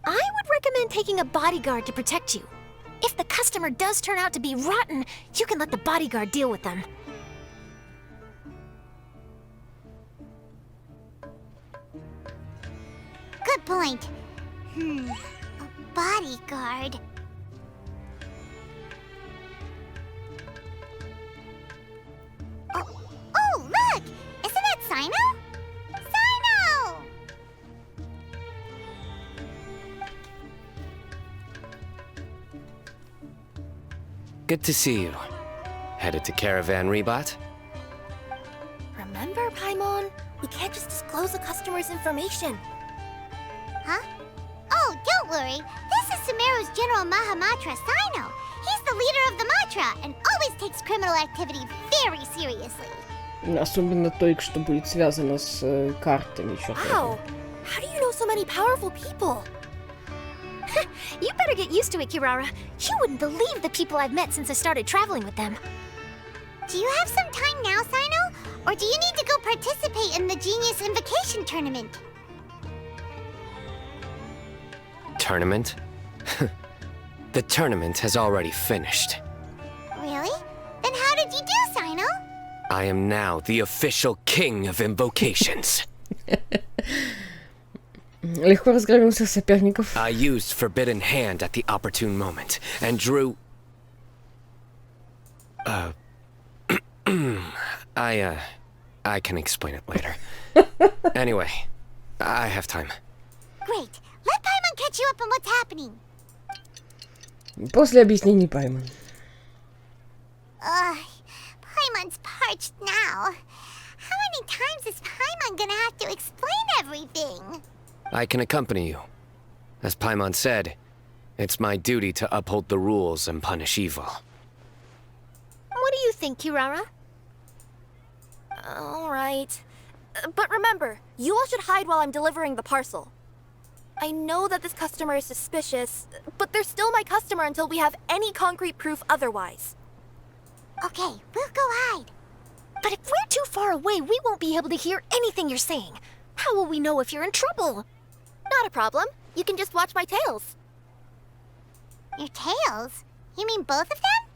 I would recommend taking a bodyguard to protect you. If the customer does turn out to be rotten, you can let the bodyguard deal with them. Good point. A bodyguard. Oh, look! Isn't that Sino? Sino! Good to see you. Headed to Caravan Rebot? Remember, Paimon? We can't just disclose the customer's information. Huh? Oh, don't worry. This is Sumeru's General Mahamatra, Sino. He's the leader of the Matra and always takes criminal activity very seriously. Особенно то, что будет связано с картами. Wow! How do you know so many powerful people? You better get used to it, Kirara. You wouldn't believe the people I've met since I started traveling with them. Do you have some time now, Sino? Or do you need to go participate in the Genius Invocation Tournament? Tournament? The tournament has already finished. Really? Then how did you do, Sino? I am now the official king of invocations. Легко разгромил всех соперников. I used Forbidden Hand at the opportune moment and drew... I can explain it later. Anyway, I have time. Great. Let Paimon catch you up on what's happening. После объяснений Паймон. Paimon's parched now. How many times is Paimon gonna have to explain everything? I can accompany you. As Paimon said, it's my duty to uphold the rules and punish evil. What do you think, Kirara? Alright. But remember, you all should hide while I'm delivering the parcel. I know that this customer is suspicious, but they're still my customer until we have any concrete proof otherwise. Okay, we'll go hide. But if we're too far away, we won't be able to hear anything you're saying. How will we know if you're in trouble? Not a problem. You can just watch my tails. Your tails? You mean both of them?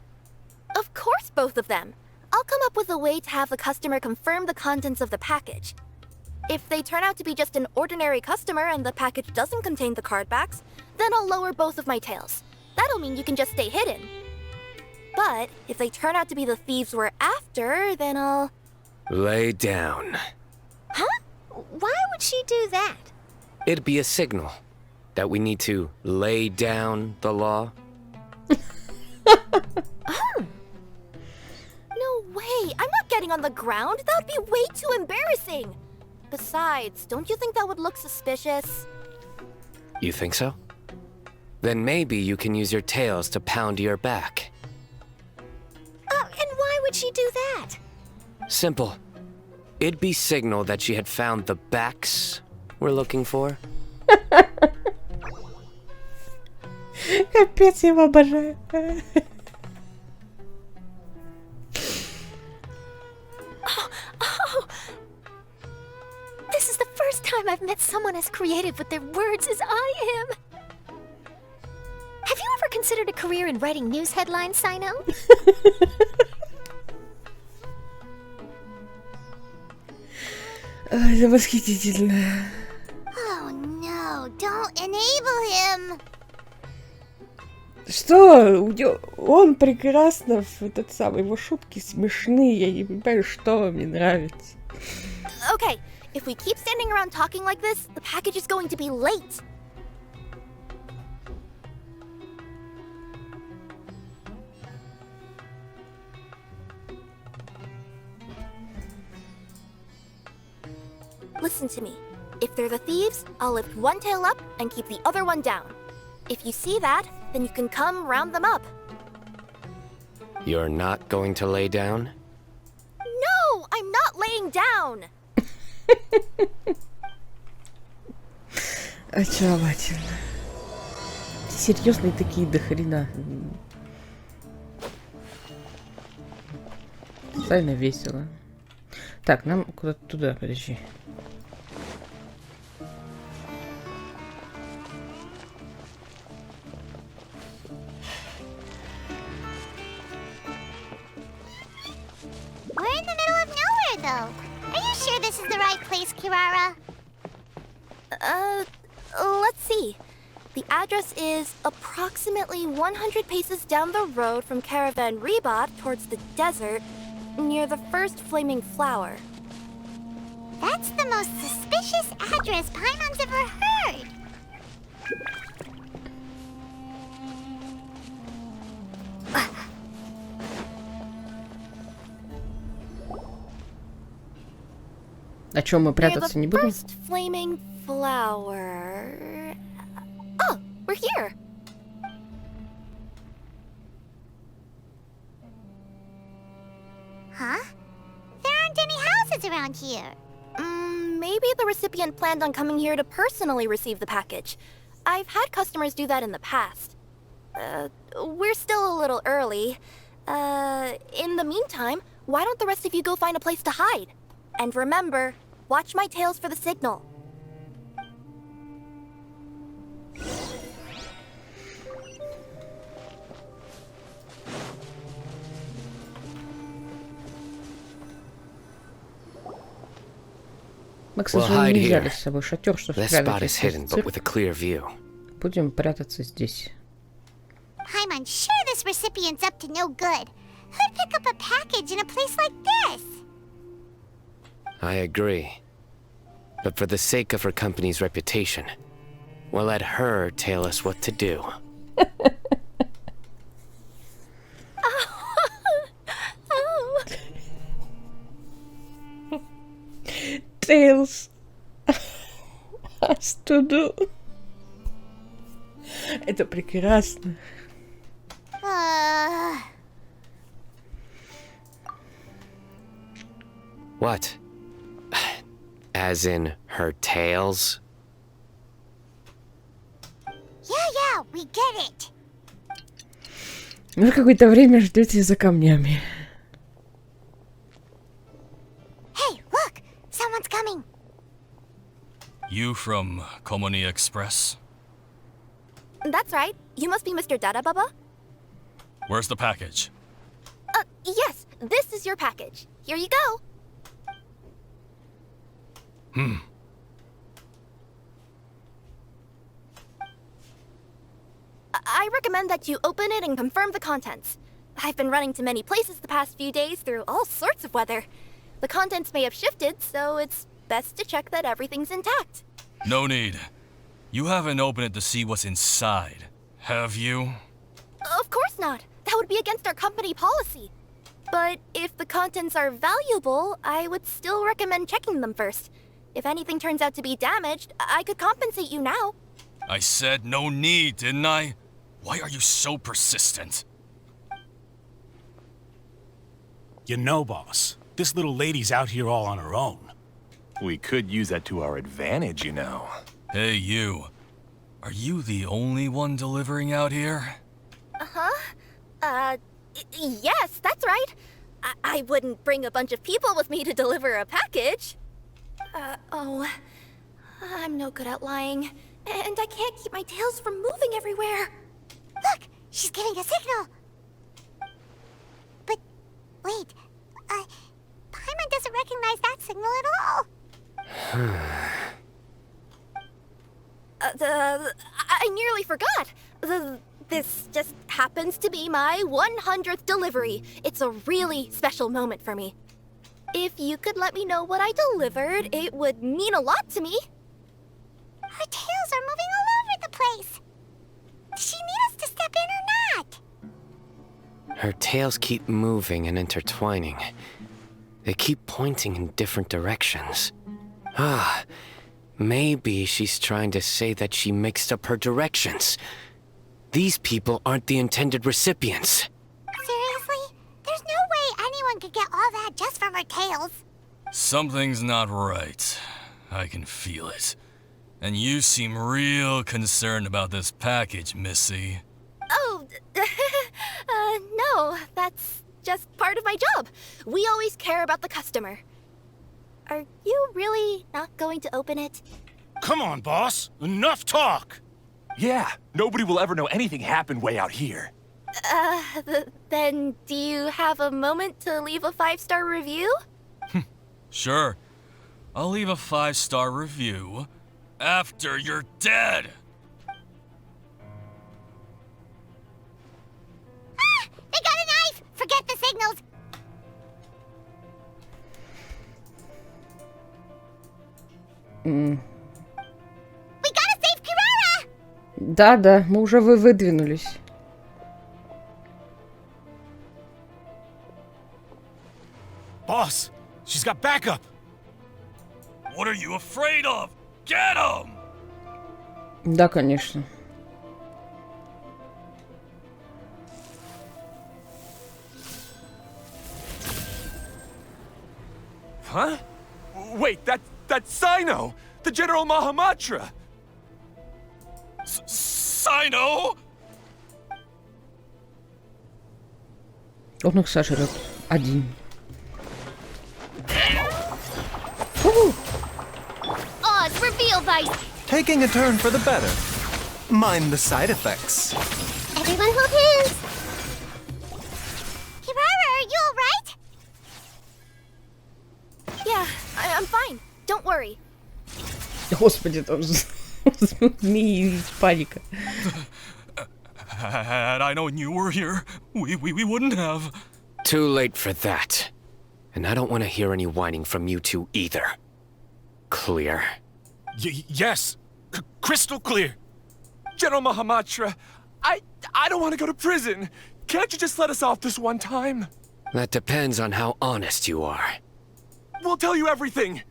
Of course, both of them. I'll come up with a way to have the customer confirm the contents of the package. If they turn out to be just an ordinary customer and the package doesn't contain the card backs, then I'll lower both of my tails. That'll mean you can just stay hidden. But if they turn out to be the thieves we're after, then I'll... Lay down. Huh? Why would she do that? It'd be a signal that we need to lay down the law. No way! I'm not getting on the ground! That would be way too embarrassing! Besides, don't you think that would look suspicious? You think so? Then maybe you can use your tails to pound your back. And why would she do that? Simple. It'd be signal that she had found the backs we're looking for. Капец, я его обожаю. This is the first time I've met someone as creative with their words as I am. Have you ever considered a career in writing news headlines, Sino? Это восхитительно. Oh no, don't enable him. Что? Он прекрасно, этот самый, его шутки смешные. Я не понимаю, что вам не нравится. Okay, if we keep standing around talking like this, the package is going to be late. Listen to me. If they're the thieves, I'll lift one tail up and keep the other one down. If you see that, then you can come round them up. You're not going to lay down? No, I'm not laying down! Очаровательно. Серьезные такие до хрена. Реально весело. Так, нам куда-то туда, подожди. We're in the middle of nowhere, though. Are you sure this is the right place, Kirara? Let's see. The address is approximately 100 paces down the road from Caravan Rebot towards the desert, near the first flaming flower. That's the most suspicious address Paimon's ever heard. А чё, мы прятаться не будем? First flaming flower. Oh, we're here. Huh? There aren't any houses around here. Maybe the recipient planned on coming here to personally receive the package. I've had customers do that in the past. We're still a little early. In the meantime, why don't the rest of you go find a place to hide? And remember, watch my tails for the signal. Мы, к We'll сожалению, hide не взяли here. с собой шатер, чтобы This spot спрятать is hidden, but with a clear view. Будем прятаться здесь. Paimon, sure this recipient's up to no good. Who'd pick up a package in a place like this? I agree. But for the sake of her company's reputation, we'll let her tell us what to do. Tails has to do. Это прекрасно. What? As in her tails? Yeah, we get it. Вы какое-то время ждете за камнями. Hey, look! Someone's coming. You from Komoni Express? That's right. You must be Mr. Dada Baba? Where's the package? Yes, this is your package. Here you go. I recommend that you open it and confirm the contents. I've been running to many places the past few days through all sorts of weather. The contents may have shifted, so it's best to check that everything's intact. No need. You haven't opened it to see what's inside, have you? Of course not. That would be against our company policy. But if the contents are valuable, I would still recommend checking them first. If anything turns out to be damaged, I could compensate you now. I said no need, didn't I? Why are you so persistent? You know, boss, this little lady's out here all on her own. We could use that to our advantage, you know. Hey, you. Are you the only one delivering out here? Yes, that's right. I wouldn't bring a bunch of people with me to deliver a package. I'm no good at lying. And I can't keep my tails from moving everywhere. Look, she's giving a signal. But, wait, Paimon doesn't recognize that signal at all. I nearly forgot. This just happens to be my 100th delivery. It's a really special moment for me. If you could let me know what I delivered, it would mean a lot to me. Her tails are moving all over the place. Does she need us to step in or not? Her tails keep moving and intertwining. They keep pointing in different directions. Maybe she's trying to say that she mixed up her directions. These people aren't the intended recipients. Seriously? There's no way anyone could get all that just from her tails. Something's not right. I can feel it. And you seem real concerned about this package, Missy. Oh, no, that's just part of my job. We always care about the customer. Are you really not going to open it? Come on, boss. Enough talk. Yeah, nobody will ever know anything happened way out here. Then do you have a moment to leave a 5-star review? Sure. I'll leave a 5-star review after you're dead. Ah! They got a knife! Forget the signals! We gotta save Kirara! Да, мы уже выдвинулись. Boss, she's got backup. What are you afraid of? Get him! Да, конечно. Huh? Wait, that's Sino! The General Mahamatra! Sino? Он их сожрет. Один. Oz, reveal thyself! Taking a turn for the better. Mind the side effects. Everyone hold hands! Kirara, are you alright? Yeah, I'm fine. Don't worry. Господи, там же змеи из паника. Had I known you were here, we wouldn't have. Too late for that. And I don't want to hear any whining from you two either. Clear? Yes. Crystal clear. General Mahamatra, I don't want to go to prison. Can't you just let us off this one time? That depends on how honest you are. We'll tell you everything.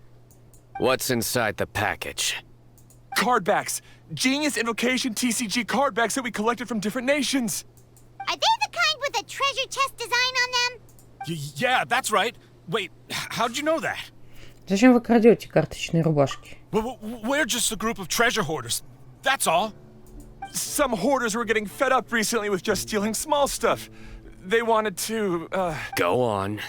What's inside the package? Card backs. Genius Invocation TCG card backs that we collected from different nations. Are they the kind with a treasure chest design on them? Yeah, that's right. Wait, how'd you know that? Зачем вы крадете карточные рубашки? We're just a group of treasure hoarders. That's all. Some hoarders were getting fed up recently with just stealing small stuff. They wanted to, Go on.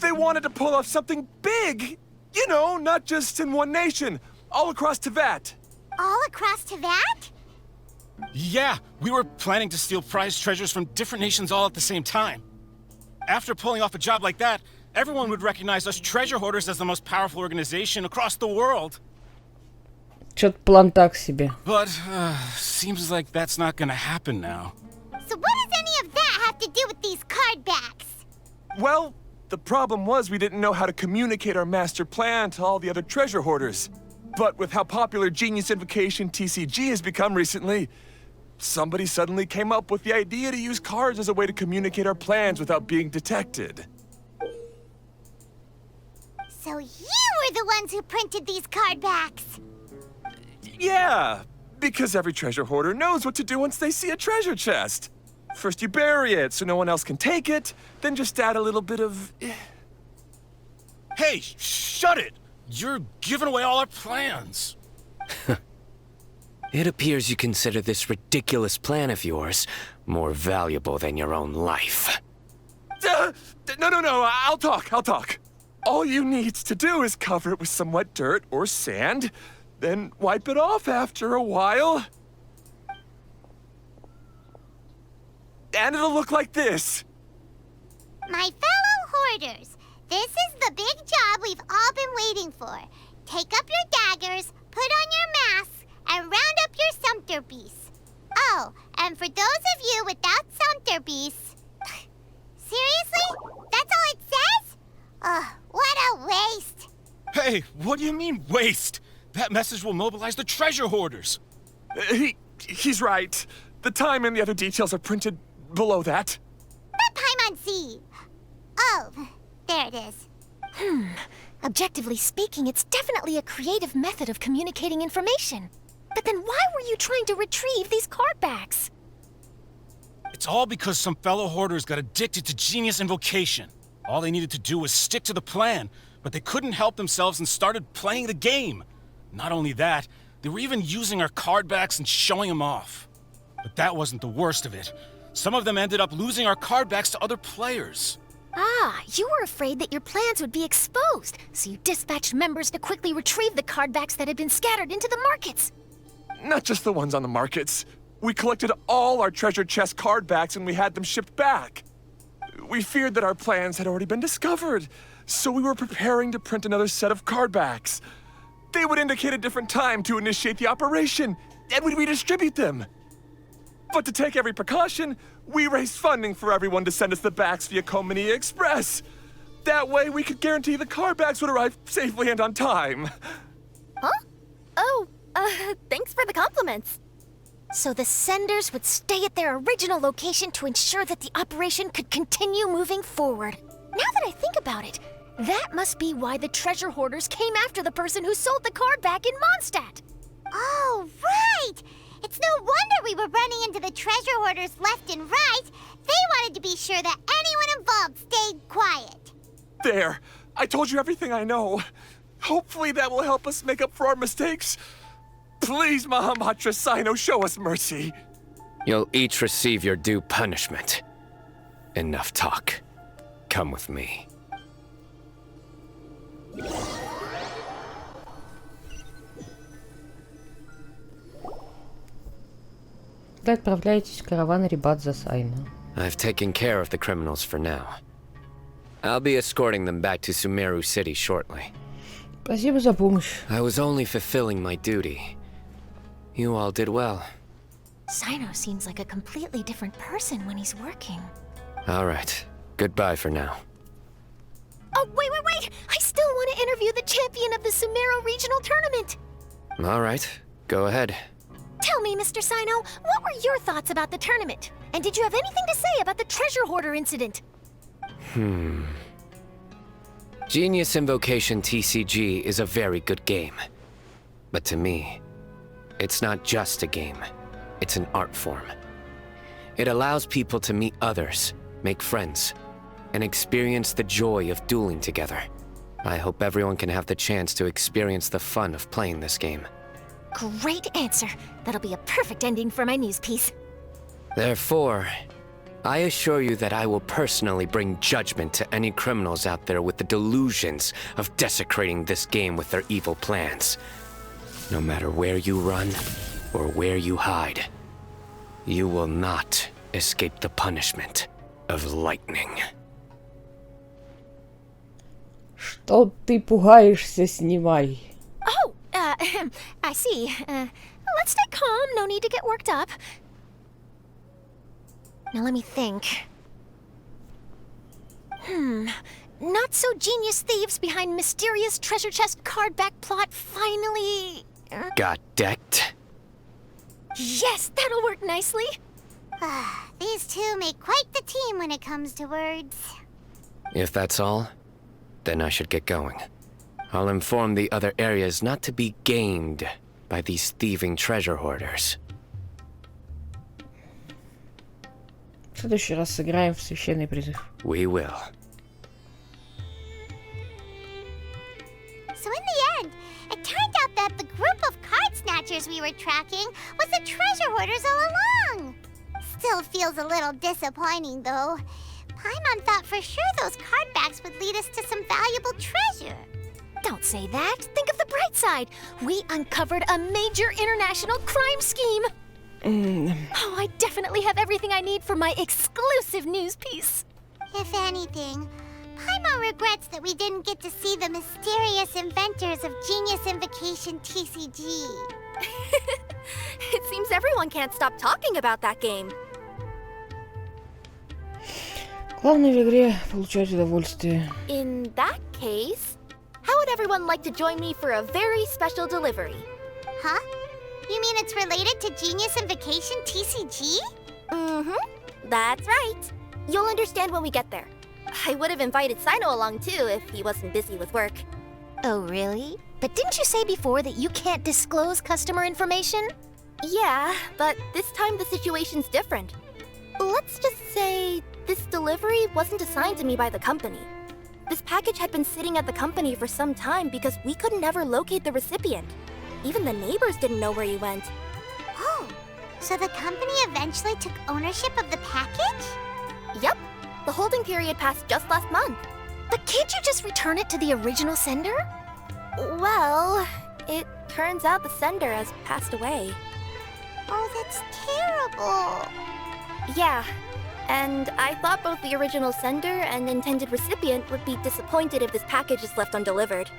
They wanted to pull off something big. You know, not just in one nation. All across Teyvat. All across Teyvat? Yeah, we were planning to steal prized treasures from different nations all at the same time. After pulling off a job like that, everyone would recognize us treasure hoarders as the most powerful organization across the world. Чё-то план так себе. But, seems like that's not gonna happen now. So what does any of that have to do with these card backs? Well, the problem was we didn't know how to communicate our master plan to all the other treasure hoarders. But with how popular Genius Invocation TCG has become recently, somebody suddenly came up with the idea to use cards as a way to communicate our plans without being detected. So you were the ones who printed these card backs? Yeah, because every treasure hoarder knows what to do once they see a treasure chest. First you bury it so no one else can take it, then just add a little bit of... Hey, shut it! You're giving away all our plans. It appears you consider this ridiculous plan of yours more valuable than your own life. No, I'll talk. All you need to do is cover it with some wet dirt or sand, then wipe it off after a while. And it'll look like this. My fellow hoarders, this is the big job we've all been waiting for. Take up your daggers, put on your masks, and round up your sumpter beasts. Oh, and for those of you without sumpter beasts... Seriously? That's all it says? Ugh, what a waste. Hey, what do you mean, waste? That message will mobilize the treasure hoarders. He's right. The time and the other details are printed below that. Let Paimon see. Oh, there it is. Objectively speaking, it's definitely a creative method of communicating information. But then why were you trying to retrieve these card backs? It's all because some fellow hoarders got addicted to Genius Invocation. All they needed to do was stick to the plan, but they couldn't help themselves and started playing the game. Not only that, They were even using our card backs and showing them off. But that wasn't the worst of it. Some of them ended up losing our card backs to other players. Ah, you were afraid that your plans would be exposed, so you dispatched members to quickly retrieve the card backs that had been scattered into the markets. Not just the ones on the markets. We collected all our treasure chest card backs and we had them shipped back. We feared that our plans had already been discovered, so we were preparing to print another set of card backs. They would indicate a different time to initiate the operation, and we'd redistribute them. But to take every precaution, we raised funding for everyone to send us the backs via Kominia Express. That way, we could guarantee the card backs would arrive safely and on time. Huh? Oh, thanks for the compliments. So the senders would stay at their original location to ensure that the operation could continue moving forward. Now that I think about it, that must be why the treasure hoarders came after the person who sold the card back in Mondstadt. Oh, right! It's no wonder we were running into the treasure hoarders left and right. They wanted to be sure that anyone involved stayed quiet. There! I told you everything I know. Hopefully that will help us make up for our mistakes. Please, Mahamatra Sino, show us mercy. You'll each receive your due punishment. Enough talk. Come with me. Вы отправляетесь в караван ребят за Сайно. I've taken care of the criminals for now. I'll be escorting them back to Sumeru City shortly. Спасибо за помощь. I was only fulfilling my duty. You all did well. Sino seems like a completely different person when he's working. All right. Goodbye for now. Oh, wait! I still want to interview the champion of the Sumeru Regional Tournament. All right. Go ahead. Tell me, Mr. Sino, what were your thoughts about the tournament? And did you have anything to say about the treasure hoarder incident? Genius Invocation TCG is a very good game. But to me, it's not just a game. It's an art form. It allows people to meet others, make friends, and experience the joy of dueling together. I hope everyone can have the chance to experience the fun of playing this game. Great answer. That'll be a perfect ending for my news piece. Therefore, I assure you that I will personally bring judgment to any criminals out there with the delusions of desecrating this game with their evil plans. No matter where you run or where you hide, you will not escape the punishment of lightning. Что ты пугаешься, снимай. Oh, I see. Let's stay calm, no need to get worked up. Now let me think. Not so genius thieves behind mysterious treasure chest card back plot finally... Got decked? Yes, that'll work nicely. These two make quite the team when it comes to words. If that's all, then I should get going. I'll inform the other areas not to be gamed by these thieving treasure hoarders. В следующий раз сыграем в священный призыв. We will. So in the end, it turned out that the group of card snatchers we were tracking was the treasure hoarders all along. Still feels a little disappointing, though. Paimon thought for sure those card backs would lead us to some valuable treasure. Don't say that. Think of the bright side. We uncovered a major international crime scheme. Oh, I definitely have everything I need for my exclusive news piece. If anything, Paimon regrets that we didn't get to see the mysterious inventors of Genius Invocation TCG. It seems everyone can't stop talking about that game. Главное в игре получать удовольствие. In that case, how would everyone like to join me for a very special delivery? Huh? You mean it's related to Genius Invocation TCG? That's right. You'll understand when we get there. I would have invited Sino along too if he wasn't busy with work. Oh, really? But didn't you say before that you can't disclose customer information? Yeah, but this time the situation's different. Let's just say this delivery wasn't assigned to me by the company. This package had been sitting at the company for some time because we could never locate the recipient. Even the neighbors didn't know where he went. Oh, so the company eventually took ownership of the package? Yep. The holding period passed just last month. But can't you just return it to the original sender? Well, it turns out the sender has passed away. Oh, that's terrible. Yeah, and I thought both the original sender and intended recipient would be disappointed if this package is left undelivered.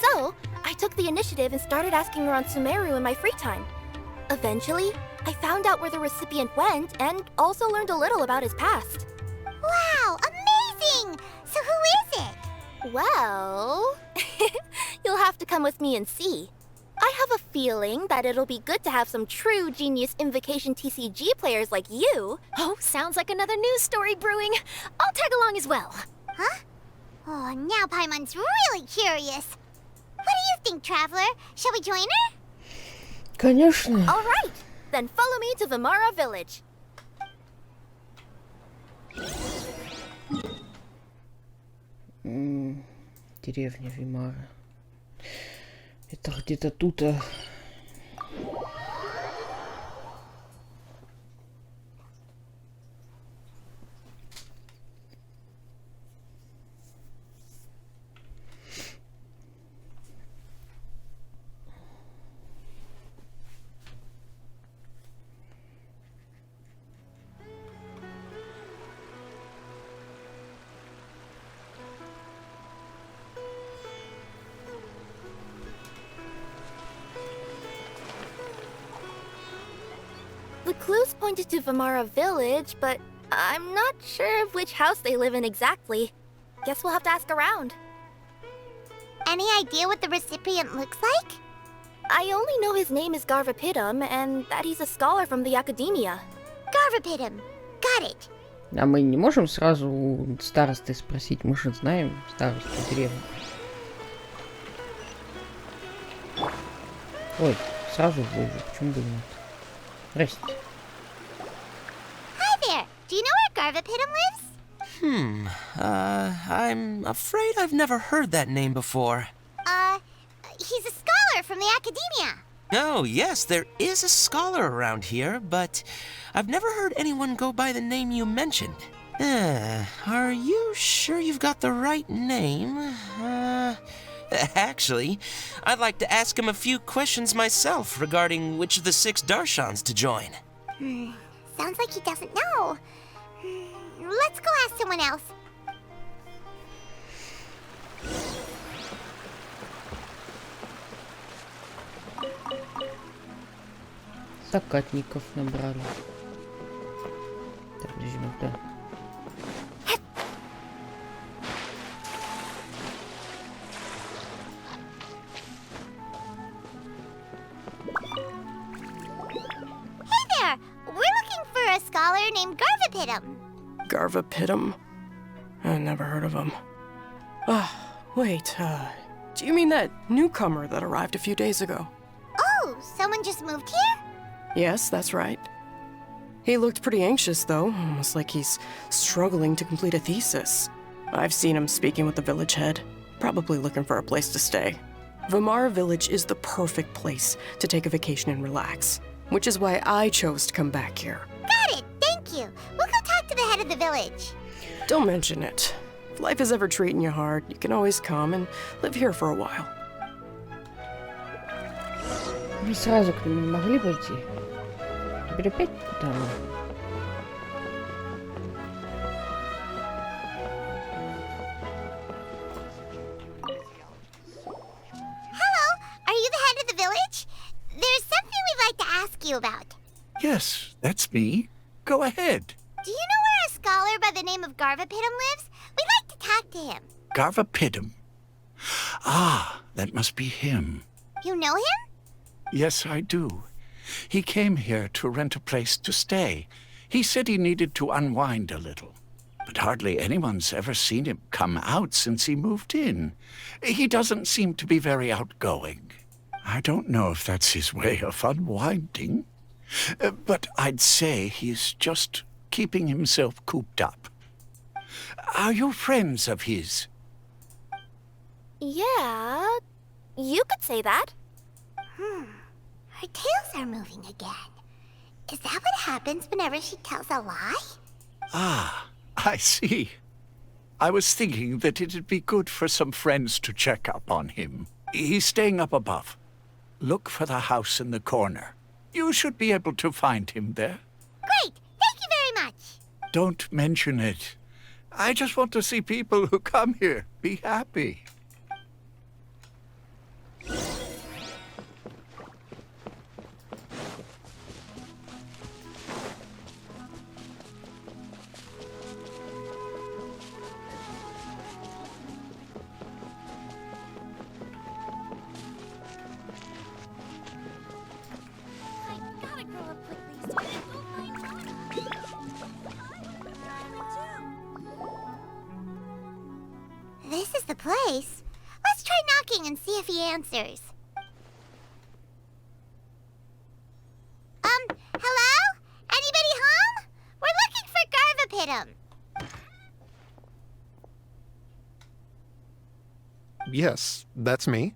So, I took the initiative and started asking around Sumeru in my free time. Eventually, I found out where the recipient went and also learned a little about his past. Wow, amazing! So who is it? Well, you'll have to come with me and see. I have a feeling that it'll be good to have some true Genius Invocation TCG players like you. Oh, sounds like another news story brewing. I'll tag along as well. Huh? Oh, now Paimon's really curious. What do you think, Traveler? Shall we join her? Конечно. All right, then follow me to Vimara Village. Деревня Вимара. Это где-то тут. The clues pointed to Vimara Village, but I'm not sure of which house they live in exactly. Guess we'll have to ask around. Any idea what the recipient looks like? I only know his name is Garvapidum and that he's a scholar from the Academia. Garvapidum. Got it. А мы не можем сразу у старосты спросить, мы же знаем старосту деревни. Ой, сразу в лужу, почему бы нет? Здрасте. Hi there. Do you know where Garvapidum lives? I'm afraid I've never heard that name before. He's a scholar from the Academia. Oh, yes, there is a scholar around here, but I've never heard anyone go by the name you mentioned. Are you sure you've got the right name? Actually, I'd like to ask him a few questions myself regarding which of the 6 Darshans to join. Sounds like he doesn't know. Let's go ask someone else. Закатников набрали. Так, подожди, да. Hey there! We're looking for a scholar named Garvapidum. Garvapidum? I never heard of him. Wait, do you mean that newcomer that arrived a few days ago? Oh, someone just moved here? Yes, that's right. He looked pretty anxious, though, almost like he's struggling to complete a thesis. I've seen him speaking with the village head, probably looking for a place to stay. Vimara Village is the perfect place to take a vacation and relax, which is why I chose to come back here. Got it, thank you. We'll go talk to the head of the village. Don't mention it. If life is ever treating you hard, you can always come and live here for a while. Мы сразу к нему не могли пойти. Теперь опять там. Hello, are you the head of the village? There's something we'd like to ask you about. Yes, that's me. Go ahead. Do you know where a scholar by the name of Garvapidum lives? We'd like to talk to him. Garvapidum. Ah, that must be him. You know him? Yes, I do. He came here to rent a place to stay. He said he needed to unwind a little. But hardly anyone's ever seen him come out since he moved in. He doesn't seem to be very outgoing. I don't know if that's his way of unwinding. But I'd say he's just keeping himself cooped up. Are you friends of his? Yeah, you could say that. Her tails are moving again. Is that what happens whenever she tells a lie? Ah, I see. I was thinking that it'd be good for some friends to check up on him. He's staying up above. Look for the house in the corner. You should be able to find him there. Great! Thank you very much! Don't mention it. I just want to see people who come here be happy. This is the place. Let's try knocking and see if he answers. Hello? Anybody home? We're looking for Garvapitum. Yes, that's me.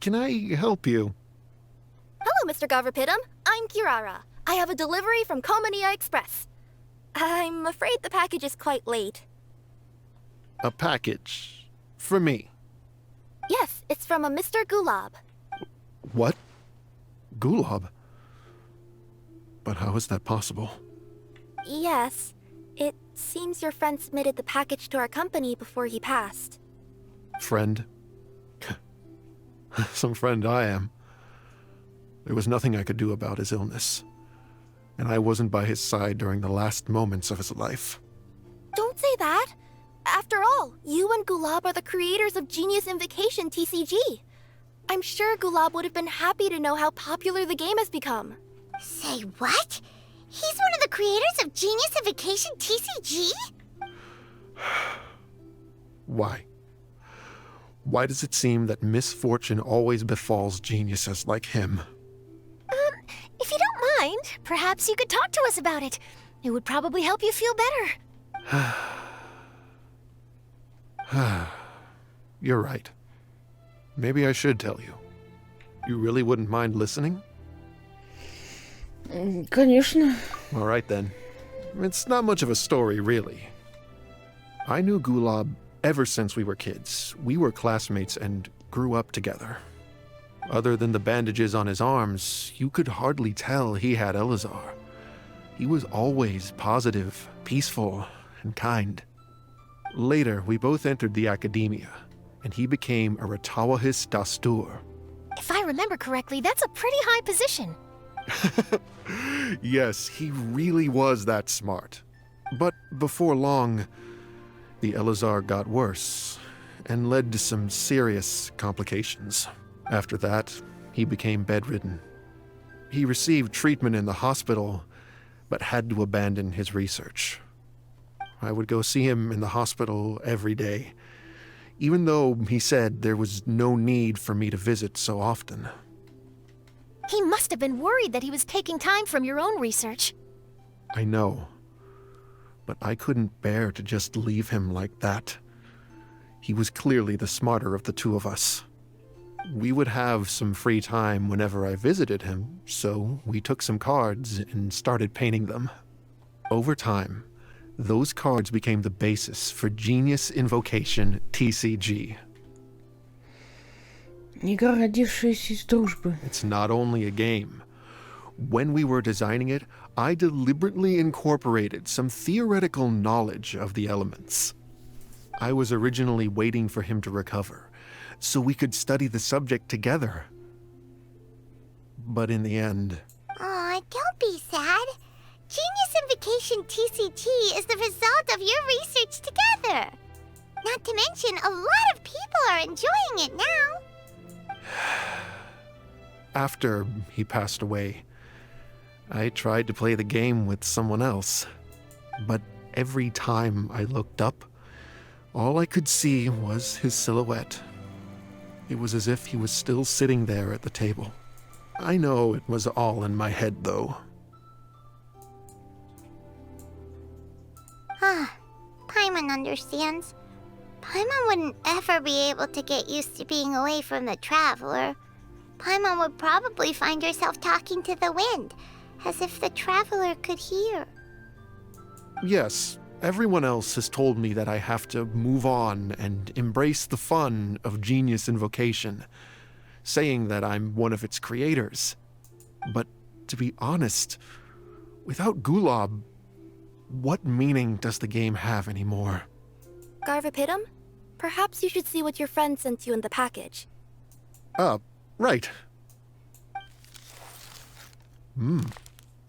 Can I help you? Hello, Mr. Garvapitum. I'm Kirara. I have a delivery from Komania Express. I'm afraid the package is quite late. A package. For me. Yes, it's from a Mr. Gulab. What? Gulab? But how is that possible? Yes. It seems your friend submitted the package to our company before he passed. Friend? Some friend I am. There was nothing I could do about his illness. And I wasn't by his side during the last moments of his life. Don't say that! After all, you and Gulab are the creators of Genius Invocation TCG. I'm sure Gulab would have been happy to know how popular the game has become. Say what? He's one of the creators of Genius Invocation TCG? Why? Why does it seem that misfortune always befalls geniuses like him? If you don't mind, perhaps you could talk to us about it. It would probably help you feel better. You're right. Maybe I should tell you. You really wouldn't mind listening? Конечно. All right then. It's not much of a story, really. I knew Gulab ever since we were kids. We were classmates and grew up together. Other than the bandages on his arms, you could hardly tell he had Elazar. He was always positive, peaceful, and kind. Later, we both entered the academia, and he became a Ratawahis Dastur. If I remember correctly, that's a pretty high position. Yes, he really was that smart. But before long, the Elazar got worse and led to some serious complications. After that, he became bedridden. He received treatment in the hospital, but had to abandon his research. I would go see him in the hospital every day, even though he said there was no need for me to visit so often. He must have been worried that he was taking time from your own research. I know, but I couldn't bear to just leave him like that. He was clearly the smarter of the two of us. We would have some free time whenever I visited him, so we took some cards and started painting them. Over time, those cards became the basis for Genius Invocation TCG. Игра, родившаяся из дружбы. It's not only a game. When we were designing it, I deliberately incorporated some theoretical knowledge of the elements. I was originally waiting for him to recover, so we could study the subject together. But in the end... Aw, don't be sad. Genius Invocation TCG is the result of your research together. Not to mention, a lot of people are enjoying it now. After he passed away, I tried to play the game with someone else. But every time I looked up, all I could see was his silhouette. It was as if he was still sitting there at the table. I know it was all in my head, though. Paimon understands. Paimon wouldn't ever be able to get used to being away from the Traveler. Paimon would probably find herself talking to the wind, as if the traveler could hear. Yes, everyone else has told me that I have to move on and embrace the fun of Genius Invocation, saying that I'm one of its creators. But to be honest, without Gulob, what meaning does the game have anymore? Garvapitum? Perhaps you should see what your friend sent you in the package. Right.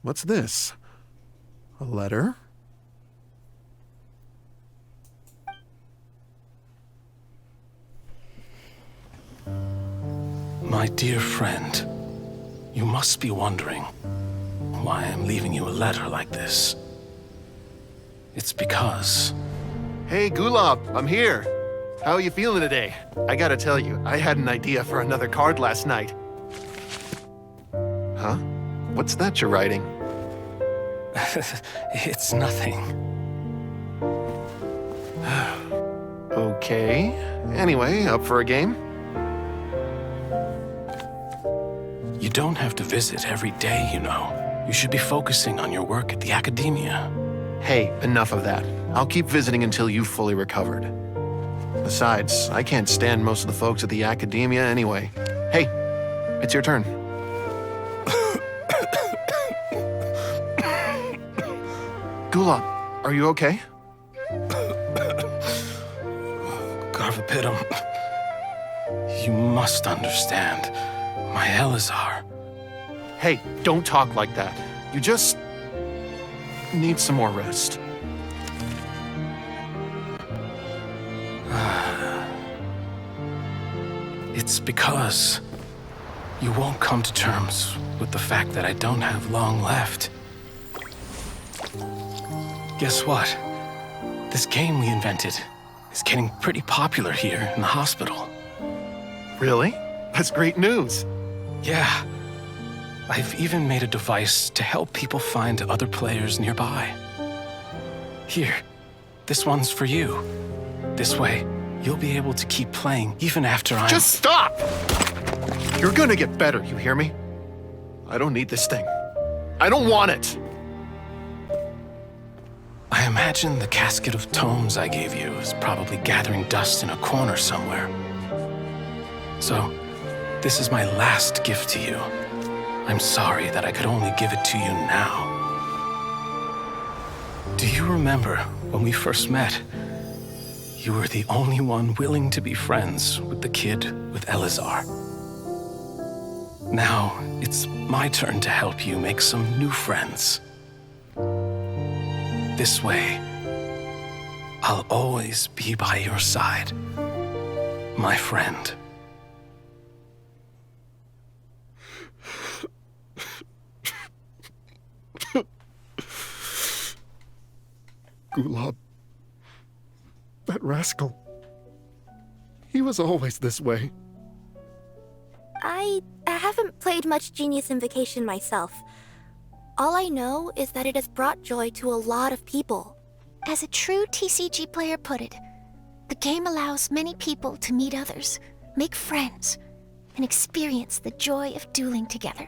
What's this? A letter? My dear friend, you must be wondering why I'm leaving you a letter like this. It's because... Hey, Gulob, I'm here. How are you feeling today? I gotta tell you, I had an idea for another card last night. Huh? What's that you're writing? It's nothing. Okay. Anyway, up for a game? You don't have to visit every day, you know. You should be focusing on your work at the academia. Hey, enough of that. I'll keep visiting until you've fully recovered. Besides, I can't stand most of the folks at the academia anyway. Hey, it's your turn. Gulob, are you okay? Garvapitum, you must understand. My Elazar. Hey, don't talk like that. You just need some more rest. It's because you won't come to terms with the fact that I don't have long left. Guess what? This game we invented is getting pretty popular here in the hospital. Really? That's great news. Yeah. I've even made a device to help people find other players nearby. Here, this one's for you. This way, you'll be able to keep playing even after I'm... Just stop! You're gonna get better, you hear me? I don't need this thing. I don't want it! I imagine the casket of tomes I gave you is probably gathering dust in a corner somewhere. So, this is my last gift to you. I'm sorry that I could only give it to you now. Do you remember when we first met? You were the only one willing to be friends with the kid with Elazar. Now, it's my turn to help you make some new friends. This way, I'll always be by your side, my friend. Gulob. That rascal. He was always this way. I haven't played much Genius Invocation myself. All I know is that it has brought joy to a lot of people. As a true TCG player put it, the game allows many people to meet others, make friends, and experience the joy of dueling together.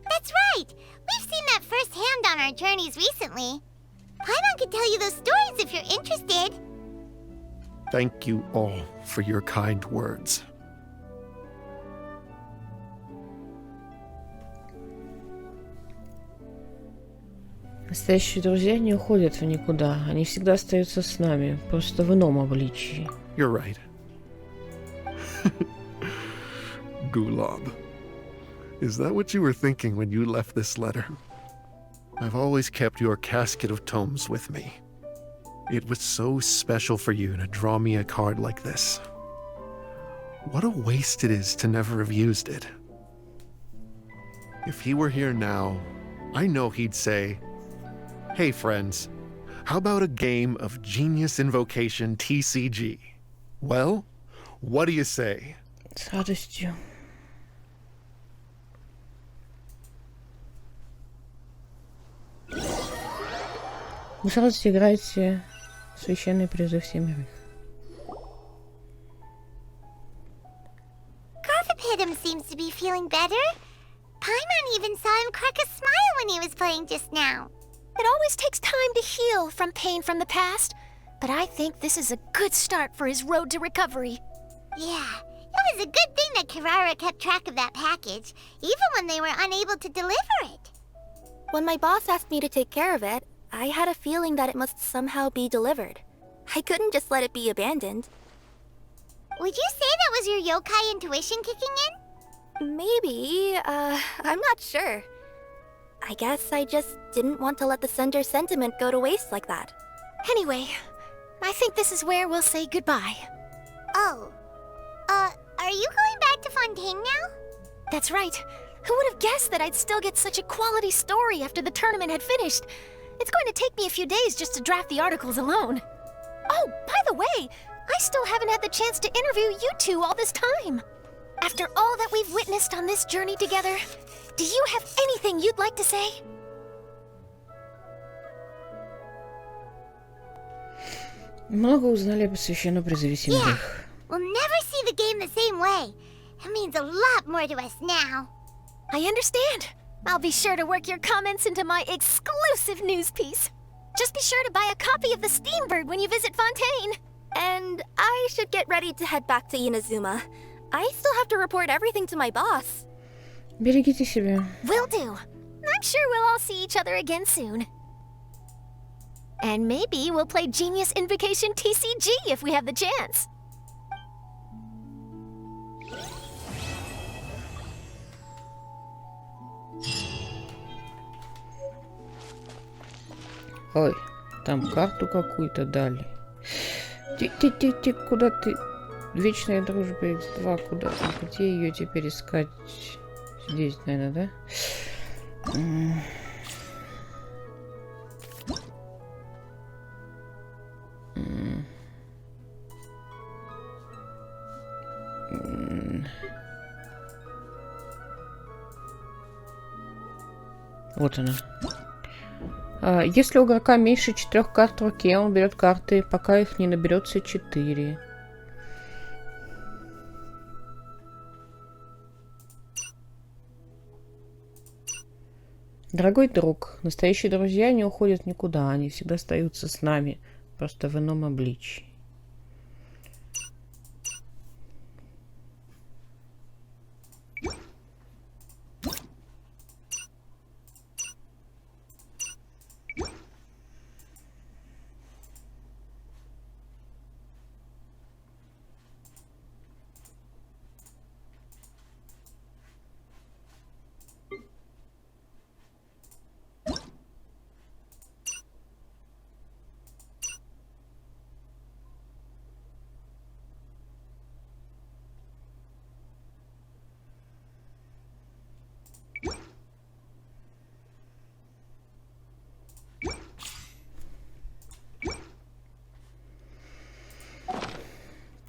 That's right! We've seen that firsthand on our journeys recently. Paimon could tell you those stories if you're interested. Thank you all for your kind words. Настоящие друзья не уходят в никуда. Они всегда остаются с нами, просто в ином обличии. You're right. Gulob. Is that what you were thinking when you left this letter? I've always kept your casket of tomes with me. It was so special for you to draw me a card like this. What a waste it is to never have used it. If he were here now, I know he'd say, "Hey friends, how about a game of Genius Invocation TCG? Well, what do you say?" С радостью. Вы с радостью играете в священный призыв семерых. Garvapitum seems to be feeling feeling better? Paimon even saw him crack a smile when he was playing just now. It always takes time to heal from pain from the past, but I think this is a good start for his road to recovery. Yeah, it was a good thing that Kirara kept track of that package, even when they were unable to deliver it. When my boss asked me to take care of it, I had a feeling that it must somehow be delivered. I couldn't just let it be abandoned. Would you say that was your yokai intuition kicking in? Maybe, I'm not sure. I guess I just didn't want to let the sender's sentiment go to waste like that. Anyway, I think this is where we'll say goodbye. Oh. Are you going back to Fontaine now? That's right. Who would have guessed that I'd still get such a quality story after the tournament had finished? It's going to take me a few days just to draft the articles alone. Oh, by the way, I still haven't had the chance to interview you two all this time. After all that we've witnessed on this journey together, do you have anything you'd like to say? Много узнали о посвященном призыве семерых. We'll never see the game the same way. It means a lot more to us now. I understand. I'll be sure to work your comments into my exclusive news piece. Just be sure to buy a copy of the Steambird when you visit Fontaine. And I should get ready to head back to Inazuma. I still have to report everything to my boss. Берегите себя. Will do. I'm sure we'll all see each other again soon. And maybe we'll play Genius Invocation TCG if we have the chance. Ой, там карту какую-то дали. Ти-ти-ти-ти, куда ты? Вечная дружба X2, куда? Где ее теперь искать? Здесь, наверное, да? Вот она. Если у игрока меньше 4 карт в руке, он берет карты, пока их не наберется 4. Дорогой друг, настоящие друзья не уходят никуда, они всегда остаются с нами, просто в ином обличии.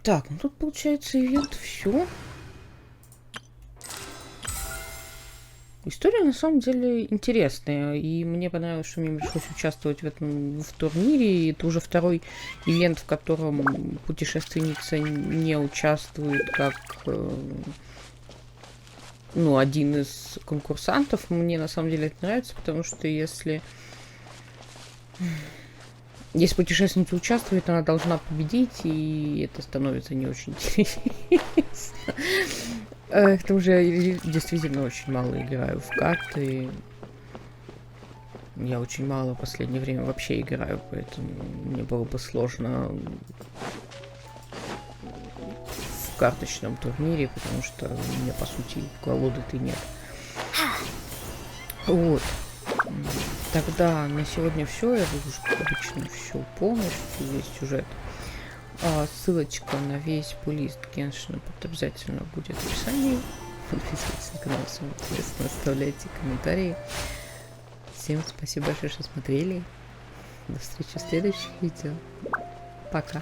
Так, ну тут получается ивент все. История на самом деле интересная, и мне понравилось, что мне пришлось участвовать в турнире. И это уже второй ивент, в котором путешественница не участвует как один из конкурсантов. Мне на самом деле это нравится, потому что если путешественница участвует, она должна победить, и это становится не очень интересно. К тому же я действительно очень мало играю в карты. Я очень мало в последнее время вообще играю, поэтому мне было бы сложно в карточном турнире, потому что у меня, по сути, колоды-то нет. Вот. Тогда на сегодня все. Я выложу, как обычно, все полностью, весь сюжет. Ссылочка на весь плейлист Геншина обязательно будет в описании. Подписывайтесь на канал, если вам интересно, оставляйте комментарии. Всем спасибо большое, что смотрели. До встречи в следующих видео. Пока.